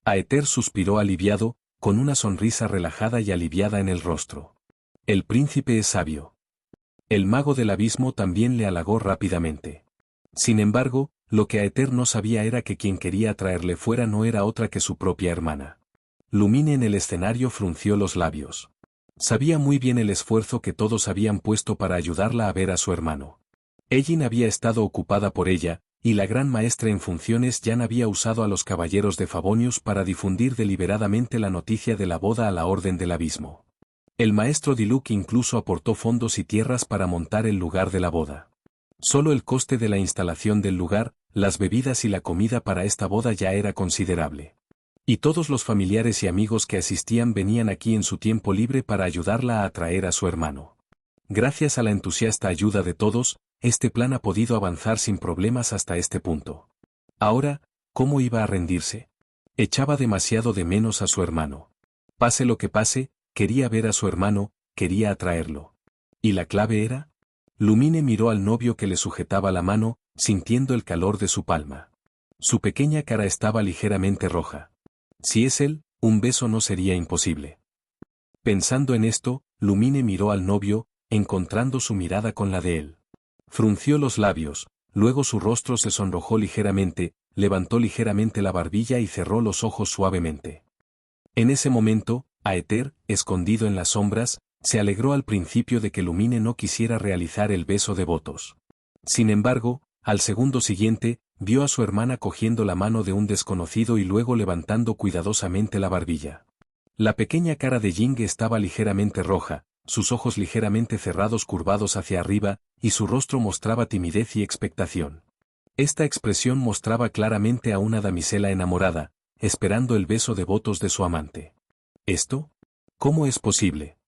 Aether suspiró aliviado, con una sonrisa relajada y aliviada en el rostro. El príncipe es sabio. El mago del abismo también le halagó rápidamente. Sin embargo, lo que Aether no sabía era que quien quería atraerle fuera no era otra que su propia hermana. Lumine en el escenario frunció los labios. Sabía muy bien el esfuerzo que todos habían puesto para ayudarla a ver a su hermano. Ellin había estado ocupada por ella, y la gran maestra en funciones Jan había usado a los caballeros de Favonius para difundir deliberadamente la noticia de la boda a la Orden del Abismo. El maestro Diluc incluso aportó fondos y tierras para montar el lugar de la boda. Solo el coste de la instalación del lugar, las bebidas y la comida para esta boda ya era considerable. Y todos los familiares y amigos que asistían venían aquí en su tiempo libre para ayudarla a atraer a su hermano. Gracias a la entusiasta ayuda de todos, este plan ha podido avanzar sin problemas hasta este punto. Ahora, ¿cómo iba a rendirse? Echaba demasiado de menos a su hermano. Pase lo que pase, quería ver a su hermano, quería atraerlo. ¿Y la clave era? Lumine miró al novio que le sujetaba la mano, sintiendo el calor de su palma. Su pequeña cara estaba ligeramente roja. Si es él, un beso no sería imposible. Pensando en esto, Lumine miró al novio, encontrando su mirada con la de él. Frunció los labios, luego su rostro se sonrojó ligeramente, levantó ligeramente la barbilla y cerró los ojos suavemente. En ese momento, Aether, escondido en las sombras, se alegró al principio de que Lumine no quisiera realizar el beso de votos. Sin embargo, al segundo siguiente, vio a su hermana cogiendo la mano de un desconocido y luego levantando cuidadosamente la barbilla. La pequeña cara de Ying estaba ligeramente roja, sus ojos ligeramente cerrados curvados hacia arriba, y su rostro mostraba timidez y expectación. Esta expresión mostraba claramente a una damisela enamorada, esperando el beso de votos de su amante. ¿Esto? ¿Cómo es posible?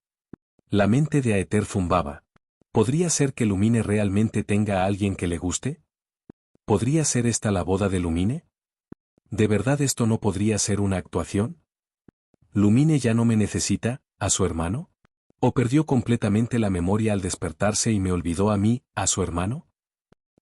La mente de Aether zumbaba. ¿Podría ser que Lumine realmente tenga a alguien que le guste? ¿Podría ser esta la boda de Lumine? ¿De verdad esto no podría ser una actuación? ¿Lumine ya no me necesita, a su hermano? ¿O perdió completamente la memoria al despertarse y me olvidó a mí, a su hermano?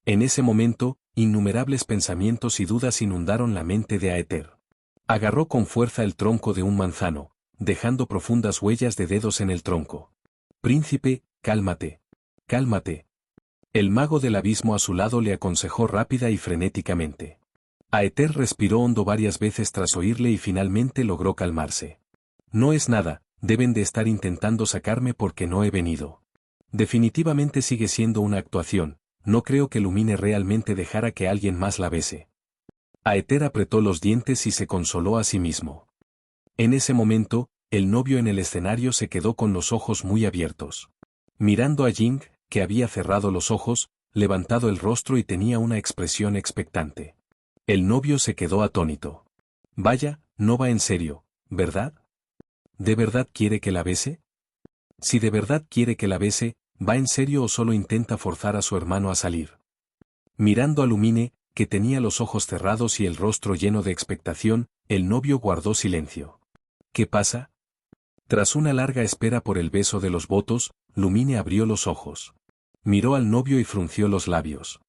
En ese momento, innumerables pensamientos y dudas inundaron la mente de Aether. Agarró con fuerza el tronco de un manzano, dejando profundas huellas de dedos en el tronco. Príncipe, cálmate. Cálmate. El mago del abismo a su lado le aconsejó rápida y frenéticamente. Aether respiró hondo varias veces tras oírle y finalmente logró calmarse. No es nada, deben de estar intentando sacarme porque no he venido. Definitivamente sigue siendo una actuación, no creo que Lumine realmente dejara que alguien más la bese. Aether apretó los dientes y se consoló a sí mismo. En ese momento, el novio en el escenario se quedó con los ojos muy abiertos. Mirando a Ying, que había cerrado los ojos, levantado el rostro y tenía una expresión expectante. El novio se quedó atónito. Vaya, no va en serio, ¿verdad? ¿De verdad quiere que la bese? Si de verdad quiere que la bese, ¿va en serio o solo intenta forzar a su hermano a salir? Mirando a Lumine, que tenía los ojos cerrados y el rostro lleno de expectación, el novio guardó silencio. ¿Qué pasa? Tras una larga espera por el beso de los votos, Lumine abrió los ojos. Miró al novio y frunció los labios.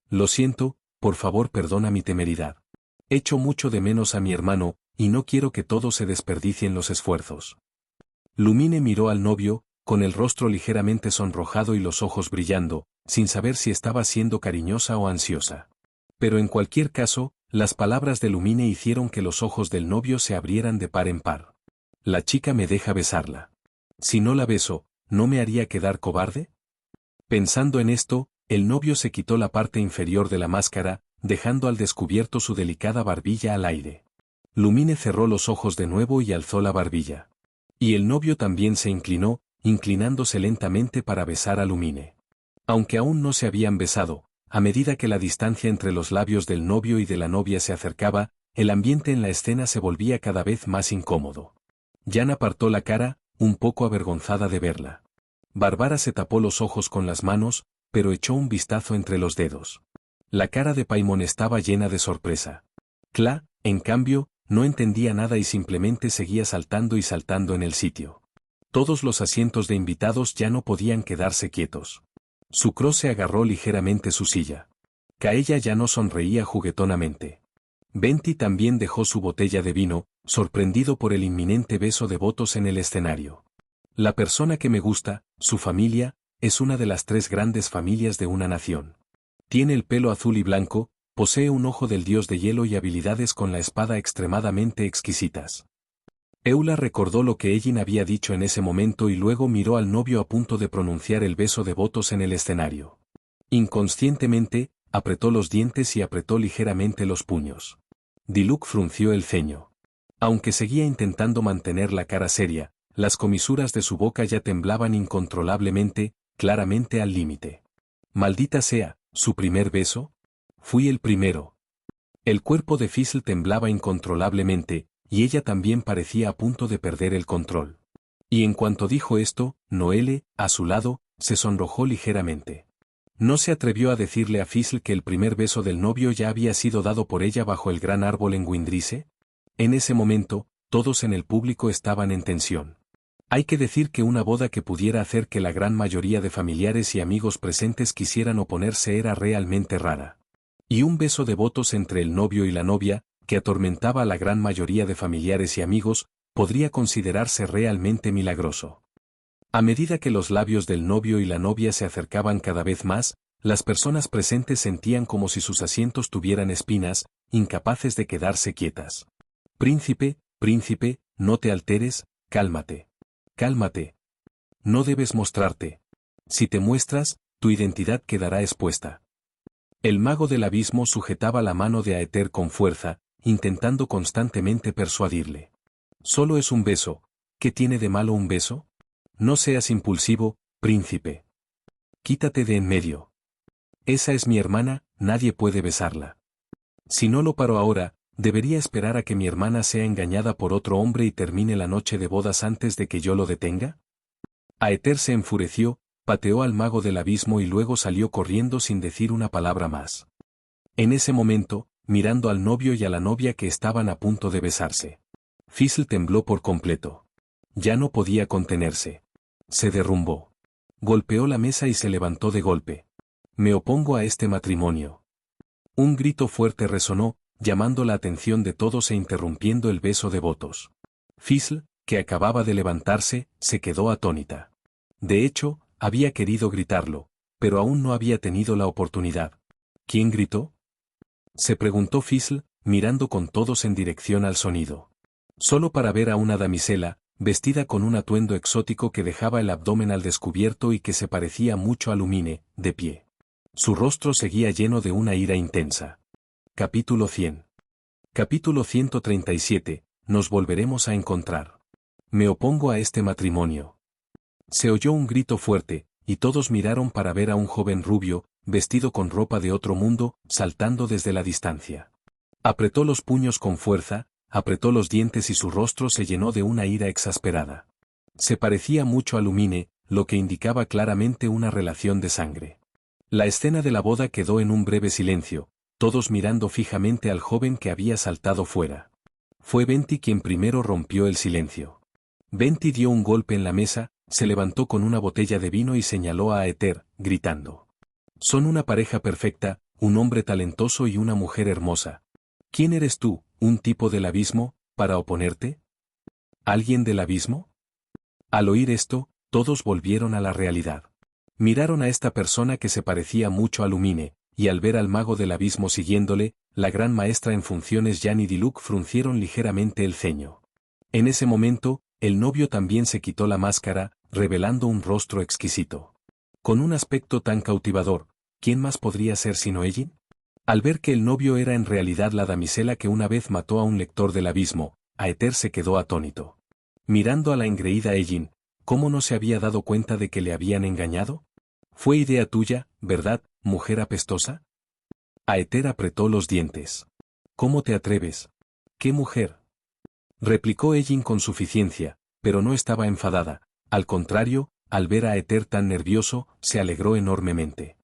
Lo siento, por favor perdona mi temeridad. Echo mucho de menos a mi hermano, y no quiero que todos se desperdicien los esfuerzos. Lumine miró al novio, con el rostro ligeramente sonrojado y los ojos brillando, sin saber si estaba siendo cariñosa o ansiosa. Pero en cualquier caso, las palabras de Lumine hicieron que los ojos del novio se abrieran de par en par. La chica me deja besarla. Si no la beso, ¿no me haría quedar cobarde? Pensando en esto, el novio se quitó la parte inferior de la máscara, dejando al descubierto su delicada barbilla al aire. Lumine cerró los ojos de nuevo y alzó la barbilla. Y el novio también se inclinó, inclinándose lentamente para besar a Lumine. Aunque aún no se habían besado, a medida que la distancia entre los labios del novio y de la novia se acercaba, el ambiente en la escena se volvía cada vez más incómodo. Jan apartó la cara, un poco avergonzada de verla. Bárbara se tapó los ojos con las manos, pero echó un vistazo entre los dedos. La cara de Paimon estaba llena de sorpresa. Kla, en cambio, no entendía nada y simplemente seguía saltando y saltando en el sitio. Todos los asientos de invitados ya no podían quedarse quietos. Sucró se agarró ligeramente su silla. Kaella ya no sonreía juguetonamente. Venti también dejó su botella de vino, sorprendido por el inminente beso de votos en el escenario. La persona que me gusta, su familia, es una de las 3 grandes familias de una nación. Tiene el pelo azul y blanco, posee un ojo del dios de hielo y habilidades con la espada extremadamente exquisitas. Eula recordó lo que Ellin había dicho en ese momento y luego miró al novio a punto de pronunciar el beso de votos en el escenario. Inconscientemente, apretó los dientes y apretó ligeramente los puños. Diluc frunció el ceño. Aunque seguía intentando mantener la cara seria, las comisuras de su boca ya temblaban incontrolablemente, claramente al límite. Maldita sea, ¿su primer beso? Fui el primero. El cuerpo de Fizzle temblaba incontrolablemente, y ella también parecía a punto de perder el control. Y en cuanto dijo esto, Noelle, a su lado, se sonrojó ligeramente. No se atrevió a decirle a Fizzle que el primer beso del novio ya había sido dado por ella bajo el gran árbol en Windrice. En ese momento, todos en el público estaban en tensión. Hay que decir que una boda que pudiera hacer que la gran mayoría de familiares y amigos presentes quisieran oponerse era realmente rara. Y un beso de votos entre el novio y la novia, que atormentaba a la gran mayoría de familiares y amigos, podría considerarse realmente milagroso. A medida que los labios del novio y la novia se acercaban cada vez más, las personas presentes sentían como si sus asientos tuvieran espinas, incapaces de quedarse quietas. Príncipe, príncipe, no te alteres, cálmate. Cálmate. No debes mostrarte. Si te muestras, tu identidad quedará expuesta. El mago del abismo sujetaba la mano de Aether con fuerza, intentando constantemente persuadirle. Solo es un beso. ¿Qué tiene de malo un beso? No seas impulsivo, príncipe. Quítate de en medio. Esa es mi hermana, nadie puede besarla. Si no lo paro ahora, debería esperar a que mi hermana sea engañada por otro hombre y termine la noche de bodas antes de que yo lo detenga. Aether se enfureció, pateó al mago del abismo y luego salió corriendo sin decir una palabra más. En ese momento, mirando al novio y a la novia que estaban a punto de besarse, Fizzle tembló por completo. Ya no podía contenerse. Se derrumbó. Golpeó la mesa y se levantó de golpe. Me opongo a este matrimonio. Un grito fuerte resonó, llamando la atención de todos e interrumpiendo el beso de votos. Fizzle, que acababa de levantarse, se quedó atónita. De hecho, había querido gritarlo, pero aún no había tenido la oportunidad. ¿Quién gritó? Se preguntó Fizzle, mirando con todos en dirección al sonido. Solo para ver a una damisela, vestida con un atuendo exótico que dejaba el abdomen al descubierto y que se parecía mucho a Lumine, de pie. Su rostro seguía lleno de una ira intensa. Capítulo 100. Capítulo 137. Nos volveremos a encontrar. Me opongo a este matrimonio. Se oyó un grito fuerte, y todos miraron para ver a un joven rubio, vestido con ropa de otro mundo, saltando desde la distancia. Apretó los puños con fuerza, apretó los dientes y su rostro se llenó de una ira exasperada. Se parecía mucho a Lumine, lo que indicaba claramente una relación de sangre. La escena de la boda quedó en un breve silencio, todos mirando fijamente al joven que había saltado fuera. Fue Venti quien primero rompió el silencio. Venti dio un golpe en la mesa, se levantó con una botella de vino y señaló a Aether, gritando. Son una pareja perfecta, un hombre talentoso y una mujer hermosa. ¿Quién eres tú, un tipo del abismo, para oponerte? ¿Alguien del abismo? Al oír esto, todos volvieron a la realidad. Miraron a esta persona que se parecía mucho a Lumine, y al ver al mago del abismo siguiéndole, la gran maestra en funciones Jan y Diluc fruncieron ligeramente el ceño. En ese momento, el novio también se quitó la máscara, revelando un rostro exquisito. Con un aspecto tan cautivador, ¿quién más podría ser sino Ellin? Al ver que el novio era en realidad la damisela que una vez mató a un lector del abismo, Aether se quedó atónito. Mirando a la engreída Ellin, ¿cómo no se había dado cuenta de que le habían engañado? Fue idea tuya, ¿verdad, mujer apestosa? Aether apretó los dientes. ¿Cómo te atreves? ¿Qué mujer? Replicó Ellin con suficiencia, pero no estaba enfadada, al contrario, al ver a Aether tan nervioso, se alegró enormemente.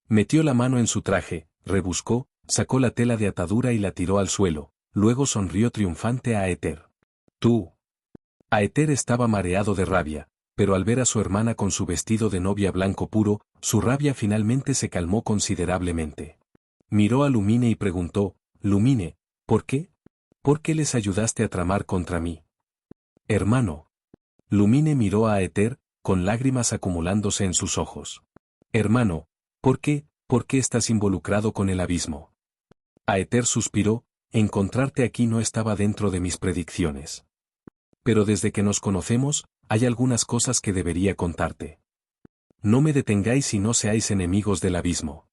Metió la mano en su traje, rebuscó, sacó la tela de atadura y la tiró al suelo, luego sonrió triunfante a Aether. Tú. Aether estaba mareado de rabia, pero al ver a su hermana con su vestido de novia blanco puro, su rabia finalmente se calmó considerablemente. Miró a Lumine y preguntó, Lumine, ¿por qué? ¿Por qué les ayudaste a tramar contra mí? Hermano. Lumine miró a Aether, con lágrimas acumulándose en sus ojos. Hermano, ¿por qué estás involucrado con el abismo? Aether suspiró, encontrarte aquí no estaba dentro de mis predicciones. Pero desde que nos conocemos, hay algunas cosas que debería contarte. No me detengáis y no seáis enemigos del abismo.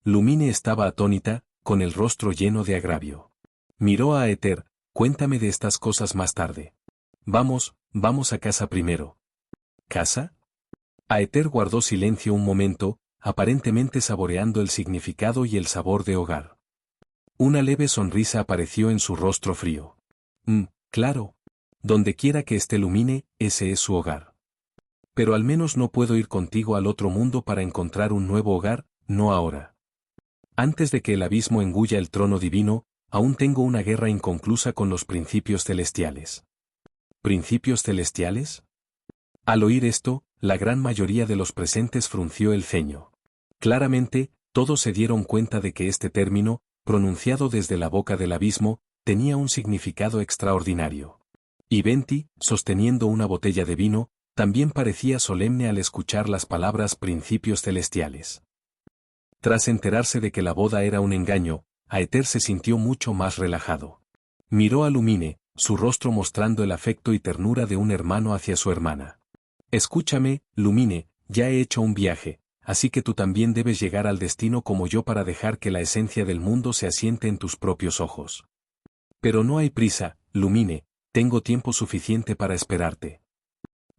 Lumine estaba atónita, con el rostro lleno de agravio. Miró a Aether, cuéntame de estas cosas más tarde. Vamos, vamos a casa primero. ¿Casa? Aether guardó silencio un momento, aparentemente saboreando el significado y el sabor de hogar. Una leve sonrisa apareció en su rostro frío. Claro. Donde quiera que esté Lumine, ese es su hogar. Pero al menos no puedo ir contigo al otro mundo para encontrar un nuevo hogar, no ahora. Antes de que el abismo engulla el trono divino, aún tengo una guerra inconclusa con los principios celestiales. ¿Principios celestiales? Al oír esto, la gran mayoría de los presentes frunció el ceño. Claramente, todos se dieron cuenta de que este término, pronunciado desde la boca del abismo, tenía un significado extraordinario. Y Venti, sosteniendo una botella de vino, también parecía solemne al escuchar las palabras principios celestiales. Tras enterarse de que la boda era un engaño, Aether se sintió mucho más relajado. Miró a Lumine, su rostro mostrando el afecto y ternura de un hermano hacia su hermana. Escúchame, Lumine, ya he hecho un viaje, así que tú también debes llegar al destino como yo para dejar que la esencia del mundo se asiente en tus propios ojos. Pero no hay prisa, Lumine, tengo tiempo suficiente para esperarte.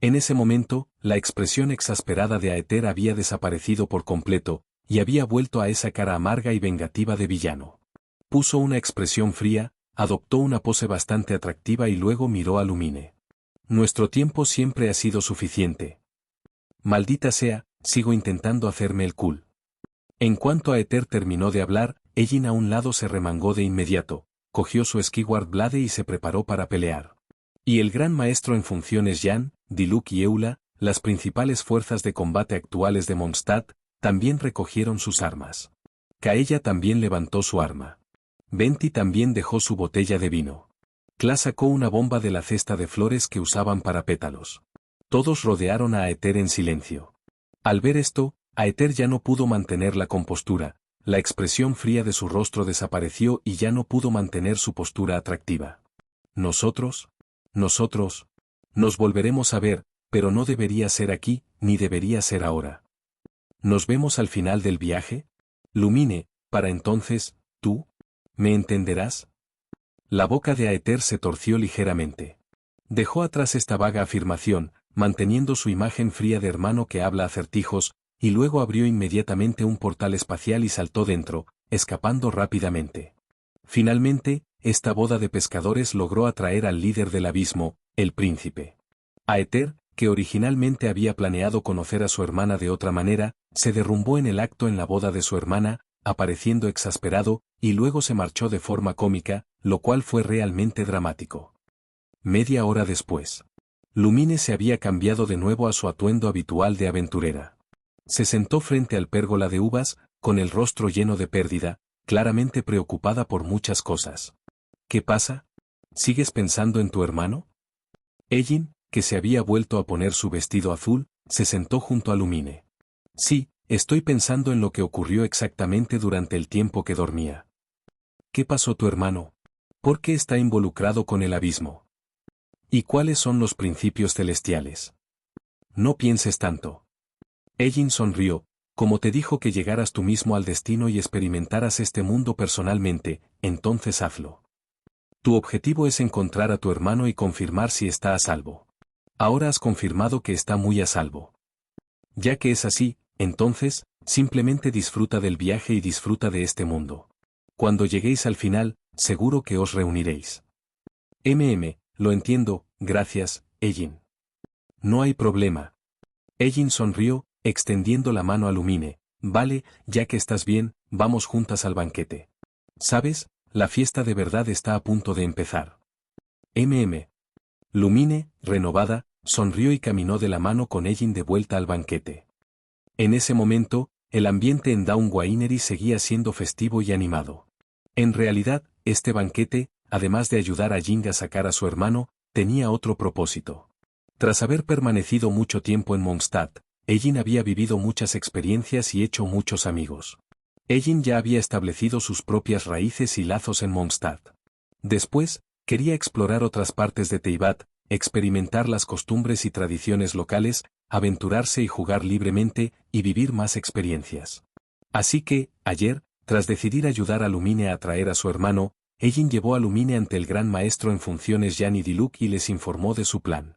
En ese momento, la expresión exasperada de Aether había desaparecido por completo, y había vuelto a esa cara amarga y vengativa de villano. Puso una expresión fría, adoptó una pose bastante atractiva y luego miró a Lumine. Nuestro tiempo siempre ha sido suficiente. Maldita sea, sigo intentando hacerme el cool. En cuanto Aether terminó de hablar, Ellin a un lado se remangó de inmediato, cogió su Skyward Blade y se preparó para pelear. Y el gran maestro en funciones Jan, Diluc y Eula, las principales fuerzas de combate actuales de Mondstadt, también recogieron sus armas. Kaella también levantó su arma. Venti también dejó su botella de vino. Kla sacó una bomba de la cesta de flores que usaban para pétalos. Todos rodearon a Aether en silencio. Al ver esto, Aether ya no pudo mantener la compostura, la expresión fría de su rostro desapareció y ya no pudo mantener su postura atractiva. Nosotros, nos volveremos a ver, pero no debería ser aquí, ni debería ser ahora. ¿Nos vemos al final del viaje? Lumine, para entonces, ¿tú? ¿Me entenderás? La boca de Aether se torció ligeramente. Dejó atrás esta vaga afirmación, manteniendo su imagen fría de hermano que habla acertijos, y luego abrió inmediatamente un portal espacial y saltó dentro, escapando rápidamente. Finalmente, esta boda de pescadores logró atraer al líder del abismo, el príncipe. Aether, que originalmente había planeado conocer a su hermana de otra manera, se derrumbó en el acto en la boda de su hermana, apareciendo exasperado, y luego se marchó de forma cómica, lo cual fue realmente dramático. Media hora después, Lumine se había cambiado de nuevo a su atuendo habitual de aventurera. Se sentó frente al pérgola de uvas, con el rostro lleno de pérdida, claramente preocupada por muchas cosas. ¿Qué pasa? ¿Sigues pensando en tu hermano? Ellin, que se había vuelto a poner su vestido azul, se sentó junto a Lumine. Sí, estoy pensando en lo que ocurrió exactamente durante el tiempo que dormía. ¿Qué pasó tu hermano? ¿Por qué está involucrado con el abismo? ¿Y cuáles son los principios celestiales? No pienses tanto. Ellin sonrió, como te dijo que llegaras tú mismo al destino y experimentaras este mundo personalmente, entonces hazlo. Tu objetivo es encontrar a tu hermano y confirmar si está a salvo. Ahora has confirmado que está muy a salvo. Ya que es así, entonces, simplemente disfruta del viaje y disfruta de este mundo. Cuando lleguéis al final, seguro que os reuniréis. Lo entiendo, gracias, Ellin. No hay problema. Ellin sonrió, extendiendo la mano a Lumine. Vale, ya que estás bien, vamos juntas al banquete. ¿Sabes? La fiesta de verdad está a punto de empezar. Lumine, renovada, sonrió y caminó de la mano con Ellin de vuelta al banquete. En ese momento, el ambiente en Dawn Wainery seguía siendo festivo y animado. En realidad, este banquete, además de ayudar a Jing a sacar a su hermano, tenía otro propósito. Tras haber permanecido mucho tiempo en Mondstadt, Ellin había vivido muchas experiencias y hecho muchos amigos. Ellin ya había establecido sus propias raíces y lazos en Mondstadt. Después, quería explorar otras partes de Teyvat, experimentar las costumbres y tradiciones locales, aventurarse y jugar libremente, y vivir más experiencias. Así que, ayer, tras decidir ayudar a Lumine a atraer a su hermano, Ellin llevó a Lumine ante el gran maestro en funciones Jan y Diluc y les informó de su plan.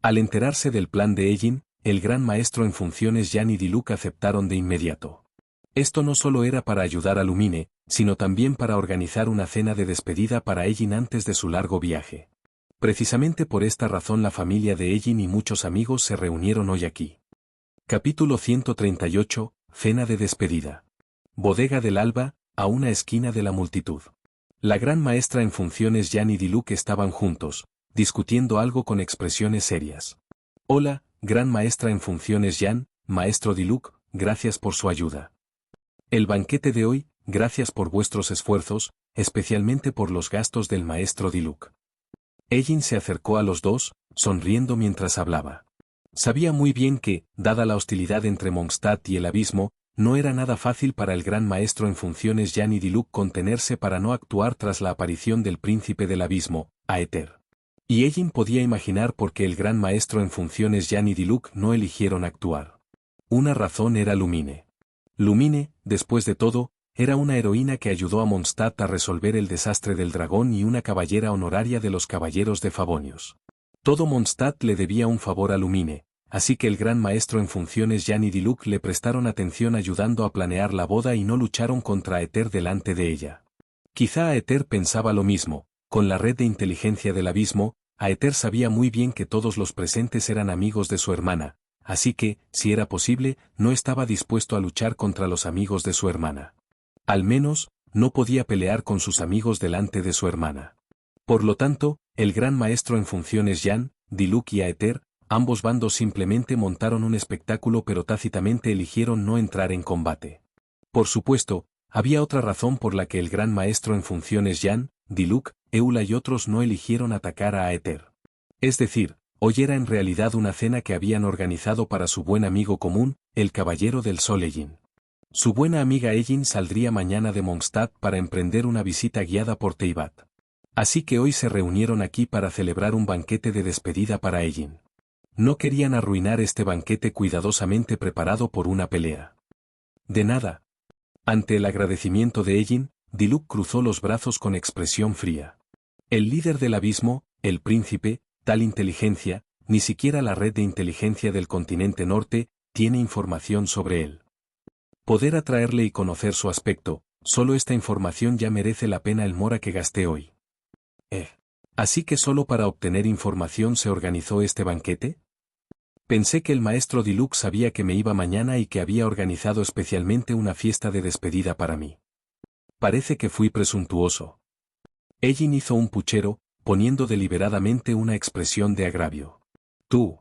Al enterarse del plan de Egin, el gran maestro en funciones Jan y Diluc aceptaron de inmediato. Esto no solo era para ayudar a Lumine, sino también para organizar una cena de despedida para Egin antes de su largo viaje. Precisamente por esta razón la familia de Egin y muchos amigos se reunieron hoy aquí. Capítulo 138, Cena de despedida. Bodega del Alba, a una esquina de la multitud. La gran maestra en funciones Jan y Diluc estaban juntos, discutiendo algo con expresiones serias. Hola, gran maestra en funciones Jan, maestro Diluc, gracias por su ayuda. El banquete de hoy, gracias por vuestros esfuerzos, especialmente por los gastos del maestro Diluc. Egin se acercó a los dos, sonriendo mientras hablaba. Sabía muy bien que, dada la hostilidad entre Mondstadt y el abismo, no era nada fácil para el gran maestro en funciones Jan y Diluc contenerse para no actuar tras la aparición del príncipe del abismo, Aether. Y Egin podía imaginar por qué el gran maestro en funciones Jan y Diluc no eligieron actuar. Una razón era Lumine. Lumine, después de todo, era una heroína que ayudó a Mondstadt a resolver el desastre del dragón y una caballera honoraria de los caballeros de Favonius. Todo Mondstadt le debía un favor a Lumine, así que el gran maestro en funciones Jan y Diluc le prestaron atención ayudando a planear la boda y no lucharon contra Aether delante de ella. Quizá Aether pensaba lo mismo, con la red de inteligencia del abismo, Aether sabía muy bien que todos los presentes eran amigos de su hermana, así que, si era posible, no estaba dispuesto a luchar contra los amigos de su hermana. Al menos, no podía pelear con sus amigos delante de su hermana. Por lo tanto, el gran maestro en funciones Jan, Diluc y Aether, ambos bandos simplemente montaron un espectáculo pero tácitamente eligieron no entrar en combate. Por supuesto, había otra razón por la que el gran maestro en funciones Jan, Diluc, Eula y otros no eligieron atacar a Aether. Es decir, hoy era en realidad una cena que habían organizado para su buen amigo común, el Caballero del Sol Egin. Su buena amiga Egin saldría mañana de Mondstadt para emprender una visita guiada por Teyvat. Así que hoy se reunieron aquí para celebrar un banquete de despedida para Egin. No querían arruinar este banquete cuidadosamente preparado por una pelea. De nada. Ante el agradecimiento de Egin, Diluc cruzó los brazos con expresión fría. El líder del abismo, el príncipe, tal inteligencia, ni siquiera la red de inteligencia del continente norte, tiene información sobre él. Poder atraerle y conocer su aspecto, solo esta información ya merece la pena el mora que gasté hoy. ¿Así que solo para obtener información se organizó este banquete? Pensé que el maestro Diluc sabía que me iba mañana y que había organizado especialmente una fiesta de despedida para mí. Parece que fui presuntuoso. Egin hizo un puchero, poniendo deliberadamente una expresión de agravio. Tú,